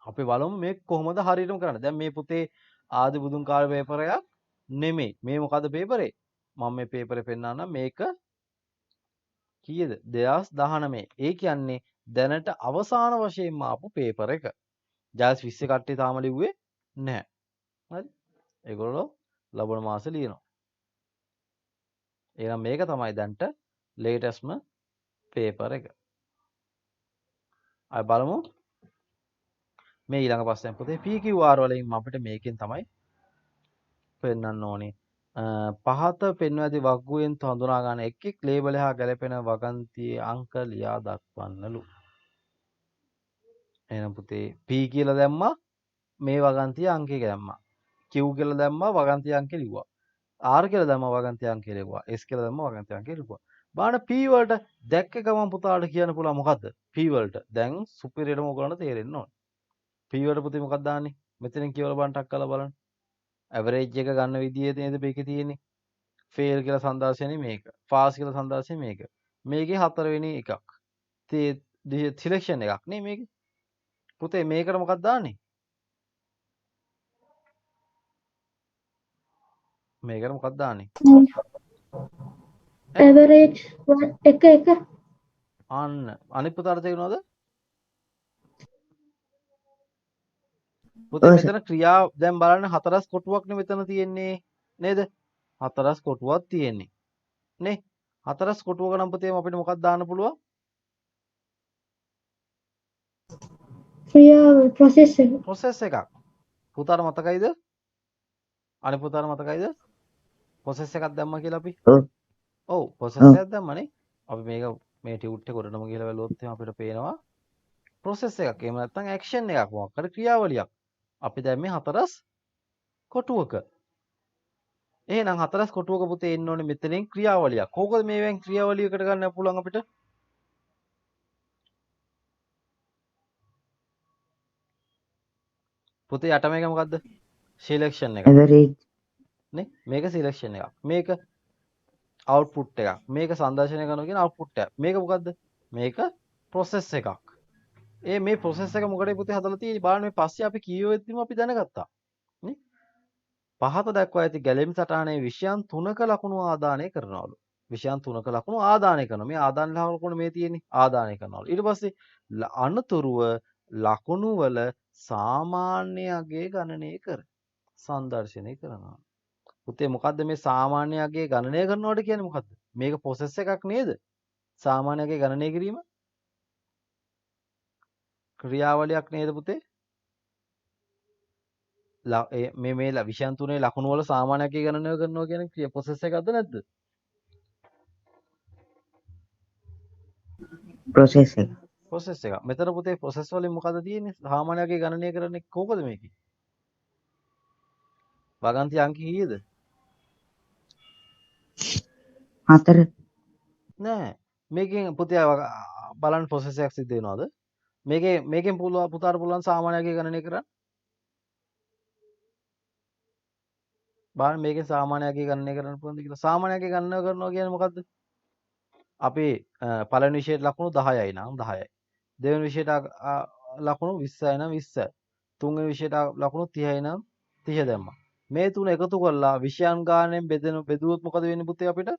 අපි බලමු මේක කොහොමද හරියටම කරන්නේ. දැන් මේ පුතේ ආදි බුදුන් කාලේ පේපරයක් නෙමෙයි. මේ මොකද පේපරේ? මම මේ පේපරේ පෙන්නන්නම් මේක කීයද? 2019. ඒ කියන්නේ දැනට අවසාන වශයෙන්ම ආපු පේපර් එක. ජාස් 20 කට්ටිය තාම ලිව්වේ නැහැ. හරි? ඒගොල්ලෝ ලබන මාසේ ලියනවා. එහෙනම් මේක තමයි දැන්ට ලේටස්ට්ම පේපර් එක. අපි බලමු මේ ඊළඟ ප්‍රශ්නය පුතේ PQR වලින් අපිට මේකෙන් තමයි පෙන්වන්න ඕනේ. පහත පෙන්වා ඇති වගුවෙන් හඳුනා ගන්න එක් එක් ලේබල් හා ගැලපෙන වගන්තියේ අංක ලියා දක්වන්නලු. එහෙනම් පුතේ P කියලා දැම්මා මේ වගන්තිය අංකය දැම්මා. Q කියලා දැම්මා වගන්තිය අංකය ලිව්වා. R කියලා දැම්මා වගන්තිය අංකය ලිව්වා. S කියලා දැම්මා වගන්තිය අංකය ලිව්වා. බලන්න P වලට දැක්ක ගමන් පුතාට කියන්න පුළුවන් මොකද්ද? P වලට දැන් සුපිරියටම ඔයගලන්ට තේරෙන්න ඕනේ. P වලට පුතේ මොකක්ද දාන්නේ? මෙතනින් කියවලා බලන්න ටක් කරලා බලන්න. ඇවරේජ් එක ගන්න විදිය නේද මේකේ තියෙන්නේ. ෆේල් කියලා සංදර්ශනේ මේක. ෆාස් කියලා සංදර්ශනේ මේක. මේකේ හතරවෙනි එකක්. සිලෙක්ෂන් එකක් නේ මේක. පුතේ මේකට මොකක්ද දාන්නේ? මේකට මොකක්ද දාන්නේ? ඇවරේජ් එක අන්න අනිත් පුතාට තේරුණාද? පුතේ ඔව් මෙතන ක්‍රියා දැන් බලන්න හතරස් කොටුවක්නේ මෙතන තියෙන්නේ නේද? හතරස් කොටුවක් තියෙන්නේ. නේ? හතරස් කොටුවක නම් පුතේ අපිට මොකක්ද දාන්න පුළුවන්? ක්‍රියාව ප්‍රොසෙස් එක ප්‍රොසෙස් එකක්. පුතාට මතකයිද? අනිත් පුතාට මතකයිද? ප්‍රොසෙස් එකක් දැම්මා කියලා අපි. ඔව් ඔව් ප්‍රොසෙස් ඔව් එකක් දැම්මනේ. අපි මේ ටියුට් එක උඩටම ගිහලා බැලුවොත් එහෙනම් අපිට පේනවා ප්‍රොසෙස් එකක්. එහෙම නැත්නම් ඇක්ෂන් එකක් මොකක් හරි ක්‍රියාවලියක්. අපි දැන් මේ හතරස් කොටුවක. එහෙනම් හතරස් කොටුවක පුතේ එන්න ඕනේ මෙතනින් ක්‍රියාවලියක්. කෝකද මේවෙන් ක්‍රියාවලියකට ගන්න පුළුවන් අපිට? පුතේ යට මේක මොකද්ද? සිලෙක්ෂන් එකක්. ඇවරේජ් නේ? මේක සිලෙක්ෂන් එකක්. මේක අවුට්පුට් එකක්. මේක සංදර්ශනය කරනවා කියන අවුට්පුට් එකක්. මේක මොකද්ද? මේක ප්‍රොසෙස් එකක්. මේ ප්‍රොසෙස් එක මොකටද පුතේ හදලා තියෙන්නේ? බලන්න මේ පස්සේ අපි කියවෙද්දිම අපි දැනගත්තා. නේ? පහත දක්වා ඇති ගැලීම් සටහනේ විෂයන් 3ක ලකුණු ආදානය කරනවලු. විෂයන් 3ක ලකුණු ආදානය කරනවා. මේ ආදාන ලකුණු මේ තියෙන්නේ ආදානය කරනවලු. ඊට පස්සේ අනතුරුව ලකුණු වල සාමාන්‍ය අගය ගණනය කර සංදර්ශනය කරනවා. පුතේ මොකද්ද මේ සාමාන්‍ය අගය ගණනය කරනවට කියන්නේ මොකද්ද? මේක ප්‍රොසෙස් එකක් නේද? සාමාන්‍ය අගය ගණනය කිරීම ක්‍රියාවලියක් නේද පුතේ? මේ විෂයන් තුනේ ලකුණු වල සාමාන්‍ය අගය ගණනය කරනවා කියන ප්‍රොසෙස් එකක්ද නැද්ද? ප්‍රොසෙස් එක ප්‍රොසෙස් එකක්. මෙතන පුතේ ප්‍රොසෙස් වලින් මොකද්ද තියෙන්නේ? සාමාන්‍ය අගය ගණනය කරන්නේ කොහොමද මේකේ? වගන්ති අංක කීයද? 4 නෑ. මේකෙන් පුතේ බලන්න ප්‍රොසෙස් එකක් සිද්ධ වෙනවද? මේකෙන් පුළුවන් පුතාට පුළුවන් සාමාන්‍ය අගය ගණනය කරන්න. බලන්න මේකෙන් සාමාන්‍ය අගය ගණනය කරන්න පුළුවන්ද කියලා. සාමාන්‍ය අගය ගණනය කරනවා කියන්නේ මොකද්ද? අපි පළවෙනි විෂයට ලකුණු 10යි නම් 10යි. දෙවෙනි විෂයට ලකුණු 20යි නම් 20යි. තුන්වෙනි විෂයට ලකුණු 30යි නම් 30 දැම්මා. මේ තුන එකතු කරලා විෂයන් ගානෙන් බෙදුවොත් මොකද වෙන්නේ පුතේ අපිට?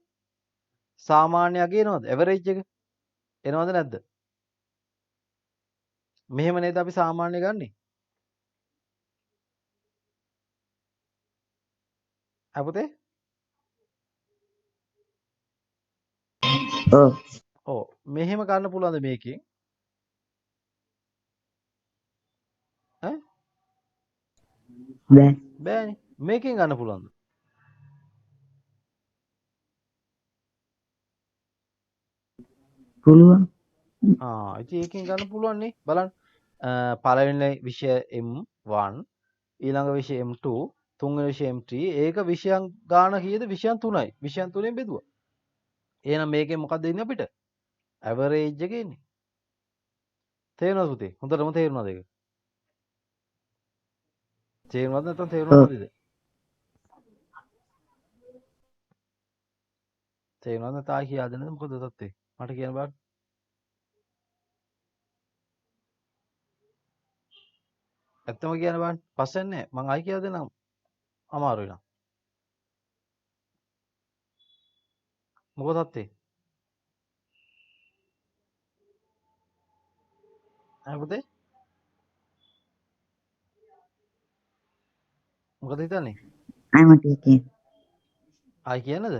සාමාන්‍ය අගය එනවද? ඇවරේජ් එක එනවද නැද්ද? මෙහෙම නේද අපි සාමාන්‍ය ගන්නෙ? පුතේ? ඔව් ඔව්. මෙහෙම ගන්න පුළුවන්ද මේකෙන්? ඈ? බෑ බෑනේ. මේකෙන් ගන්න පුළුවන්ද? පුළුවන් ඉතින් ඒකෙන් ගන්න පුළුවන් නේ. බලන්න. පළවෙනි විෂය M1 ඊළඟ විෂය M2 තුන්වෙනි විෂය M3 ඒක විෂයන් ගාන කීයද? විෂයන් 3යි. විෂයන් 3ෙන් බෙදුවා. එහෙනම් මේකෙන් මොකක්ද එන්නේ අපිට? ඇවරේජ් එක එන්නේ. තේරෙනවද පුතේ? හොඳටම තේරුණාද ඒක? තේරුණාද නැත්නම් තේරුණා ඔව් නැතිද? තේරුණාද නැත්නම් ආයි කියා දෙන්නද මොකද තත්ත්වේ? මට කියන්න බලන්න. ඇත්තම කියන්න බලන්න. පස්සෙන් නෑ. මං ආයි කියලා දෙන්නම්. අමාරුයි නම්. මොකද තත්ත්වේ? පුතේ? මොකද හිතන්නේ? අයමට කියන්නේ ආයි කියන්නද?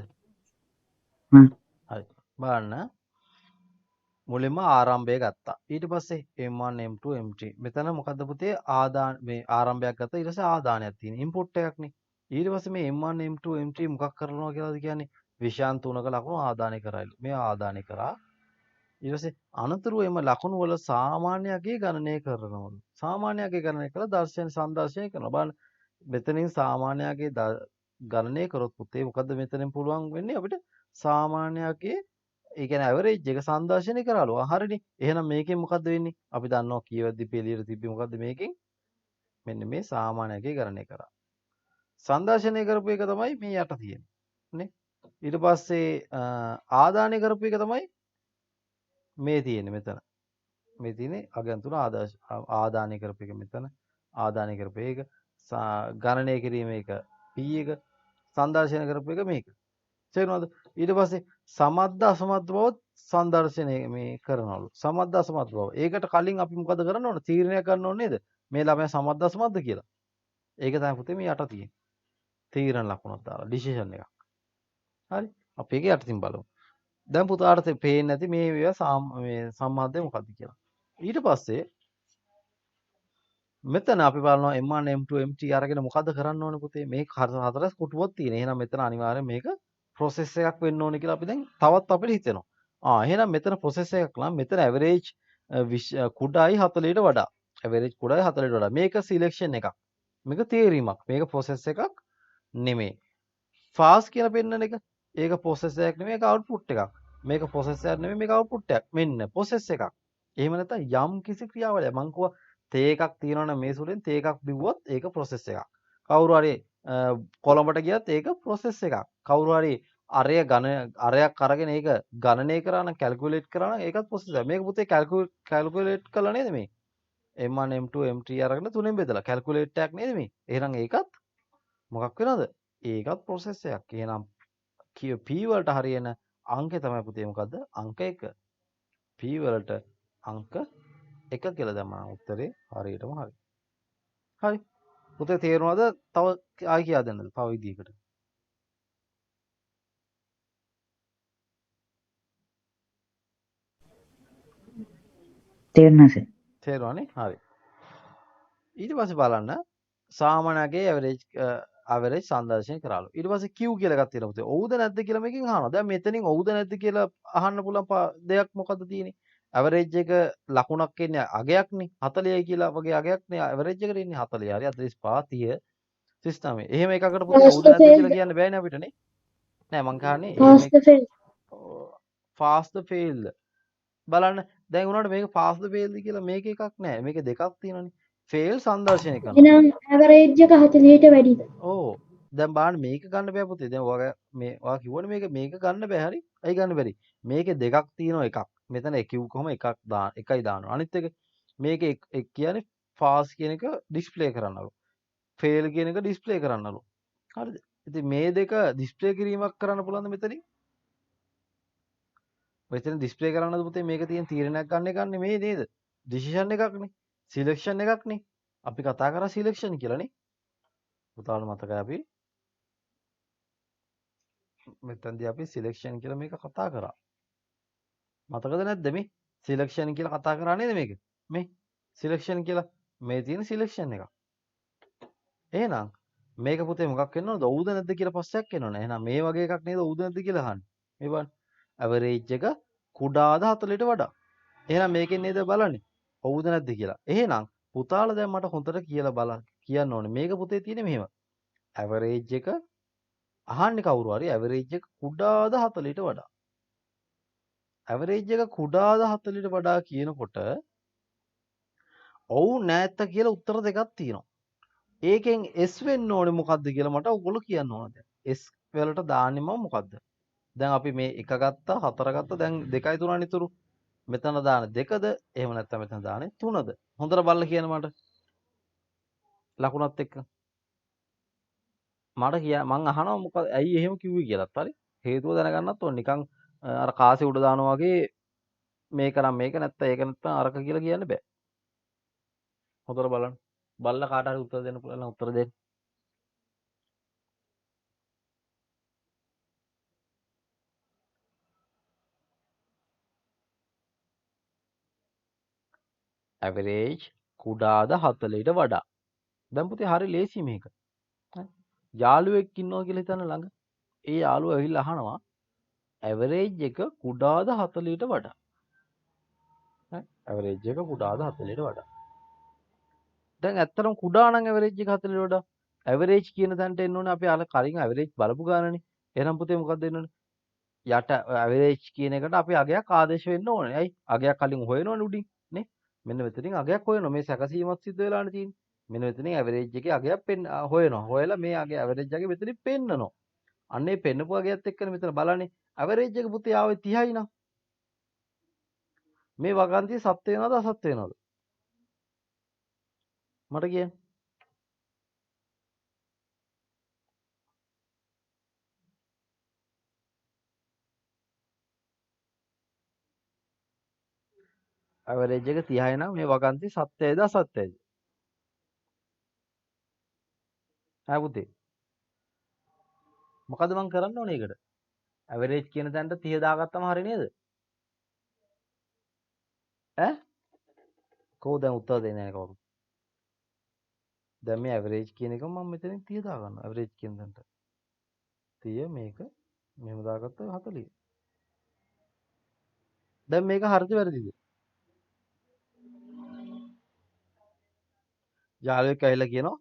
හ්ම් හරි. බලන්න. මුලින්ම ආරම්භය ගත්තා. ඊට පස්සේ M1 M2 M3. මෙතන මොකද්ද පුතේ? මේ ආරම්භයක් ගත්තා. ඊට පස්සේ ආදානයක් තියෙන. ඉන්පුට් එකක්නේ. ඊට පස්සේ මේ M1 M2 M3 මොකක් කරනවා කියලාද කියන්නේ? විෂයන් 3ක ලකුණු ආදානය කරයිලු. මේ ආදානය කරා. ඊට පස්සේ අනතුරු එම ලකුණු වල සාමාන්‍ය අගය ගණනය කරනවලු. සාමාන්‍ය අගය ගණනය කළා දර්ශන සංදර්ශනය කරනවා. බලන්න මෙතනින් සාමාන්‍ය අගය ගණනය කරොත් පුතේ මොකද්ද මෙතනින් පුළුවන් වෙන්නේ අපිට? සාමාන්‍ය අගය ඒ කියන්නේ ඇවරේජ් එක සංදර්ශනය කරාලු. හරිනේ. එහෙනම් මේකෙන් මොකද්ද වෙන්නේ? අපි දන්නවා කීවද්දි පිළියෙල තිබ්බේ මොකද්ද මේකෙන්? මෙන්න මේ සාමාන්‍ය අගය ගණනය කරා. සංදර්ශනය කරපු එක තමයි මේ යට තියෙන්නේ. නේ? ඊට පස්සේ ආදානය කරපු එක තමයි මේ තියෙන්නේ මෙතන. මේ තියෙන්නේ අගයන් තුන ආදානය කරපු එක මෙතන. ආදානය කරපු එක ගණනය කිරීම එක P එක සංදර්ශනය කරපු එක මේක. තේරුණාද? ඊට පස්සේ සමද්ද අසමද්ද බව සංදර්ශනය මේ කරනවලු. සමද්ද අසමද්ද බව. ඒකට කලින් අපි මොකද කරන්න ඕන? තීරණය කරන්න ඕනේ නේද? මේ ළමයා සමද්ද අසමද්ද කියලා. ඒක තමයි පුතේ මේ යට තියෙන්නේ. තීරණ ලකුණක් දාලා ඩිසිෂන් එකක්. හරි? අපි ඒක යටින් බලමු. දැන් පුතාට පේන්නේ නැති මේ මේ සම්මාද්දය මොකක්ද කියලා. ඊට පස්සේ මෙතන අපි බලනවා M1 M2 MT අරගෙන මොකද්ද කරන්න ඕනේ පුතේ? මේ හතරස් කොටුවක් තියෙන. එහෙනම් මෙතන අනිවාර්යෙන් මේක process එකක් වෙන්න ඕනේ කියලා අපි දැන් තවත් අපිට හිතෙනවා. එහෙනම් මෙතන process එකක් නම් මෙතන average කුඩායි 40ට වඩා. average කුඩායි 40ට වඩා. මේක selection එකක්. මේක තේරීමක්. මේක process එකක් නෙමෙයි. fast කියලා පෙන්නන එක. ඒක process එකක් නෙමෙයි. ඒක output එකක්. මේක process එකක් නෙමෙයි. මේක output එකක්. මෙන්න process එකක්. එහෙම නැත්නම් යම් කිසි ක්‍රියාවලියක් මං කිව්වා තේ එකක් තියෙනවා නම් මේ සුළුෙන් තේ එකක් බිව්වොත් ඒක process එකක්. කවුරු හරි කොළඹට ගියත් ඒක process එකක්. කවුරු හරි අරයක් අරගෙන ඒක ගණනය කරා නම් කැල්කියුලේට් කරා නම් ඒකත් process එකක්. මේක පුතේ කැල්කියුලේට් කළා නේද මේ? M1 M2 M3 අරගෙන තුනෙන් බෙදලා කැල්කියුලේට් එකක් නේද මේ? එහෙනම් ඒකත් මොකක් වෙනවද? ඒකත් process එකක්. එහෙනම් P වලට හරියන අංකය තමයි පුතේ මොකද්ද? අංක 1. P වලට අංක 1 කියලා දැම්මම උත්තරේ හරියටම හරි. හරි. පුතේ තේරුණාද? තව ආයි කියා දෙන්නද? තව විදිහකට. තේරුණා සර්. තේරුණානේ? හරි. ඊට පස්සේ බලන්න සාමාන්‍යගේ ඇවරේජ් සංදර්ශනය කරාලු. ඊට පස්සේ Q කියලා එකක් තියෙනවා පුතේ. ඔව්ද නැද්ද කියලා මේකෙන් අහනවා. දැන් මෙතනින් ඔව්ද නැද්ද කියලා අහන්න පුළුවන් දෙයක් මොකද්ද තියෙන්නේ? ඇවරේජ් එක ලකුණක් එන්නේ අගයක්නේ 40යි කියලා වගේ අගයක්නේ ඇවරේජ් එකට එන්නේ 40 හරි 45 30 39. එහෙම එකකට පුතේ ඔව්ද නැද්ද කියලා කියන්න බෑනේ අපිට නේ. නෑ මං කහන්නේ fast failed බලන්න දැන් උනාට මේක fast failed කියලා මේක එකක් නෑ. මේක දෙකක් තියෙනවානේ. fail සංදර්ශනය කරනවා. එහෙනම් ඇවරේජ් එක 40ට වැඩිද? ඕ දැන් බලන්න මේක ගන්න බෑ පුතේ. දැන් ඔයා කිව්වනේ මේක ගන්න බෑ හරි. ඇයි ගන්න බැරි? මේකේ දෙකක් තියෙනවා එකක්. මෙතන Q කොහම එකයි දානවා. අනිත් එක මේක එක කියන්නේ fast කියන එක ඩිස්ප්ලේ කරන්නලු. fail කියන එක ඩිස්ප්ලේ කරන්නලු. හරිද? ඉතින් මේ දෙක ඩිස්ප්ලේ කිරීමක් කරන්න පුළුවන්ද මෙතනින්? මෙතන ඩිස්ප්ලේ කරන්නද පුතේ මේක තියෙන තීරණයක් ගන්න එකන්නේ මේ නේද? ඩිසිෂන් එකක්නේ. සිලෙක්ෂන් එකක්නේ. අපි කතා කරා සිලෙක්ෂන් කියලානේ. පුතාට මතකයි අපි මෙතනදී අපි සිලෙක්ෂන් කියලා මේක කතා කරා. මතකද නැද්ද මේ? සිලෙක්ෂන් කියලා කතා කරා නේද මේක? මේ සිලෙක්ෂන් කියලා මේ තියෙන සිලෙක්ෂන් එක. එහෙනම් මේක පුතේ මොකක් වෙන්න ඕනද? ඔව්ද නැද්ද කියලා ප්‍රශ්නයක් එනවනේ. එහෙනම් මේ වගේ එකක් නේද ඔව්ද නැද්ද කියලා අහන්නේ. මේ බලන්න. ඇවරේජ් එක කුඩාද 40ට වඩා. එහෙනම් මේකෙන් නේද බලන්නේ. ඔව්ද නැද්ද කියලා. එහෙනම් පුතාලා දැන් මට හොඳට කියලා කියන්න ඕනේ. මේක පුතේ තියෙන්නේ මෙහෙම. ඇවරේජ් එක අහන්නේ කවුරු හරි ඇවරේජ් එක කුඩාද 40ට වඩා. ඇවරේජ් එක කුඩාද 40ට වඩා කියනකොට ඔව් නැත්ත කියලා උත්තර දෙකක් තියෙනවා. ඒකෙන් S වෙන්න ඕනේ මොකද්ද කියලා මට ඔයගොල්ලෝ කියන්න ඕන දැන්. S වලට දාන්නේ මම මොකද්ද? දැන් අපි මේ 1 ගත්තා 4 ගත්තා දැන් 2යි 3යි ඉතුරු. මෙතන දාන්නේ 2ද? එහෙම නැත්නම් මෙතන දාන්නේ 3ද? හොඳට බලලා කියන්න මට. ලකුණත් එක්ක. මට මං අහනවා මොකද ඇයි එහෙම කිව්වේ කියලාත් හරි. හේතුව දැනගන්නත් ඕනේ. නිකන් අර කාසේ උඩ දානවා වගේ මේක නම් මේක නැත්නම් ඒක නැත්නම් අරක කියලා කියන්න බෑ. හොඳට බලන්න. බලලා කාට හරි උත්තර දෙන්න පුළුවන් නම් උත්තර දෙන්න. ඇවරේජ් කුඩාද 40ට වඩා. දැන් පුතේ හරි ලේසි මේක. හරි. යාළුවෙක් ඉන්නවා කියලා හිතන්න ළඟ. ඒ යාළුවා ඇවිල්ලා අහනවා ඇවරේජ් එක කුඩාද 40ට වඩා. හරි. ඇවරේජ් එක කුඩාද 40ට වඩා. දැන් ඇත්තටම කුඩා නම් ඇවරේජ් එක 40ට වඩා. ඇවරේජ් කියන තැනට එන්න ඕනේ අපි අර කලින් ඇවරේජ් බලපු ගානනේ. එහෙනම් පුතේ මොකක්ද එන්න ඕනේ? යට ඇවරේජ් කියන එකට අපි අගයක් ආදේශ වෙන්න ඕනේ. ඇයි? අගයක් කලින් හොයනවනේ උඩින් නේ? මෙන්න මෙතනින් අගයක් හොයනවා. මේ සැකසීමක් සිද්ධ වෙලානේ තියෙන්නේ. මෙන්න මෙතනින් ඇවරේජ් එකේ අගයක් හොයනවා. හොයලා මේ අගේ ඇවරේජ් අගේ මෙතනින් පෙන්නනවා. අන්නේ පෙන්නපු වගේත් එක්කනේ මෙතන බලන්නේ. ඇවරේජ් එක පුතේ ආවේ 30යි නම්. මේ වගන්තිය සත්‍ය වෙනවද අසත්‍ය වෙනවද? මට කියන්න. ඇවරේජ් එක 30යි නම් මේ වගන්තිය සත්‍යයිද අසත්‍යයිද? හා පුතේ. මොකද මං කරන්න ඕනේ ඒකට? ඇවරේජ් කියන තැනට 30 දාගත්තම හරි නේද? ඈ? කොහොමද දැන් උත්තර දෙන්නේ නැහැ කවුරු? දැන් මේ ඇවරේජ් කියන එක මම මෙතනින් 30 දාගන්නවා. ඇවරේජ් කියන තැනට. 30 මේක මෙහෙම දාගත්ත 40. දැන් මේක හරිද වැරදිද? යාළුවෙක් ඇවිල්ලා කියනවා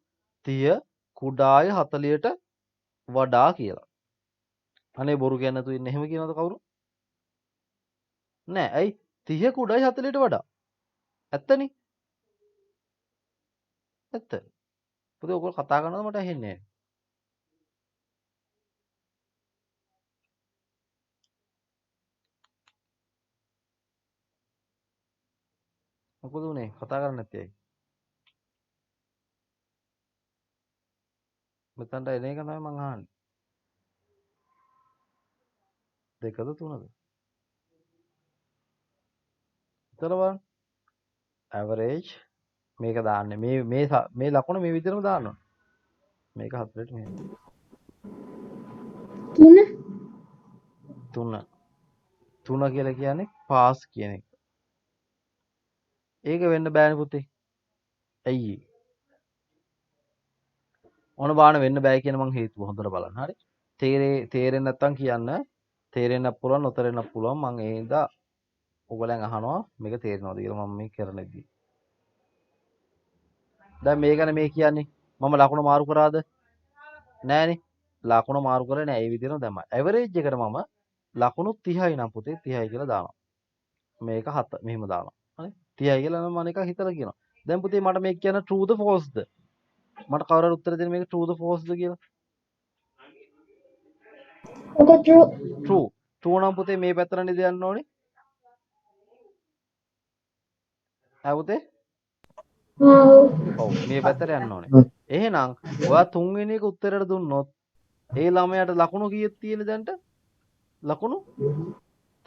30 කුඩාය 40ට වඩා කියලා. අනේ බොරු කියන්නේ නැතුව ඉන්න එහෙම කියනවද කවුරු? නෑ. ඇයි 30 කුඩායි 40ට වඩා? ඇත්තනේ. ඇත්ත. පුතේ ඔයගොල්ලෝ කතා කරනවද මට ඇහෙන්නේ නෑ. මොකද උනේ කතා කරන්නේ නැත්තේ ඇයි? මෙතනට එන එක තමයි මං අහන්නේ. දෙකද තුනද? හිතලා බලන්න. ඇවරේජ් මේක දාන්නේ මේ ලකුණ මේ විදිහටම දාන්න ඕන. මේක 40ට මෙහෙම. 3 3 කියලා කියන්නේ පාස් කියන එක. ඒක වෙන්න බෑනේ පුතේ. ඇයි? ඕන බාන වෙන්න බෑ කියන මං හේතුව හොඳට බලන්න. හරි. තේරෙන්නේ නැත්තම් කියන්න. තේරෙන්නත් පුළුවන් නොතේරෙන්නත් පුළුවන්. මං ඒ හින්දා ඔයගලෙන් අහනවා මේක තේරෙනවද කියලා මම මේ කරන්නේදී. දැන් මේකනේ මේ කියන්නේ මම ලකුණ මාරු කරාද? නෑනේ. ලකුණ මාරු කරේ නෑ. ඒ විදිහටම දැම්මා. ඇවරේජ් එකට මම ලකුණු 30යි නම් පුතේ 30යි කියලා දානවා. මේක 7 මෙහෙම දානවා. හරි. 30යි කියලා නම් මම එකක් හිතලා කියනවා. දැන් පුතේ මට මේක කියන්න true ද false ද? මට කවුරු හරි උත්තර දෙන්න මේක true ද false ද කියලා. ඔක true. true. true නම් පුතේ මේ පැත්තට නේද යන්න ඕනේ? ආ පුතේ? ඔව් මේ පැත්තට යන්න ඕනේ. එහෙනම් ඔයා තුන්වෙනි එක උත්තරයට දුන්නොත් ඒ ළමයාට ලකුණු කීයක් තියෙන්නේ දැන්ට? ලකුණු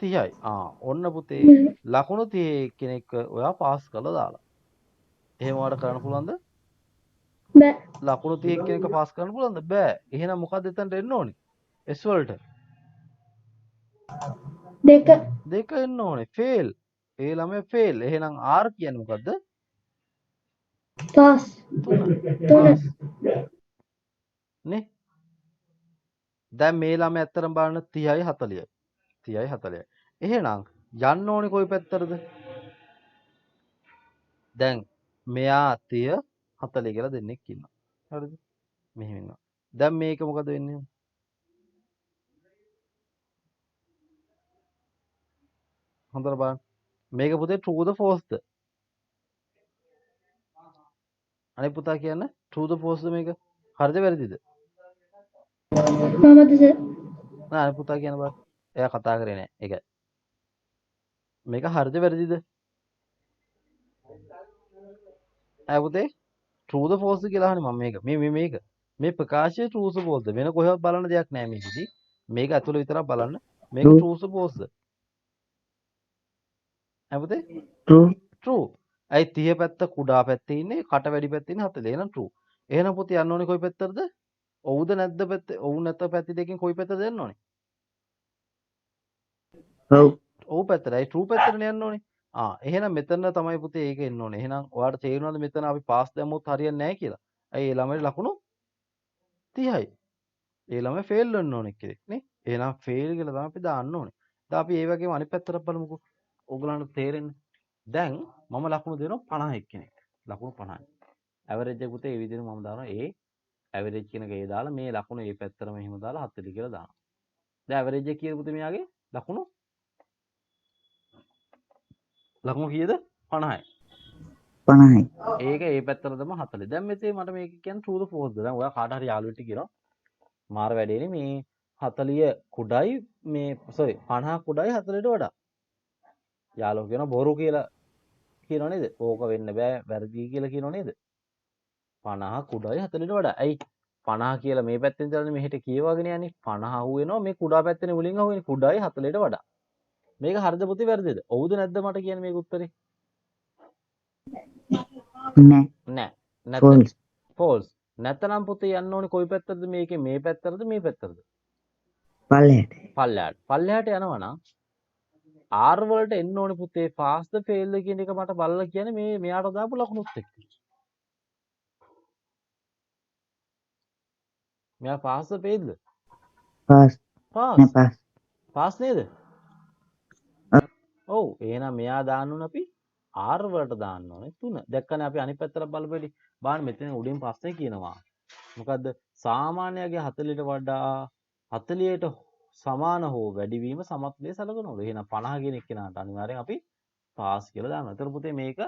30යි. ඔන්න පුතේ ලකුණු 30 කෙනෙක් ඔයා පාස් කරලා දාලා. එහෙම ඔයාලට කරන්න පුළුවන්ද? බෑ. ලකුණු 30 කෙනෙක් පාස් කරන්න පුළුවන්ද? බෑ. එහෙනම් මොකක්ද එතනට එන්න ඕනේ? S වලට. 2 දෙක එන්න ඕනේ. fail. ඒ ළමයා fail. එහෙනම් R කියන්නේ මොකද්ද? pass. 3. නේ? දැන් මේ ළමයා ඇත්තටම බලන්න 30යි 40යි. 30යි 40යි. එහෙනම් යන්න ඕනේ කොයි පැත්තටද? දැන් මෙයා 30 40 කියලා දෙන්නෙක් ඉන්නවා. හරිද? මෙහෙම ඉන්නවා. දැන් මේක මොකද වෙන්නේ? හොඳට බලන්න. මේක පුතේ true ද false ද? අනේ පුතා කියන්න true ද false ද මේක? හරිද වැරදිද? මමද සර්. නෑ අනේ පුතා කියන්න බලන්න. එයා කතා කරේ නෑ. ඒකයි. මේක හරිද වැරදිද? ඈ පුතේ true ද false ද කියලා අහන්නේ මම මේක. මේක. මේ ප්‍රකාශය true ද false ද? වෙන කොහෙවත් බලන්න දෙයක් නෑ මේකෙදි. මේක ඇතුළේ විතරක් බලන්න. මේක true ද false ද? ඈ පුතේ true true. ඇයි 30 පැත්ත කුඩා පැත්තේ ඉන්නේ කට වැඩි පැත්තේ ඉන්නේ 40. එහෙනම් true. එහෙනම් පුතේ යන්න ඕනේ කොයි පැත්තටද? ඔව්ද නැද්ද පැත්තේ? ඔව් නැත්ද පැති දෙකෙන් කොයි පැත්තද යන්න ඕනේ? ඔව් ඔව් පැත්තටයි true පැත්තටනේ යන්න ඕනේ. එහෙනම් මෙතන තමයි පුතේ ඒක එන්න ඕනේ. එහෙනම් ඔයාලට තේරෙනවද මෙතන අපි පාස් දැම්මොත් හරියන්නේ නැහැ කියලා? ඇයි ඒ ළමයි ලකුණු 30යි. ඒ ළමයි ෆේල් වෙන්න ඕනේ කෙනෙක් නේ. එහෙනම් ෆේල් කියලා තමයි අපි දාන්න ඕනේ. දැන් අපි ඒ වගේම අනිත් පැත්තට බලමුකෝ. ඕගලන්ට තේරෙන්නේ. දැන් මම ලකුණු දෙනවා 50 කෙනෙක්. ලකුණු 50යි. ඇවරේජ් එක පුතේ ඒ විදිහට මම දානවා ඒ ඇවරේජ් කියන එක ඒ දාලා මේ ලකුණු ඒ පැත්තටම එහෙම දාලා 40 කියලා දානවා. දැන් ඇවරේජ් එක කීයද පුතේ මෙයාගේ? ලකුණු කීයද? 50යි. 50යි ඒක ඒ පැත්තට තමයි 40. දැන් මෙතේ මට මේක කියන්නේ true ද false ද? දැන් ඔයා කාට හරි යාළුවෙක්ට කියනවා මාර වැඩේනේ මේ 40 කුඩයි මේ sorry 50 කුඩයි 40ට වඩා. යාළුවෝ කියන බොරු කියලා කියනව නේද? ඕක වෙන්න බෑ වැරදි කියලා කියනව නේද? 50 කුඩයි 40ට වඩා. ඇයි 50 කියලා මේ පැත්තෙන් ඉඳලා මෙහෙට කියවගෙන යන්නේ 50 අහුවෙනවා මේ කුඩා පැත්තේ මුලින් අහුවෙන්නේ කුඩයි 40ට වඩා. මේක හරිද පුතේ වැරදිද? ඔව්ද නැද්ද මට කියන්න මේක උත්තරේ? නෑ. නෑ. නැත්නම් false. false. නැත්නම් පුතේ යන්න ඕනේ කොයි පැත්තටද මේකේ මේ පැත්තටද මේ පැත්තටද? පල්ලෙහාට. පල්ලෙහාට. පල්ලෙහාට යනවා නම් R වලට එන්න ඕනේ පුතේ pass the fail ද කියන එක මට බලලා කියන්නේ මේ මෙයාට දාපු ලකුණුත් එක්ක. මෙයා pass the fail the? pass. pass. නෑ pass. pass නේද? ඔව්. ඔව් එහෙනම් මෙයා දාන්න ඕනේ අපි R වලට දාන්න ඕනේ 3. දැක්කනේ අපි අනිත් පැත්තට බලපෙලි. බලන්න මෙතන උඩින් පස්සේ කියනවා. මොකද්ද? සාමාන්‍යයෙන් 40ට වඩා 40ට සමාන හෝ වැඩි වීම සමත් ලෙස සැලකනවලු. එහෙනම් 50 කියන එක්කෙනාට අනිවාර්යෙන් අපි පාස් කියලා දානවා. ඒතර පුතේ මේක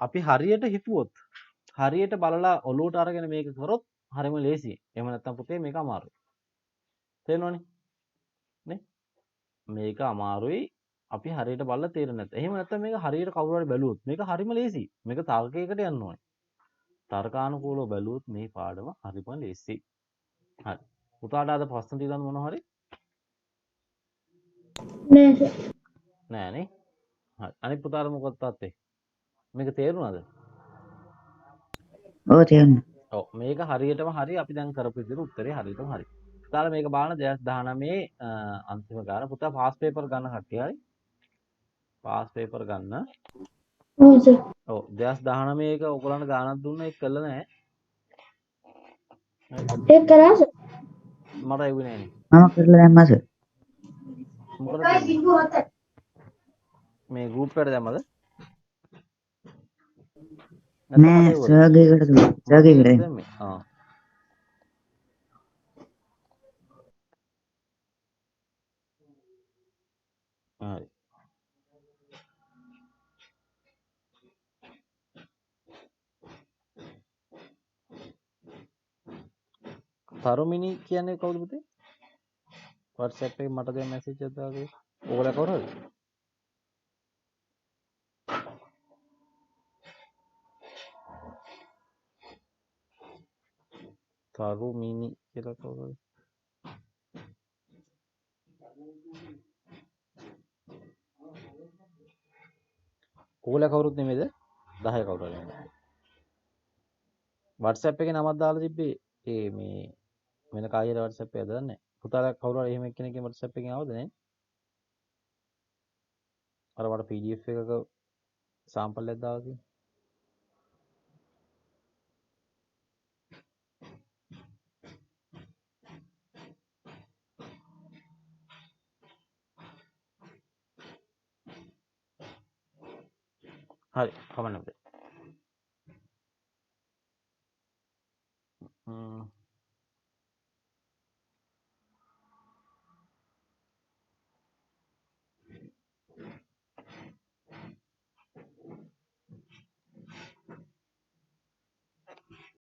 අපි හරියට හිතුවොත් හරියට බලලා ඔලුවට අරගෙන මේක කරොත් හරිම ලේසියි. එහෙම නැත්නම් පුතේ මේක අමාරුයි. තේරෙනවනේ? නේ? මේක අමාරුයි. අපි හරියට බලලා තේරෙන්නේ නැත්නම්. එහෙම නැත්නම් මේක හරියට කවුරු හරි බැලුවොත් මේක හරිම ලේසියි. මේක තර්කයකට යන්න ඕනේ. තර්කානුකූලව බැලුවොත් මේ පාඩම හරිම ලේසියි. හරි. පුතාට අද ප්‍රශ්න තියෙනවද මොනවා හරි? නෑ සර්. නෑනේ. හරි. අනිත් පුතාට මොකක්ද තාත්තේ? මේක තේරුණාද? ඔව් තේරුණා. ඔව් මේක හරියටම හරි අපි දැන් කරපු විදිහට උත්තරේ හරියටම හරි. පුතාලා මේක බලන්න 2019 අන්තිම ගාන පුතා පාස් පේපර් ගන්න කට්ටිය හරි. පාස් පේපර් ගන්න. ඔව් සර්. ඔව් 2019 එක ඔයගලන්ට ගානක් දුන්නා ඒක කළා නෑ. ඒක කරා සර්. මට එව්වේ නෑනේ. මම කරලා දැම්මා සර්. මොකද දෙන්නේ? මේ ගෲප් එකට දැම්මද? නෑ සර්ගේකට දුන්නා. සර්ගේකට දැම්මා. දැම්මේ. ආ. හරි. තරුමිනි කියන්නේ කවුද පුතේ? WhatsApp එකේ මට දැන් මැසේජ් එකක් දාලා ඔයගොල්ලෝ කවුරුද? තරුමිනි කියලා කවුරුද? ඔයගොල්ලෝ කවුරුත් නෙමෙයිද? 10 කවුරු හරි නෙමෙයි. WhatsApp එකේ නමක් දාලා තිබ්බේ ඒ මේ වෙන කායියට WhatsApp එකද දන්නේ නැහැ. පුතාලා කවුරු හරි එහෙම එක්කෙනෙක්ගේ WhatsApp එකෙන් ආවද නේ? අර මට PDF එකක සාම්පල් එකක් දාලා තියෙනවා. හරි කමන්න පුතේ.